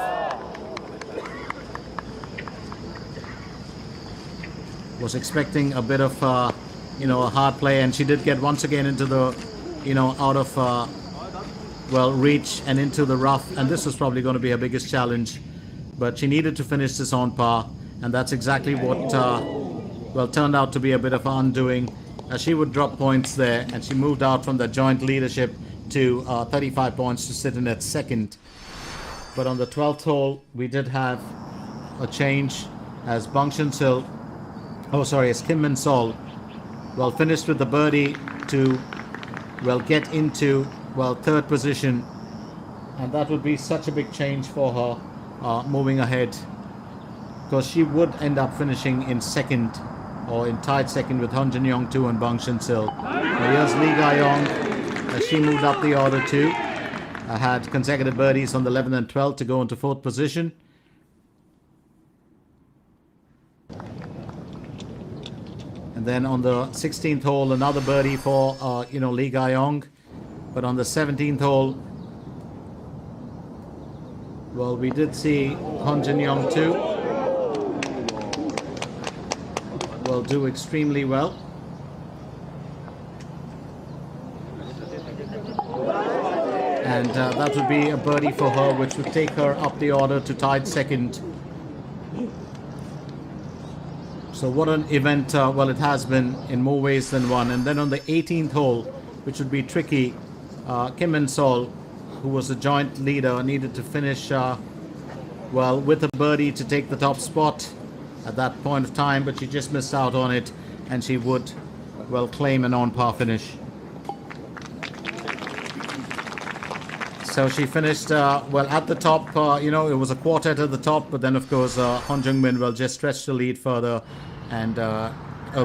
Was expecting a bit of, a hard play, and she did get once again into the, out of, reach and into the rough. And this was probably going to be her biggest challenge. But she needed to finish this on par. And that's exactly what, turned out to be a bit of an undoing. As she would drop points there, and she moved out from the joint leadership to 35 points to sit in at second. But on the 12th hole, we did have a change as as Kim Min-sol, finished with the birdie to, get into, third position. And that would be such a big change for her moving ahead, because she would end up finishing in second, or in tied second with Han Jin-young 2 and Bang Shin-sil. Here's Lee Ga-yong as she moved up the order too. Had consecutive birdies on the 11th and 12th to go into fourth position. And then on the 16th hole, another birdie for Lee Ga-yong. But on the 17th hole, we did see Han Jin-young 2 do extremely well. And that would be a birdie for her, which would take her up the order to tied second. So what an event, it has been in more ways than one. And then on the 18th hole, which would be tricky, Kim Min-sol, who was a joint leader, needed to finish, with a birdie to take the top spot at that point of time, but she just missed out on it, and she would, claim an on-par finish. So she finished, at the top, it was a quartet at the top, but then, of course, Han Jung-min, just stretched the lead further, and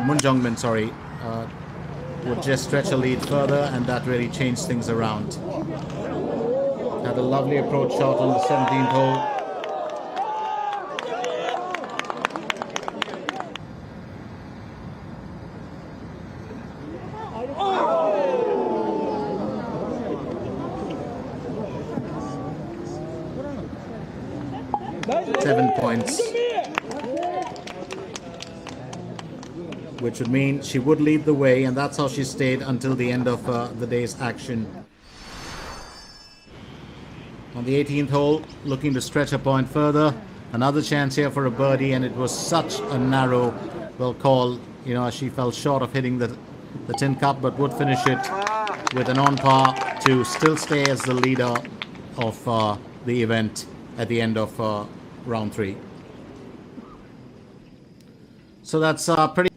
Moon Jong-min, would just stretch a lead further, and that really changed things around. Had a lovely approach shot on the 17th hole. Points, which would mean she would lead the way, and that's how she stayed until the end of the day's action. On the 18th hole, looking to stretch a point further, another chance here for a birdie, and it was such a narrow call, as she fell short of hitting the tin cup, but would finish it with an on par to still stay as the leader of the event at the end of round 3. So that's pretty.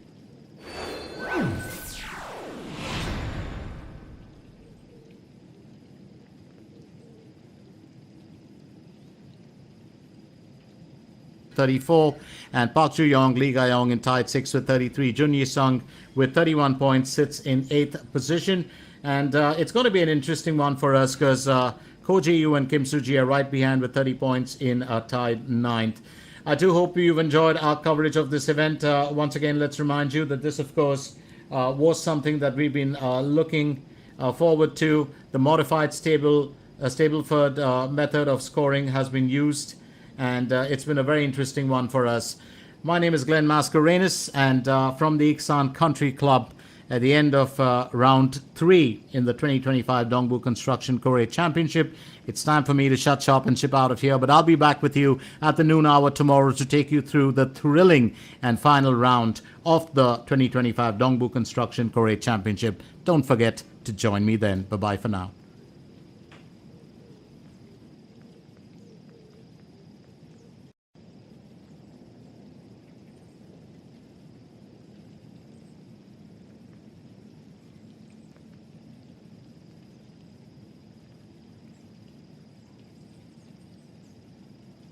.34, and Park Ju-young, Lee Ga-yong in tied 6 with 33. Jun Yi-sung with 31 points sits in 8th position, and it's going to be an interesting one for us, because Ko Ji-yoo and Kim Soo-ji are right behind with 30 points in tied 9th. I do hope you've enjoyed our coverage of this event. Once again, let's remind you that this, of course, was something that we've been looking forward to. The modified Stableford method of scoring has been used, and it's been a very interesting one for us. My name is Glenn Mascarenas, and from the Iksan Country Club, at the end of round 3 in the 2025 Dongbu Construction KOREIT Championship, it's time for me to shut shop and ship out of here. But I'll be back with you at the noon hour tomorrow to take you through the thrilling and final round of the 2025 Dongbu Construction KOREIT Championship. Don't forget to join me then. Bye-bye for now.